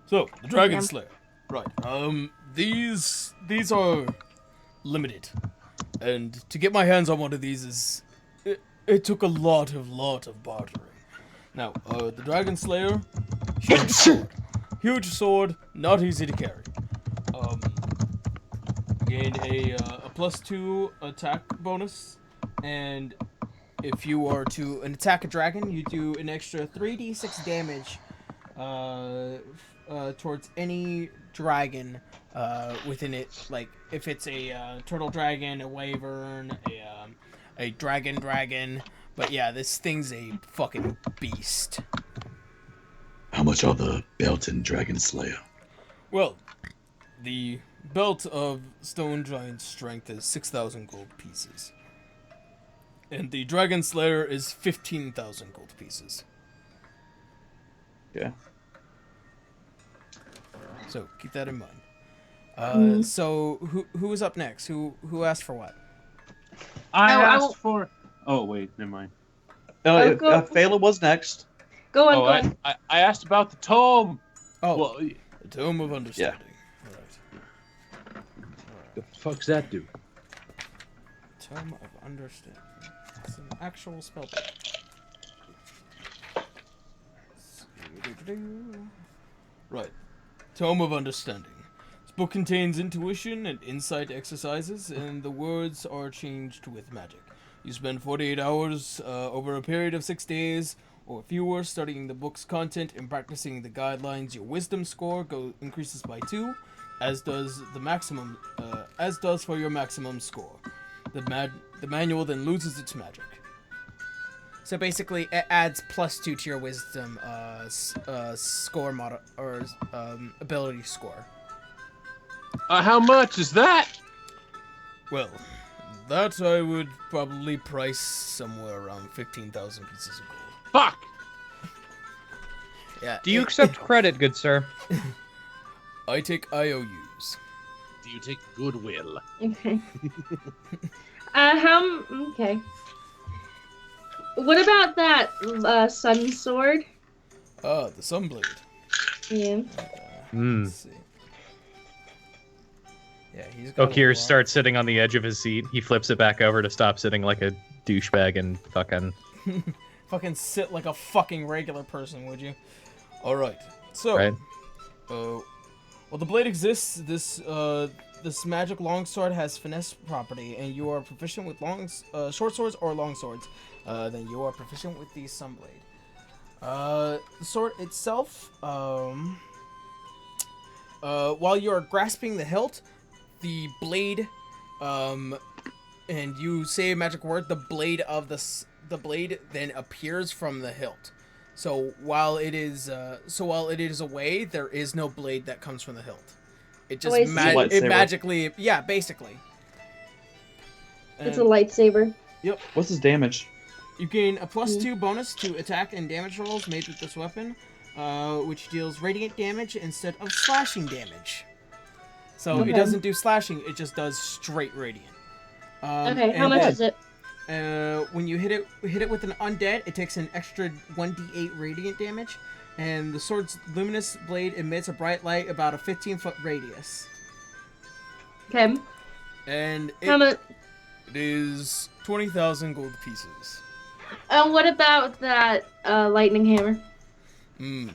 So the Dragon Slayer, right? These are limited, and to get my hands on one of these it took a lot of bartering. Now, the Dragon Slayer, huge sword, not easy to carry. Gain a +2 attack bonus, and if you are to attack a dragon, you do an extra 3d6 damage towards any dragon within it. Like if it's a turtle dragon, a wyvern, a dragon. But yeah, this thing's a fucking beast. How much are the belt and Dragon Slayer? Well, the belt of Stone Giant Strength is 6,000 gold pieces. And the Dragon Slayer is 15,000 gold pieces. Yeah. So keep that in mind. So who was up next? Who asked for what? I asked for. Oh wait, never mind. Phala was next. Go on. I asked about the tome. Oh, well, the Tome of Understanding. Right. The fuck's that do? Tome of Understanding. It's an actual spell book. Right. Tome of Understanding. This book contains intuition and insight exercises, and the words are changed with magic. You spend 48 hours over a period of 6 days or fewer studying the book's content and practicing the guidelines. Your wisdom score increases by 2, as does for your maximum score. The manual then loses its magic. So basically, it adds +2 to your wisdom score model or ability score. How much is that? Well, that I would probably price somewhere around 15,000 pieces of gold. Fuck! Yeah. Do you accept credit, good sir? I take IOUs. Do you take goodwill? Okay. Okay. What about that sun sword? The Sunblade. Yeah. Let's see. Yeah, he's got Okir starts sitting on the edge of his seat. He flips it back over to stop sitting like a douchebag and fucking... fucking sit like a fucking regular person, would you? Alright, so... Right. Well, the blade exists. This magic longsword has finesse property, and you are proficient with short swords or long swords. Then you are proficient with the Sunblade. The sword itself, while you are grasping the hilt, the blade, and you say a magic word, the blade then appears from the hilt. So while it is away, there is no blade that comes from the hilt. It just magically, yeah, basically. It's a lightsaber. Yep. What's his damage? You gain a +2 bonus to attack and damage rolls made with this weapon, which deals radiant damage instead of slashing damage. So it doesn't do slashing; it just does straight radiant. Okay, how much is it? When you hit it with an undead, it takes an extra 1d8 radiant damage. and the sword's luminous blade emits a bright light about a 15-foot radius. Okay. And How much? It is 20,000 gold pieces. What about that lightning hammer? The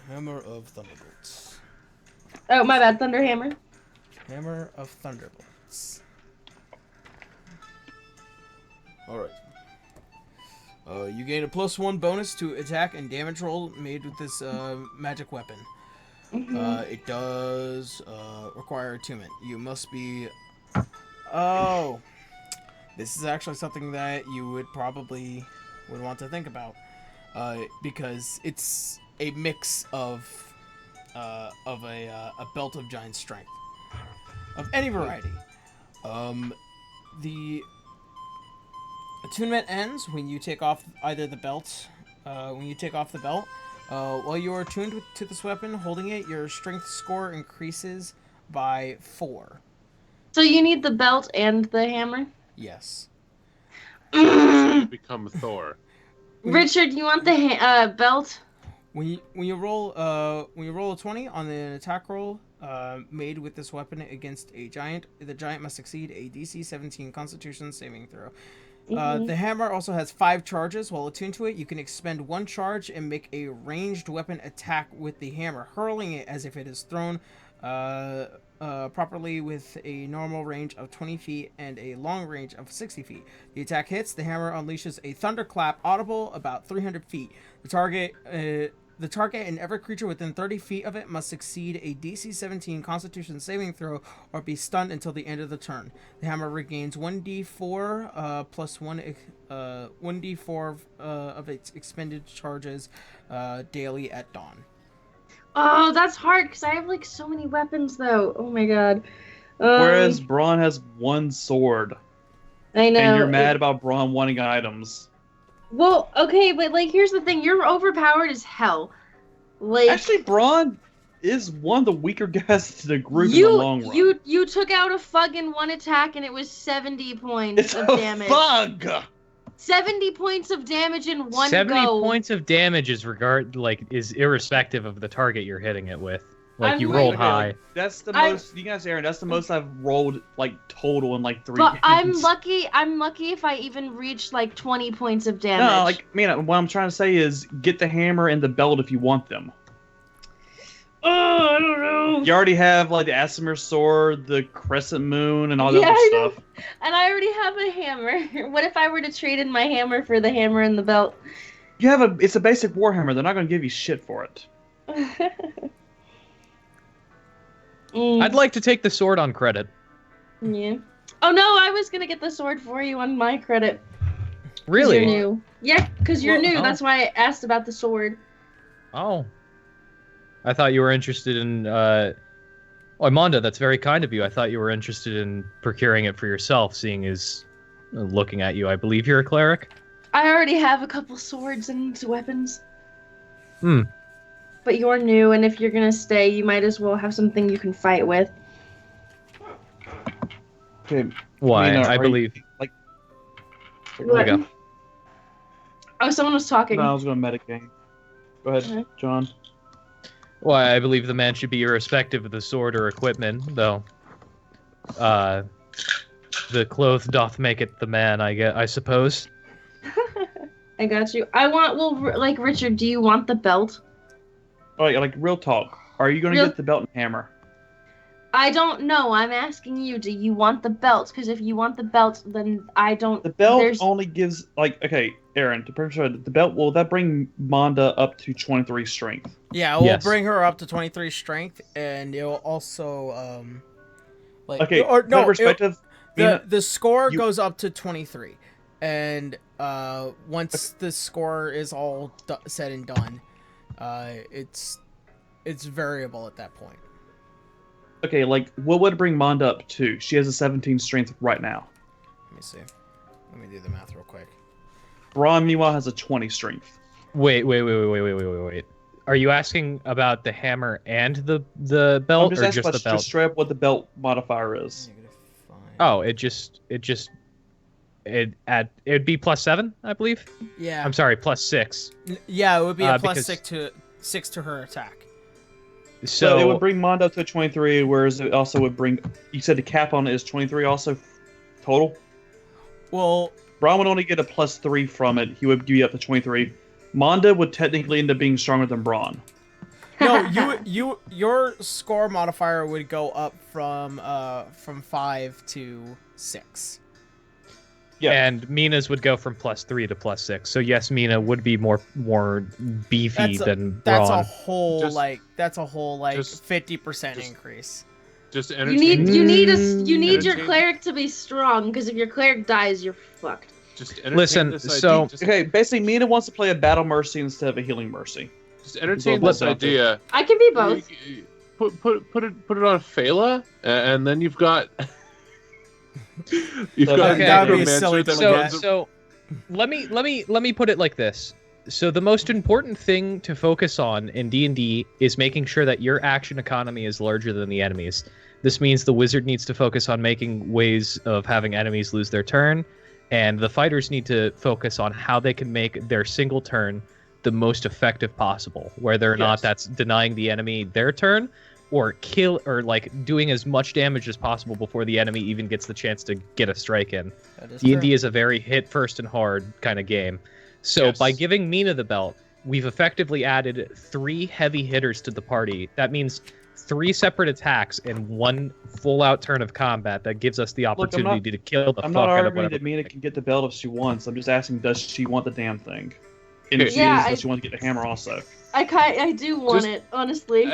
Hammer of Thunderbolts. Oh, my bad, thunder hammer. Hammer of Thunderbolts. Alright. You gain a +1 bonus to attack and damage roll made with this magic weapon. It does require attunement. You must be... Oh! This is actually something that you would probably want to think about. Because it's a mix of a belt of giant strength. Of any variety. The attunement ends when you take off either the belt. When you take off the belt, while you are attuned to this weapon, holding it, your strength score increases by 4. So you need the belt and the hammer? Yes. Become Thor. Richard, you want the belt? When you roll a 20 on an attack roll made with this weapon against a giant, the giant must succeed a DC 17 Constitution saving throw. The hammer also has 5 charges. While attuned to it, you can expend 1 charge and make a ranged weapon attack with the hammer, hurling it as if it is thrown properly with a normal range of 20 feet and a long range of 60 feet. The attack hits. The hammer unleashes a thunderclap audible about 300 feet. The target and every creature within 30 feet of it must succeed a DC 17 Constitution saving throw or be stunned until the end of the turn. The hammer regains 1d4 plus 1d4 of its expended charges daily at dawn. Oh, that's hard because I have like so many weapons though. Oh my god. Whereas Braun has 1 sword. I know. And you're mad about Braun wanting items. Well, okay, but like here's the thing: you're overpowered as hell. Like actually, Braun is one of the weaker guys to the group in the long run. You took out a Fug in 1 attack and it was 70 points it's of a damage. Fug. 70 points of damage in 1 70 go. points of damage is irrespective of the target you're hitting it with. Like I'm you like- rolled Okay, high. like, that's the most. You guys, Aaron. That's the most I've rolled like total in like 3 But games. I'm lucky if I even reach like 20 points of damage. No, like what I'm trying to say is get the hammer and the belt if you want them. Oh, I don't know. You already have like the Asimir sword, the Crescent Moon, and all that Yeah, other I know. stuff. And I already have a hammer. What if I were to trade in my hammer for the hammer and the belt? You have it's a basic warhammer. They're not going to give you shit for it. I'd like to take the sword on credit. Yeah. Oh no, I was gonna get the sword for you on my credit. 'Cause Really? You're new. Yeah, because you're new. Oh. That's why I asked about the sword. Oh. I thought you were interested in, Oh, Amanda, that's very kind of you. I thought you were interested in procuring it for yourself, seeing as, looking at you, I believe you're a cleric? I already have a couple swords and weapons. Hmm. But you're new, and if you're gonna stay, you might as well have something you can fight with. Okay. Why? Mina, I are believe... you, like. What? Okay. Oh, someone was talking. No, I was going to metagame. Go ahead, John. Why, I believe the man should be irrespective of the sword or equipment, though. The cloth doth make it the man, I suppose. I got you. I want, like, Richard, do you want the belt? Oh, like real talk. Are you going to get the belt and hammer? I don't know. I'm asking you, do you want the belt? Because if you want the belt, then I don't... The belt only gives, like, okay, Aaron, to pretty sure the belt, will that bring Manda up to 23 strength? Yeah, we'll bring her up to 23 strength, and it'll also, like... Okay, or, no, perspective... the score goes up to 23, and once the score is all said and done, it's variable at that point. Okay, like, what would it bring Manda up to? She has a 17 strength right now. Let me see. Let me do the math real quick. Braun, meanwhile, has a 20 strength. Wait. Are you asking about the hammer and the belt, I'm or just the belt? Just straight up what the belt modifier is. Oh, it'd be +7, I believe. Yeah. I'm sorry, +6. Yeah, it would be a because- 6 to her attack. So it would bring Mondo to 23, whereas it also would bring. You said the cap on it is 23 also total. Well, Braun would only get a +3 from it. He would be up to 23. Mondo would technically end up being stronger than Braun. No, your score modifier would go up from 5 to 6. Yeah. And Mina's would go from +3 to +6. So yes, Mina would be more beefy than That's Braun. a whole Just- 50% increase. Just You entertain. need your Entertain- cleric to be strong, because if your cleric dies, you're fucked. Just entertain Listen, this so- idea. Okay, basically Mina wants to play a battle mercy instead of a healing mercy. Just entertain So this what's idea. I can be both. Put it on Phala, and then you've got Okay. That would be a Necromancer silly that thing So, runs a- so let me put it like this. So the most important thing to focus on in D&D is making sure that your action economy is larger than the enemies. This means the wizard needs to focus on making ways of having enemies lose their turn, and the fighters need to focus on how they can make their single turn the most effective possible, whether or not that's denying the enemy their turn or kill or like doing as much damage as possible before the enemy even gets the chance to get a strike in. D&D is a very hit first and hard kind of game. So by giving Mina the belt, we've effectively added 3 heavy hitters to the party. That means 3 separate attacks and 1 full-out turn of combat that gives us the opportunity to kill the I'm fuck not out of arguing whatever. that Mina can get the belt if she wants. I'm just asking, does she want the damn thing? And if she Yeah, does she want to get the hammer also? I do want Just- it, honestly.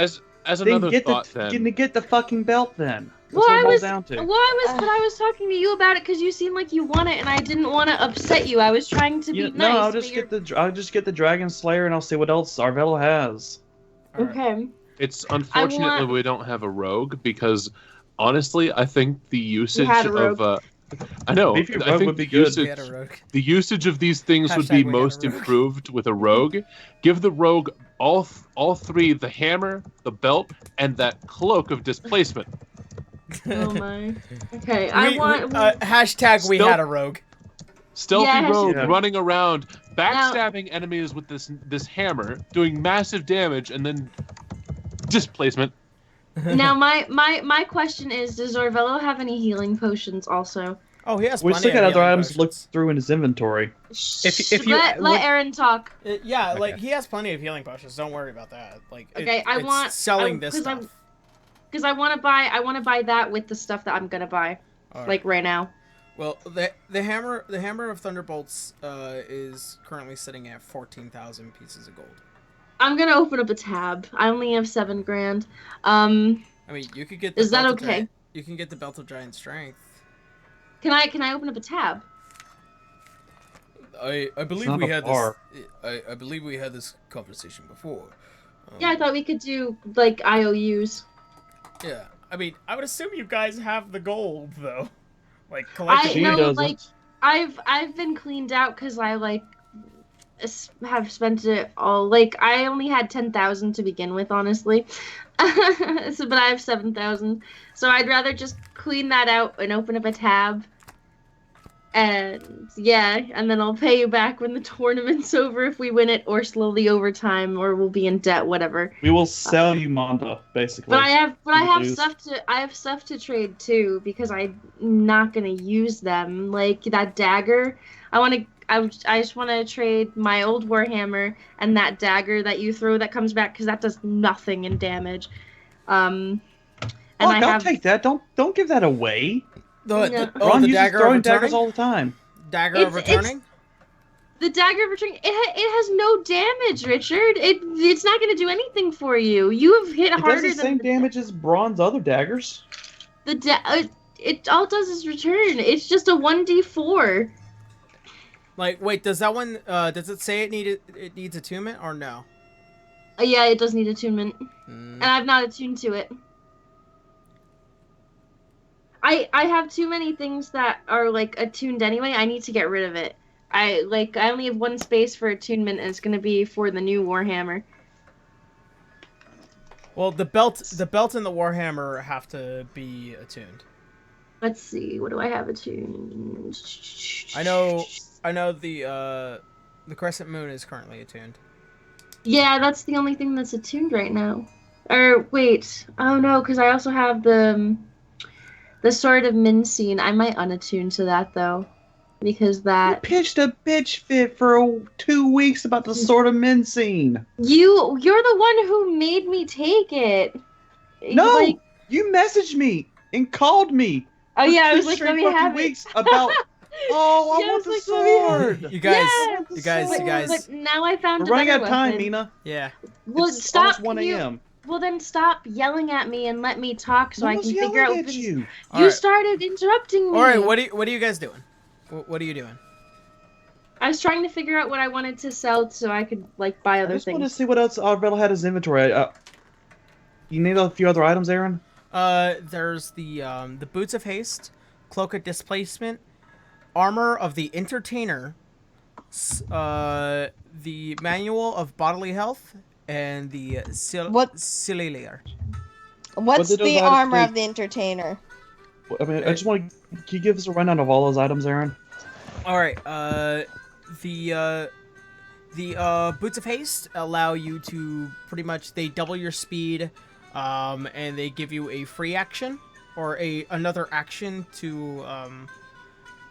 As Then another get thought, get the fucking belt then. That's Well, what I it boils was, down to. but I was talking to you about it because you seemed like you want it, and I didn't want to upset you. I was trying to be nice. No, I'll but just get the Dragon Slayer and I'll see what else Arvello has. Okay. It's unfortunately we don't have a rogue because honestly, I think the usage had a rogue. of I know. Maybe a I rogue think would be the good. usage, We had a rogue. the usage of these things would Hashtag be we had a most rogue. improved with a rogue. Give the rogue all 3: the hammer, the belt, and that cloak of displacement. Oh my. Okay, hashtag we Stealth- had a rogue. Stealthy Yeah, rogue yeah. running around, backstabbing enemies with this hammer, doing massive damage, and then displacement. Now my question is, does Orvello have any healing potions also? Oh, he has We plenty still of got other healing items to look potions. through in his inventory. If you let Aaron talk. Yeah, like he has plenty of healing potions. Don't worry about that. Like, Okay, I it's want selling this stuff. Because I want to buy that with the stuff that I'm gonna buy, All like right now. Well, the hammer of Thunderbolts is currently sitting at 14,000 pieces of gold. I'm gonna open up a tab. I only have 7 grand. I mean, you could get. The Is that Belt of okay? Giant, you can get the Belt of Giant Strength. Can I open up a tab? I believe not we a had bar. this. I believe we had this conversation before. Yeah, I thought we could do like IOUs. Yeah, I mean, I would assume you guys have the gold though, like I collectively. know, doesn't. like I've been cleaned out because I like have spent it all. Like I only had 10,000 to begin with, honestly. But I have 7,000, so I'd rather just clean that out and open up a tab. And yeah, and then I'll pay you back when the tournament's over if we win it, or slowly over time, or we'll be in debt, whatever. We will sell you Mondo, basically. But I have lose. stuff to trade too, because I'm not gonna use them. Like that dagger, I just want to trade my old Warhammer and that dagger that you throw that comes back, because that does nothing in damage. And I'll take that. Don't give that away. The Ron uses dagger throwing of daggers returning. all the time. Dagger of returning. The dagger of returning, it has no damage, Richard. It's not going to do anything for you. You have hit It harder does the than same damage as Braun's other daggers. it all does is return. It's just a 1d4. Like, wait, does that one? Does it say it needs attunement or no? Yeah, it does need attunement, and I've not attuned to it. I have too many things that are like attuned anyway. I need to get rid of it. I only have 1 space for attunement, and it's gonna be for the new Warhammer. Well, the belt and the Warhammer have to be attuned. Let's see, what do I have attuned? I know the Crescent Moon is currently attuned. Yeah, that's the only thing that's attuned right now. Or wait, oh no, because I also have the Sword of Mincine. I might unattune to that though, because You that pitched a bitch fit for 2 weeks about the Sword of Mincine. you're the one who made me take it. No, Like, you messaged me and called me. oh for yeah, I 2 was like, let straight me fucking have it. weeks about. Oh, I Yeah, want the it's like, let me have sword. You guys, Yeah. you guys. But now I found We're a running better out of time, weapon. Mina. Yeah. Well, It's stop. almost 1 a.m. Well, then stop yelling at me and let me talk so No I one's can figure yelling out. at you. All You right. started interrupting me. All right. What are you guys doing? What are you doing? I was trying to figure out what I wanted to sell so I could like buy I other just want to things. see what else Arvell had in his inventory. You need a few other items, Aaron? There's the Boots of Haste, Cloak of Displacement, Armor of the Entertainer, the Manual of Bodily Health, and the Sililier. What's did those the items armor do? of the entertainer? I mean, I just want to. Can you give us a rundown of all those items, Aaron? All right. The Boots of Haste allow you to pretty much they double your speed, and they give you a free action or another action to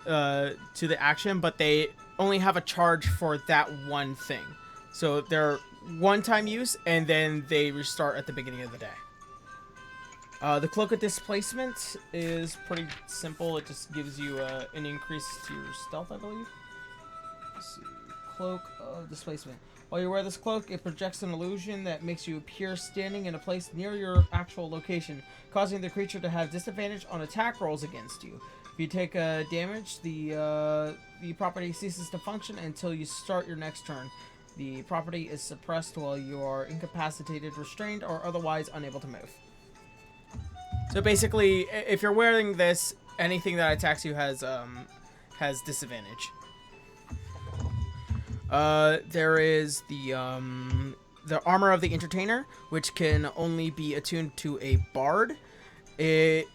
the action, but they only have a charge for that one thing. So they're one-time use, and then they restart at the beginning of the day. The Cloak of Displacement is pretty simple. It just gives you an increase to your stealth, I believe. Let's see. Cloak of Displacement. While you wear this cloak, it projects an illusion that makes you appear standing in a place near your actual location, causing the creature to have disadvantage on attack rolls against you. If you take damage, the property ceases to function until you start your next turn. The property is suppressed while you are incapacitated, restrained, or otherwise unable to move. So basically, if you're wearing this, anything that attacks you has disadvantage. There is the Armor of the Entertainer, which can only be attuned to a bard. It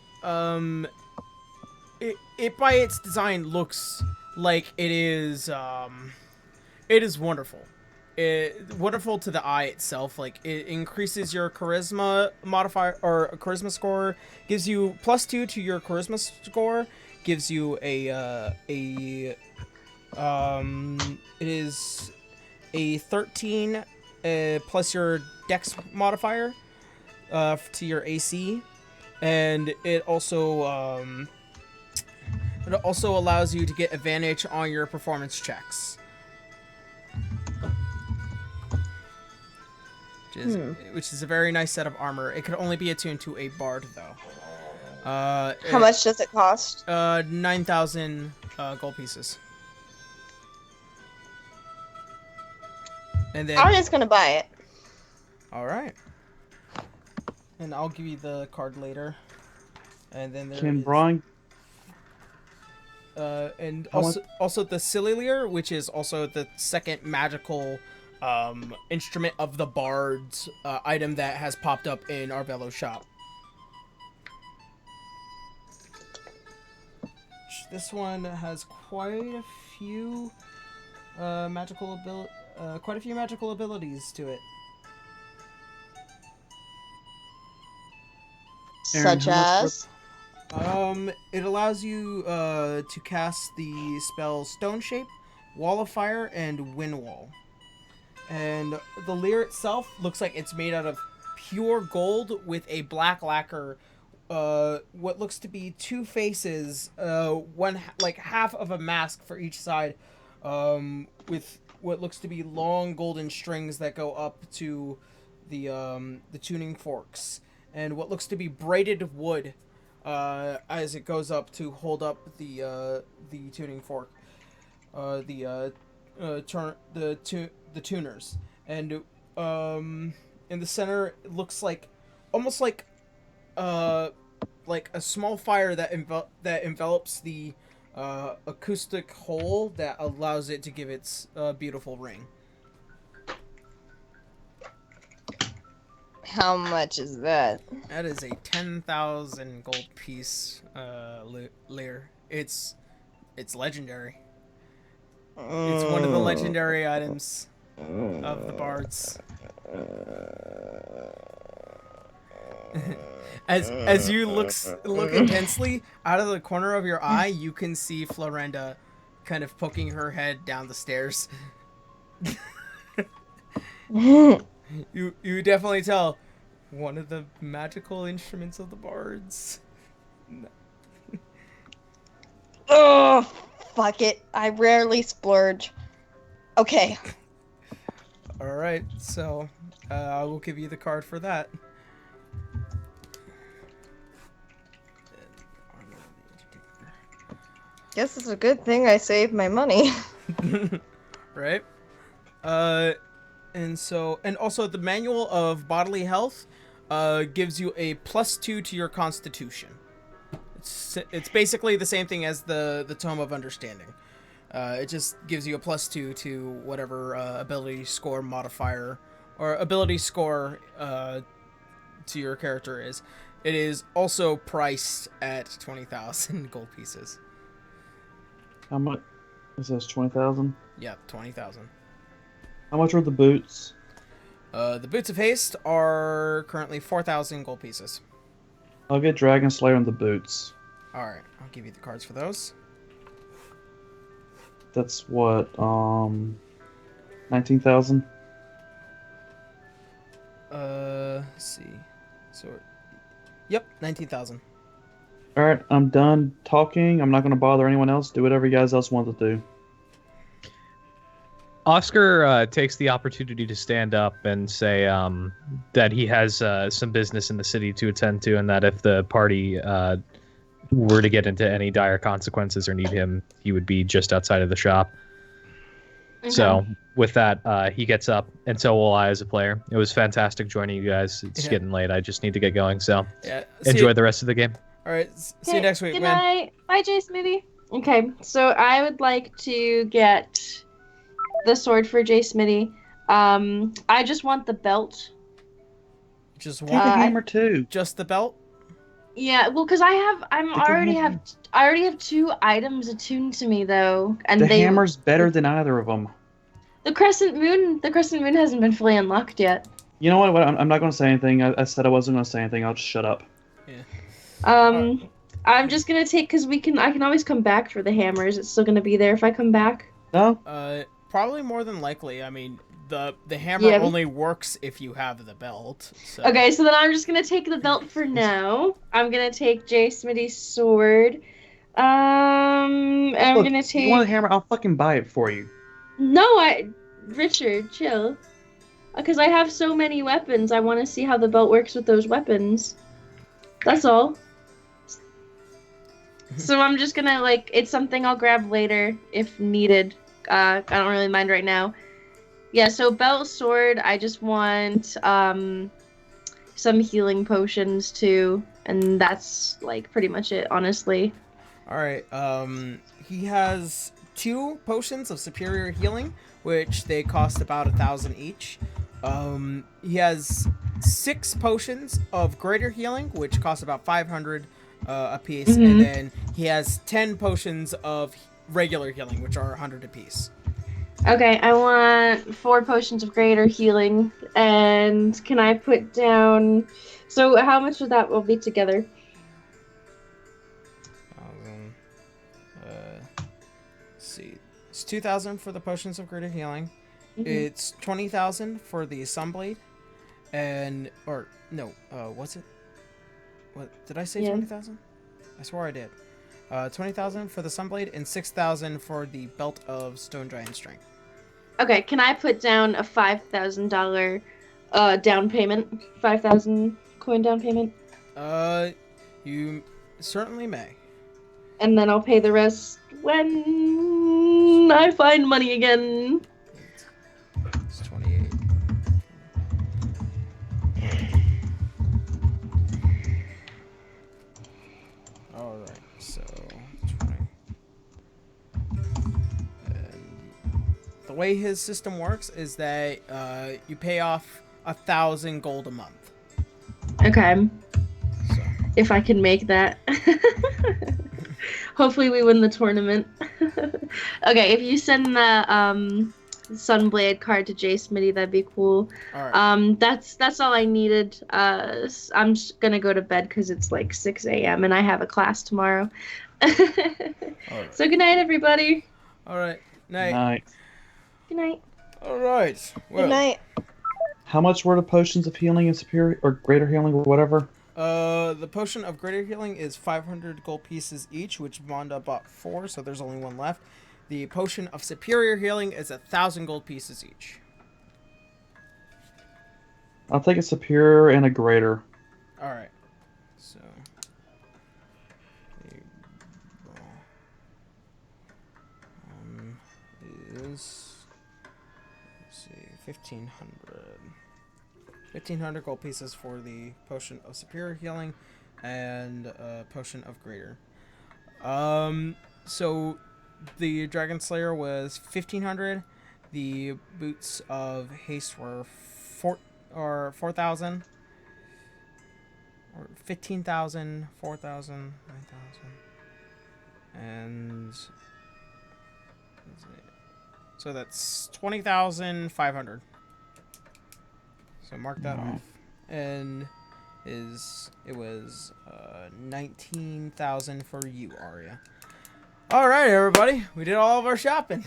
by its design looks like it is wonderful. Wonderful to the eye itself. Like, it increases your charisma modifier or a charisma score, gives you +2 to your charisma score, gives you it is a 13 plus your dex modifier to your AC, and it also allows you to get advantage on your performance checks. Which is a very nice set of armor. It could only be attuned to a bard, though. How much does it cost? 9,000 gold pieces. And then I'm just gonna buy it. all right, and I'll give you the card later. And then there Can is, Brian? and also the Sililier, which is also the second magical instrument of the Bard's item that has popped up in Arvello's shop. This one has quite a few magical abilities to it. Such as? It allows you to cast the spell Stone Shape, Wall of Fire, and Wind Wall. And the leer itself looks like it's made out of pure gold with a black lacquer. What looks to be two faces, one like half of a mask for each side, with what looks to be long golden strings that go up to the tuning forks, and what looks to be braided wood as it goes up to hold up the tuning fork, the tuners, and in the center it looks like almost like a small fire that envelops the acoustic hole that allows it to give its beautiful ring. How much is that? That is a 10,000 gold piece leer. It's legendary. It's one of the legendary items. of the bards. As you look intensely out of the corner of your eye, you can see Florenda kind of poking her head down the stairs. You definitely tell one of the magical instruments of the bards. Oh, fuck it. I rarely splurge. Okay. All right, so I will give you the card for that. Guess it's a good thing I saved my money. Right? And also the manual of bodily health gives you a +2 to your constitution. It's basically the same thing as the Tome of Understanding. It just gives you a +2 to whatever ability score modifier or ability score to your character is. It is also priced at 20,000 gold pieces. How much? It says 20,000. Yep, 20,000. How much are the boots? The Boots of Haste are currently 4,000 gold pieces. I'll get Dragon Slayer on the boots. Alright, I'll give you the cards for those. That's what, 19,000? Let's see. So, yep, 19,000. Alright, I'm done talking. I'm not going to bother anyone else. Do whatever you guys else want to do. Oscar takes the opportunity to stand up and say that he has some business in the city to attend to, and that if the party were to get into any dire consequences or need him, he would be just outside of the shop. Okay. So with that, he gets up, and so will I as a player. It was fantastic joining you guys. It's getting late. I just need to get going, so enjoy the rest of the game. All right, see you next week, Good man. night. Bye, Jay Smitty. Okay, so I would like to get the sword for Jay Smitty. I just want the belt. Just Take the hammer too. Just the belt? Yeah, well, because I already have 2 items attuned to me though, and the hammer's better than either of them. The crescent moon hasn't been fully unlocked yet. You know what? I'm not going to say anything. I said I wasn't going to say anything. I'll just shut up. Yeah. I'm just gonna take because I can always come back for the hammer. Is it still gonna be there if I come back? No. Probably more than likely. I mean, the hammer only works if you have the belt. So. Okay, so then I'm just gonna take the belt for now. I'm gonna take Jay Smitty's sword. I'm gonna take. You want the hammer? I'll fucking buy it for you. No, Richard, chill. Because I have so many weapons, I want to see how the belt works with those weapons. That's all. So I'm just gonna, it's something I'll grab later if needed. I don't really mind right now. Yeah, so belt, sword, I just want some healing potions too. And that's, pretty much it, honestly. Alright, he has 2 potions of superior healing, which they cost about 1,000 each. He has 6 potions of greater healing, which cost about 500 a piece, and then he has 10 potions of regular healing, which are 100 apiece. Okay, I want 4 potions of greater healing, and can I put down... So how much of that will be together? Let's see. It's 2,000 for the potions of greater healing. It's 20,000 for the Sunblade, and... what's it? What did I say? 20,000? I swore I did. 20,000 for the Sunblade and 6,000 for the Belt of Stone Giant Strength. Okay, can I put down a $5,000 down payment? 5,000 coin down payment? You certainly may. And then I'll pay the rest when I find money again. It's 28. Alright, so 20. The way his system works is that you pay off 1,000 gold a month. Okay. So. If I can make that. Hopefully we win the tournament. Okay, if you send the Sunblade card to J Smitty, that'd be cool. All right. That's all I needed. I'm just gonna go to bed because it's like 6 a.m. and I have a class tomorrow. All right. So good night, everybody. All right. Night. Night. Good night. All right. Well, Good night. How much were the potions of healing and superior or greater healing or whatever? The potion of greater healing is 500 gold pieces each, which Vonda bought 4, so there's only 1 left. The potion of superior healing is 1,000 gold pieces each. I'll take a superior and a greater. All right. So. Is, let's see, 1,500 gold pieces for the potion of superior healing and potion of greater. So the Dragon Slayer was 1,500. The boots of haste were 4,000 or 15,000, 4,000, 9,000, and so that's 20,500. So mark that off, and it was 19,000 for you, Arya. All right, everybody, we did all of our shopping.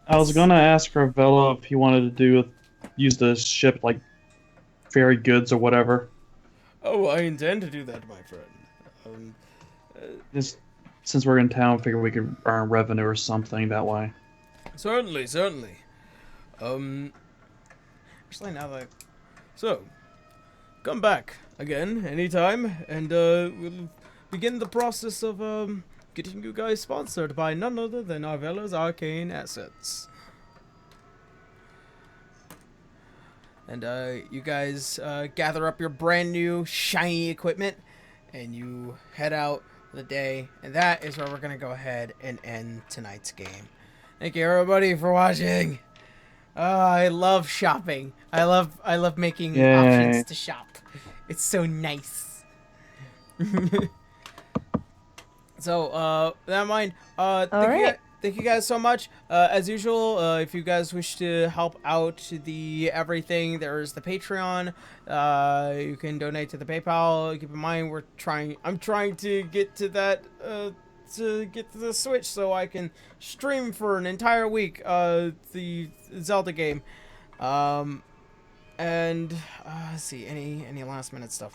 I was gonna ask Ravello if he wanted to use the ship like fairy goods or whatever. Oh, I intend to do that, my friend. Just since we're in town, figure we could earn revenue or something that way. Certainly. Actually, now that so, come back again anytime, and we'll begin the process of getting you guys sponsored by none other than Arvella's Arcane Assets. And you guys gather up your brand new shiny equipment, and you head out for the day. And that is where we're gonna go ahead and end tonight's game. Thank you, everybody, for watching. I love shopping. I love making options to shop. It's so nice. So, never mind. Thank you guys so much. As usual, if you guys wish to help out the everything, there's the Patreon. You can donate to the PayPal. Keep in mind, I'm trying to get to that, to get to the Switch so I can stream for an entire week, the Zelda game. And, let's see, any last minute stuff.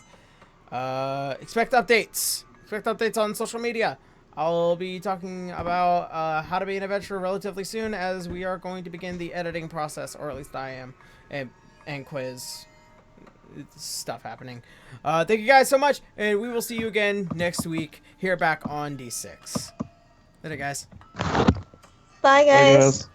Expect updates. Expect updates on social media. I'll be talking about how to be an adventurer relatively soon, as we are going to begin the editing process, or at least I am, and quiz stuff happening. Thank you guys so much, and we will see you again next week here back on D6. Later, guys. Bye, guys. Hey, guys.